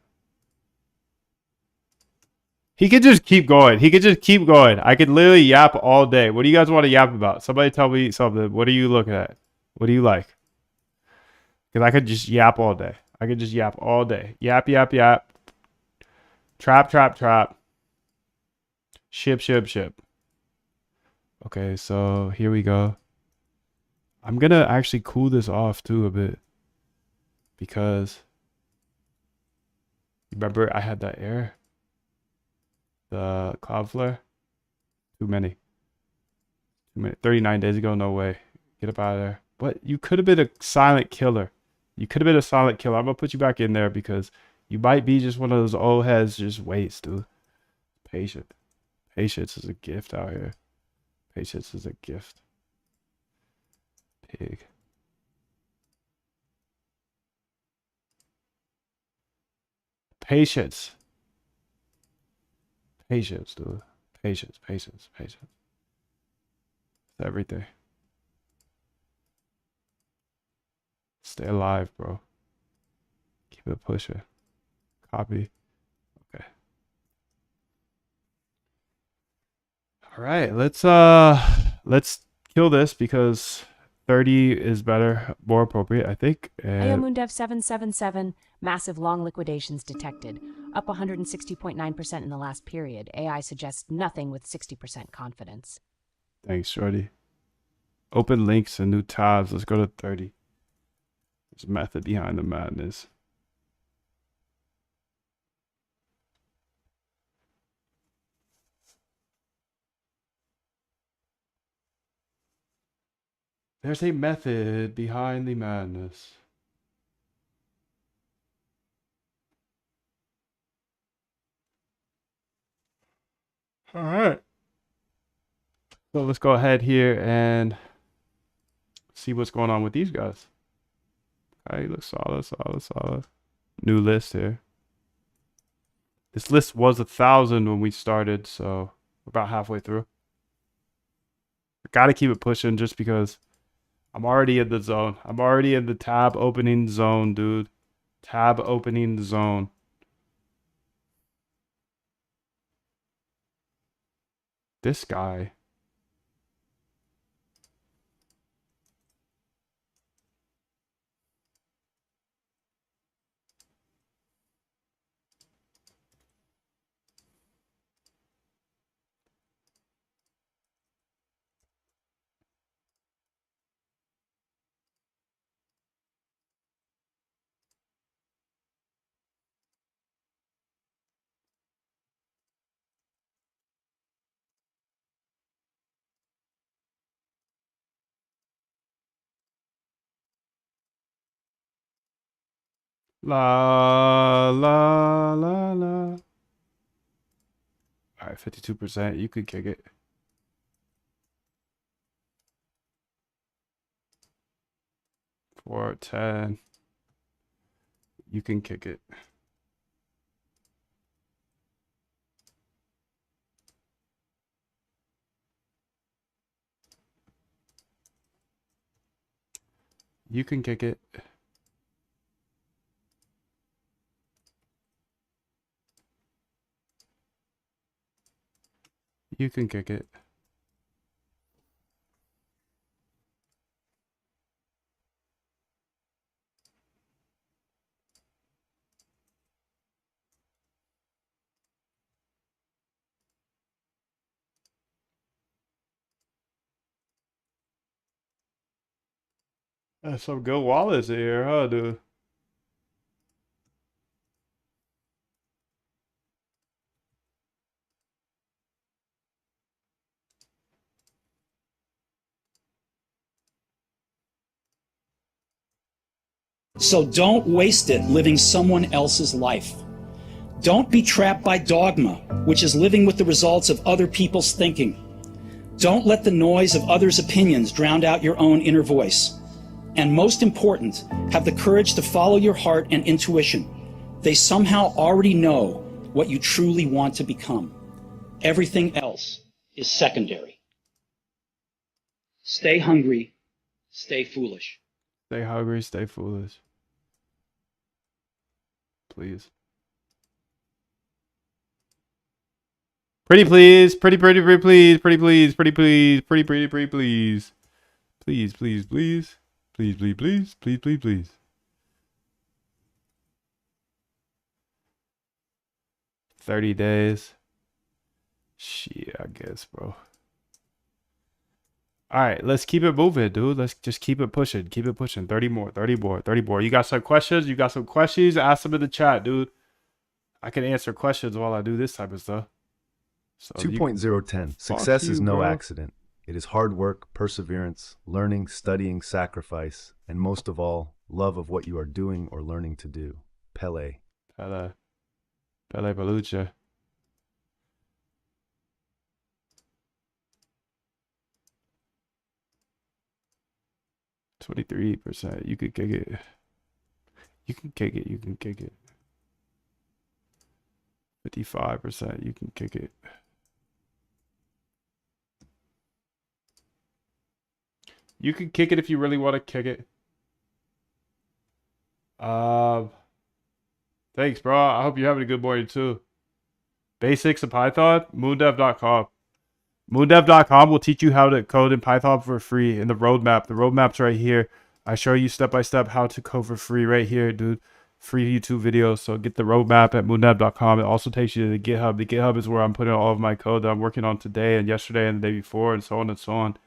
He could just keep going. He could just keep going. I could literally yap all day. What do you guys want to yap about? Somebody tell me something. What are you looking at? What do you like? Because I could just yap all day. I could just yap all day. Yap, yap, yap. Trap, trap, trap. Ship, ship, ship. Okay, so here we go. I'm going to actually cool this off too a bit. Because remember I had that error? The Cloudflare? Too many. 39 days ago, no way. Get up out of there. But you could have been a silent killer. You could have been a silent killer. I'm going to put you back in there because you might be just one of those old heads. Just waits, dude. Patient. Patience is a gift out here. Patience is a gift. Pig. Patience. Patience, dude. Patience, patience, patience. It's everything. Stay alive, bro. Keep it pushing. Copy. Okay. All right, let's kill this because 30 is better, more appropriate, I think. And Iomundev777, massive long liquidations detected, up 160.9% in the last period. AI suggests nothing with 60% confidence. thanks, Shorty. Open links and new tabs. Let's go to 30. There's a method behind the madness. There's a method behind the madness. All right. So let's go ahead here and see what's going on with these guys. Okay, looks solid, solid, solid. New list here. This list was 1,000 when we started, so we're about halfway through. I gotta keep it pushing just because I'm already in the zone. I'm already in the tab opening zone, dude. Tab opening zone. This guy. La la la la. All right, 52%. You could kick it. For 10. You can kick it. You can kick it. You can kick it. That's some good wallets here, huh, dude? So don't waste it living someone else's life. Don't be trapped by dogma, which is living with the results of other people's thinking. Don't let the noise of others' opinions drown out your own inner voice. And most important, have the courage to follow your heart and intuition. They somehow already know what you truly want to become. Everything else is secondary. Stay hungry. Stay foolish. Stay hungry, stay foolish. Please. Pretty please, pretty please, pretty please, pretty please, pretty please. Please, please, please. Please, please, please, please, please, please. 30 days. Shit, I guess, bro. All right, let's keep it moving, dude. Let's just keep it pushing. Keep it pushing. 30 more, 30 more, 30 more. You got some questions? You got some questions? Ask them in the chat, dude. I can answer questions while I do this type of stuff. So 2.010. Success is no bro. accident. It is hard work, perseverance, learning, studying, sacrifice, and most of all, love of what you are doing or learning to do. Pele. Pele Balucha. %. You could kick it. You can kick it. You can kick it. 55%. You can kick it. You can kick it if you really want to kick it. Thanks, bro. I hope you're having a good morning too. Basics of Python, moondev.com. Moondev.com will teach you how to code in Python for free in the roadmap. The roadmap's right here. I show you step by step how to code for free right here, dude. Free YouTube videos. So get the roadmap at moondev.com. It also takes you to the GitHub. The GitHub is where I'm putting all of my code that I'm working on today and yesterday and the day before and so on and so on.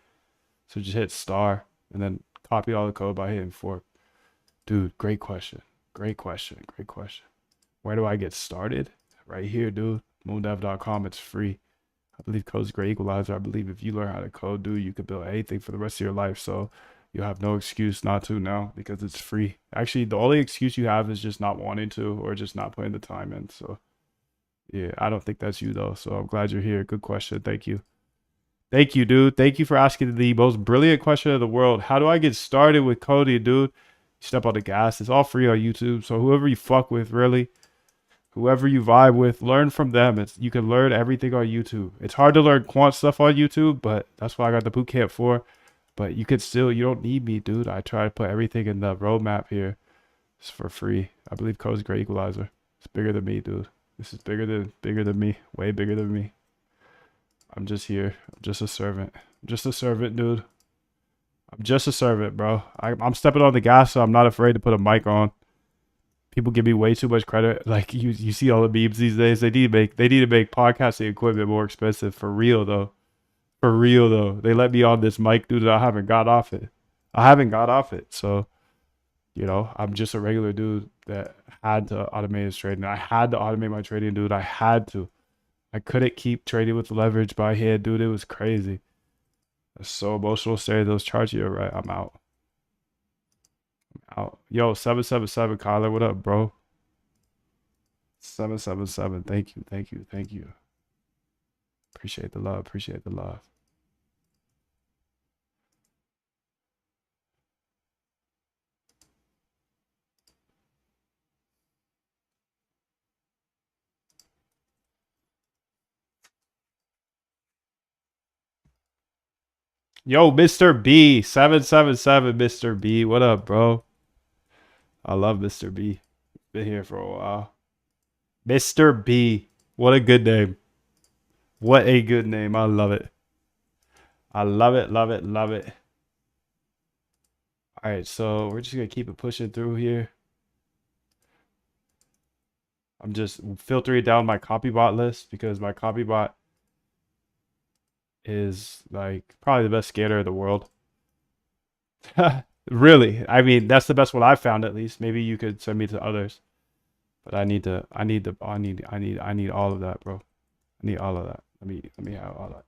So just hit star and then copy all the code by hitting fork. Dude, great question. Great question. Great question. Where do I get started? Right here, dude. Moondev.com. It's free. I believe code's a great equalizer. I believe if you learn how to code, dude, you could build anything for the rest of your life. So you have no excuse not to now because it's free. Actually, the only excuse you have is just not wanting to or just not putting the time in. So yeah, I don't think that's you though. So I'm glad you're here. Good question. Thank you. Thank you, dude. Thank you for asking the most brilliant question of the world. How do I get started with coding, dude? You step on the gas. It's all free on YouTube. So whoever you fuck with, really, whoever you vibe with, learn from them. You can learn everything on YouTube. It's hard to learn quant stuff on YouTube, but that's what I got the boot camp for. But you don't need me, dude. I try to put everything in the roadmap here. It's for free. I believe code's a great equalizer. It's bigger than me, dude. This is bigger than me. Way bigger than me. I'm just here. I'm just a servant. I'm just a servant, dude. I'm just a servant, bro. I'm stepping on the gas, so I'm not afraid to put a mic on. People give me way too much credit. Like you see all the memes these days. They need to make podcasting equipment more expensive. For real though. For real though. They let me on this mic, dude, and I haven't got off it. So, you know, I'm just a regular dude that had to automate his trading. I had to automate my trading, dude. I had to. I couldn't keep trading with leverage by hand, dude. It was crazy. That's so emotional staring at those charts. You're right. I'm out. Yo, 777 Kyler, what up, bro? 777. Thank you. Appreciate the love. Yo, Mr. B, 777, Mr. B. What up, bro? I love Mr. B. Been here for a while. Mr. B. What a good name. What a good name. I love it. I love it. All right, so we're just going to keep it pushing through here. I'm just filtering down my copybot list because my copybot is like probably the best scanner in the world. Really, I mean, that's the best one I've found, at least. Maybe you could send me to others, but I need all of that, bro. I need all of that. Let me have all that.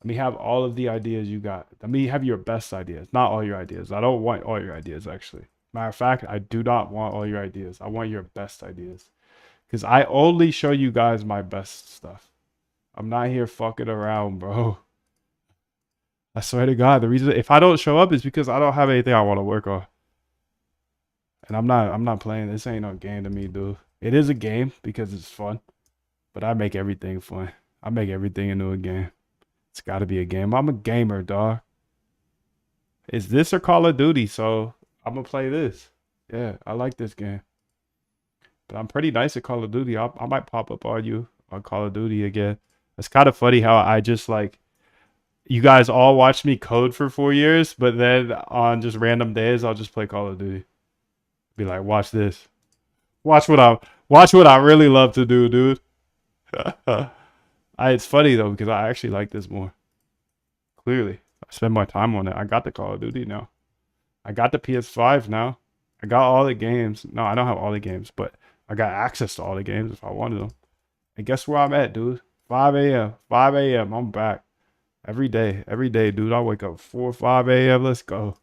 Let me have all of the ideas you got. Let me have your best ideas, not all your ideas. I don't want all your ideas, actually. Matter of fact, I do not want all your ideas. I want your best ideas, because I only show you guys my best stuff. I'm not here fucking around, bro. I swear to God, the reason if I don't show up is because I don't have anything I want to work on. And I'm not playing. This ain't no game to me, dude. It is a game because it's fun. But I make everything fun. I make everything into a game. It's gotta be a game. I'm a gamer, dog. Is this or Call of Duty? So I'm gonna play this. Yeah, I like this game. But I'm pretty nice at Call of Duty. I might pop up on you on Call of Duty again. It's kind of funny how I just like you guys all watched me code for 4 years, but then on just random days I'll just play Call of Duty. Be like, watch this. Watch what I really love to do, dude. It's funny though because I actually like this more. Clearly, I spend my time on it. I got the Call of Duty now. I got the PS5 now. I got all the games. No, I don't have all the games, but I got access to all the games if I wanted them. And guess where I'm at, dude? 5 a.m. 5 a.m. I'm back. Every day, dude. I wake up 4 or 5 a.m. Let's go.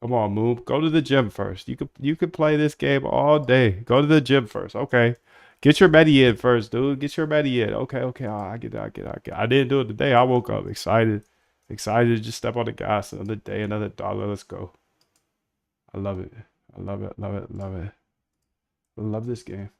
Come on, Moon. Go to the gym first. You could play this game all day. Go to the gym first. Okay. Get your medi in first, dude. Get your medi in. Okay. I get it. I didn't do it today. I woke up excited. Excited to just step on the gas. Another day, another dollar. Let's go. I love it. I love it. I love this game.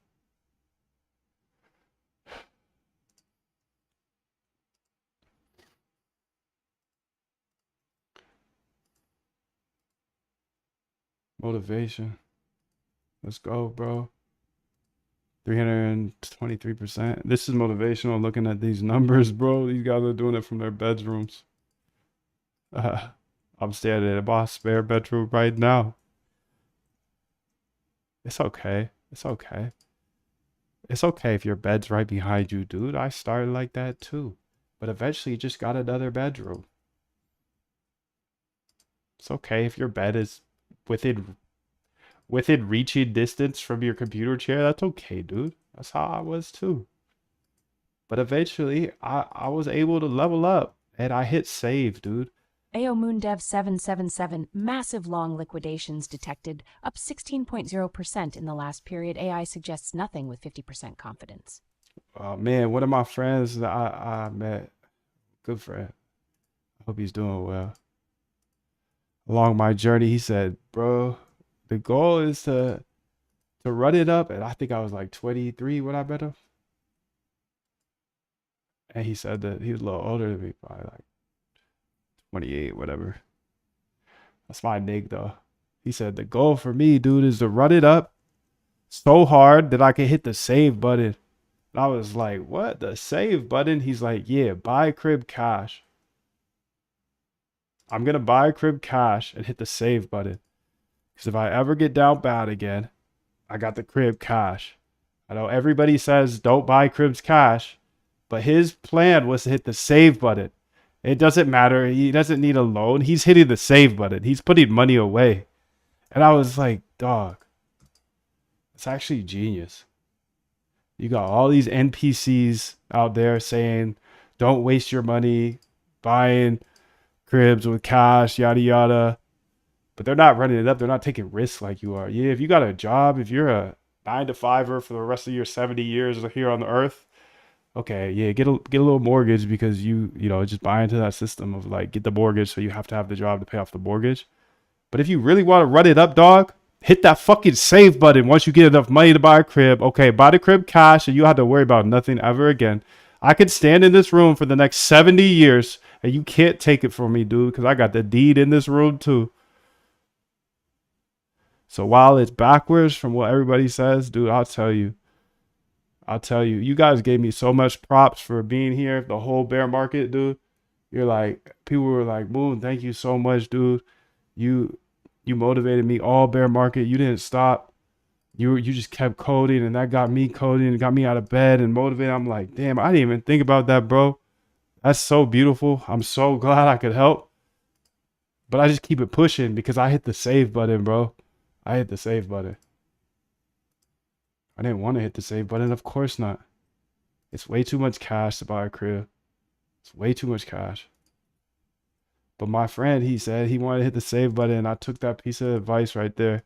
Motivation. Let's go, bro. 323%. This is motivational looking at these numbers, bro. These guys are doing it from their bedrooms. I'm standing in my spare bedroom right now. It's okay. It's okay. It's okay if your bed's right behind you, dude. I started like that too. But eventually you just got another bedroom. It's okay if your bed is within reaching distance from your computer chair. That's okay, dude. That's how I was too. But eventually I was able to level up and I hit save, dude. AO Moondev 777, massive long liquidations detected, up 16.0% in the last period. AI suggests nothing with 50% confidence. Man, one of my friends that I met, good friend. I hope he's doing well. Along my journey, he said, bro, the goal is to run it up. And I think I was like 23 when I met him. And he said that he was a little older than me, probably like 28, whatever. That's my nig though. He said the goal for me, dude, is to run it up so hard that I can hit the save button. And I was like, what? The save button? He's like, yeah, buy crib cash. I'm going to buy crib cash and hit the save button. Because if I ever get down bad again, I got the crib cash. I know everybody says don't buy cribs cash, but his plan was to hit the save button. It doesn't matter. He doesn't need a loan. He's hitting the save button. He's putting money away. And I was like, dog, it's actually genius. You got all these NPCs out there saying, don't waste your money buying cribs with cash, yada, yada. But they're not running it up. They're not taking risks like you are. Yeah, if you got a job, if you're a 9-to-5er for the rest of your 70 years here on the earth, okay, yeah, get a little mortgage because you just buy into that system of like get the mortgage so you have to have the job to pay off the mortgage. But if you really want to run it up, dog, hit that fucking save button once you get enough money to buy a crib. Okay, buy the crib cash and you have to worry about nothing ever again. I could stand in this room for the next 70 years and you can't take it from me, dude, because I got the deed in this room too. So while it's backwards from what everybody says, dude, I'll tell you, you guys gave me so much props for being here the whole bear market, dude. You're like, people were like, Moon, thank you so much, dude. You motivated me all bear market. You didn't stop. You just kept coding, and that got me coding and got me out of bed and motivated. I'm like, damn, I didn't even think about that, bro. That's so beautiful. I'm so glad I could help. But I just keep it pushing because I hit the save button, bro. I hit the save button. I didn't want to hit the save button. Of course not. It's way too much cash to buy a crib. It's way too much cash. But my friend, he said he wanted to hit the save button. And I took that piece of advice right there.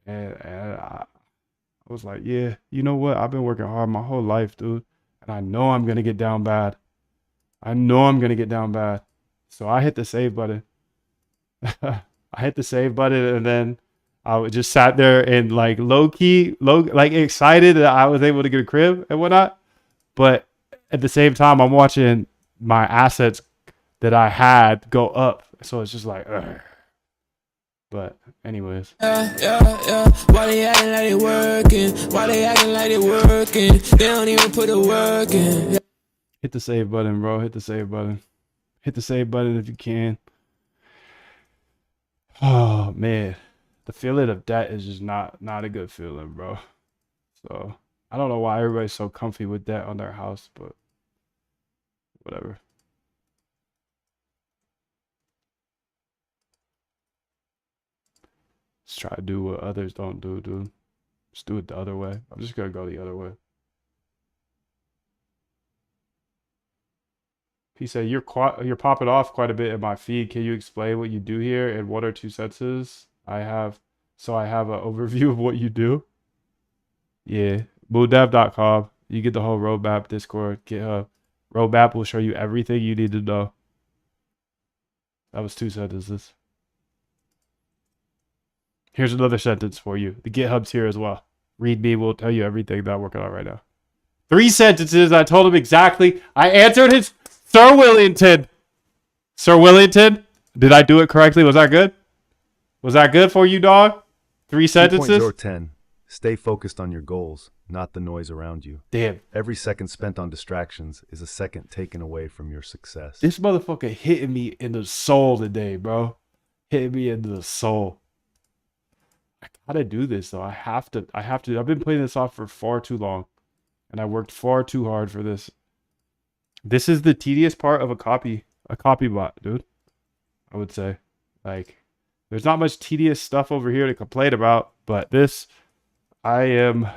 And I was like, yeah, you know what? I've been working hard my whole life, dude. And I know I'm going to get down bad. So I hit the save button. I hit the save button and then I just sat there and like low-key, like excited that I was able to get a crib and whatnot. But at the same time, I'm watching my assets that I had go up. So it's just like, But anyways. Yeah. Why they acting like they working? Why they acting like they working? They don't even put the work in. Hit the save button, bro. Hit the save button. Hit the save button if you can. Oh man, the feeling of debt is just not a good feeling, bro. So I don't know why everybody's so comfy with debt on their house, but whatever. Just try to do what others don't do, dude. Just do it the other way. I'm just gonna go the other way. He said, you're popping off quite a bit in my feed. Can you explain what you do here in 1 or 2 sentences? I have an overview of what you do. Yeah, moondev.com. You get the whole roadmap, Discord, GitHub. Roadmap will show you everything you need to know. That was 2 sentences. Here's another sentence for you. The GitHub's here as well. README will tell you everything that I'm working on right now. 3 sentences. I told him exactly. I answered his... Sir Willington. Sir Willington, did I do it correctly? Was that good? Was that good for you, dog? 3 sentences? 2.010. Stay focused on your goals, not the noise around you. Damn. Every second spent on distractions is a second taken away from your success. This motherfucker hitting me in the soul today, bro. Hitting me in the soul. I gotta do this, though. I have to. I've been playing this off for far too long. And I worked far too hard for this. This is the tedious part of a copy bot, dude. I would say. Like, there's not much tedious stuff over here to complain about, but this I am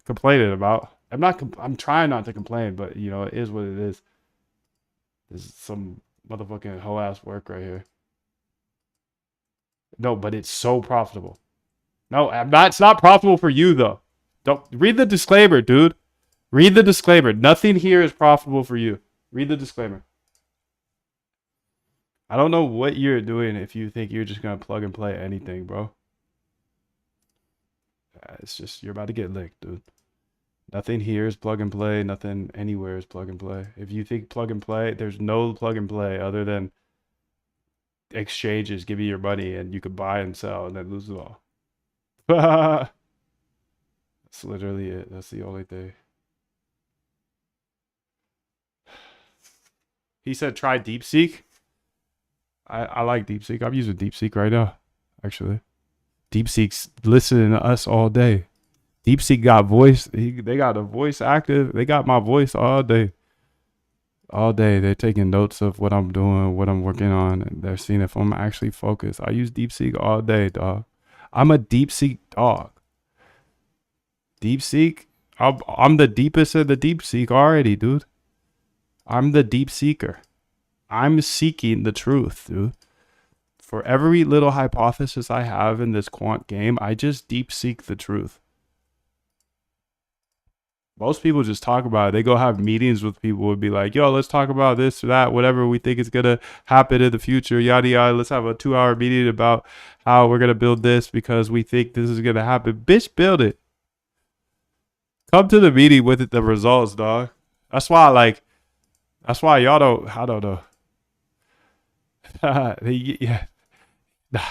complaining about. I'm trying not to complain, but you know, it is what it is. This is some motherfucking whole ass work right here. No, but it's so profitable. No, it's not profitable for you though. Don't read the disclaimer, dude. Read the disclaimer. Nothing here is profitable for you. Read the disclaimer. I don't know what you're doing if you think you're just going to plug and play anything, bro. It's just, you're about to get licked, dude. Nothing here is plug and play. Nothing anywhere is plug and play. If you think plug and play, there's no plug and play other than exchanges give you your money and you could buy and sell and then lose it all. That's literally it. That's the only thing. He said try DeepSeek. I like DeepSeek. I'm using DeepSeek right now, actually. DeepSeek's listening to us all day. DeepSeek got voice. They got a voice active. They got my voice all day. All day. They're taking notes of what I'm doing, what I'm working on, and they're seeing if I'm actually focused. I use DeepSeek all day, dog. I'm a DeepSeek dog. DeepSeek. I'm the deepest of the DeepSeek already, dude. I'm the deep seeker. I'm seeking the truth, dude. For every little hypothesis I have in this quant game, I just deep seek the truth. Most people just talk about it. They go have meetings with people and be like, yo, let's talk about this or that, whatever we think is going to happen in the future, yada, yada. Let's have a 2-hour meeting about how we're going to build this because we think this is going to happen. Bitch, build it. Come to the meeting with it, the results, dog. That's why y'all don't, I don't know. Yeah. Nah,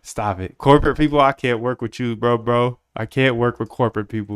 stop it. Corporate people, I can't work with you, bro. I can't work with corporate people.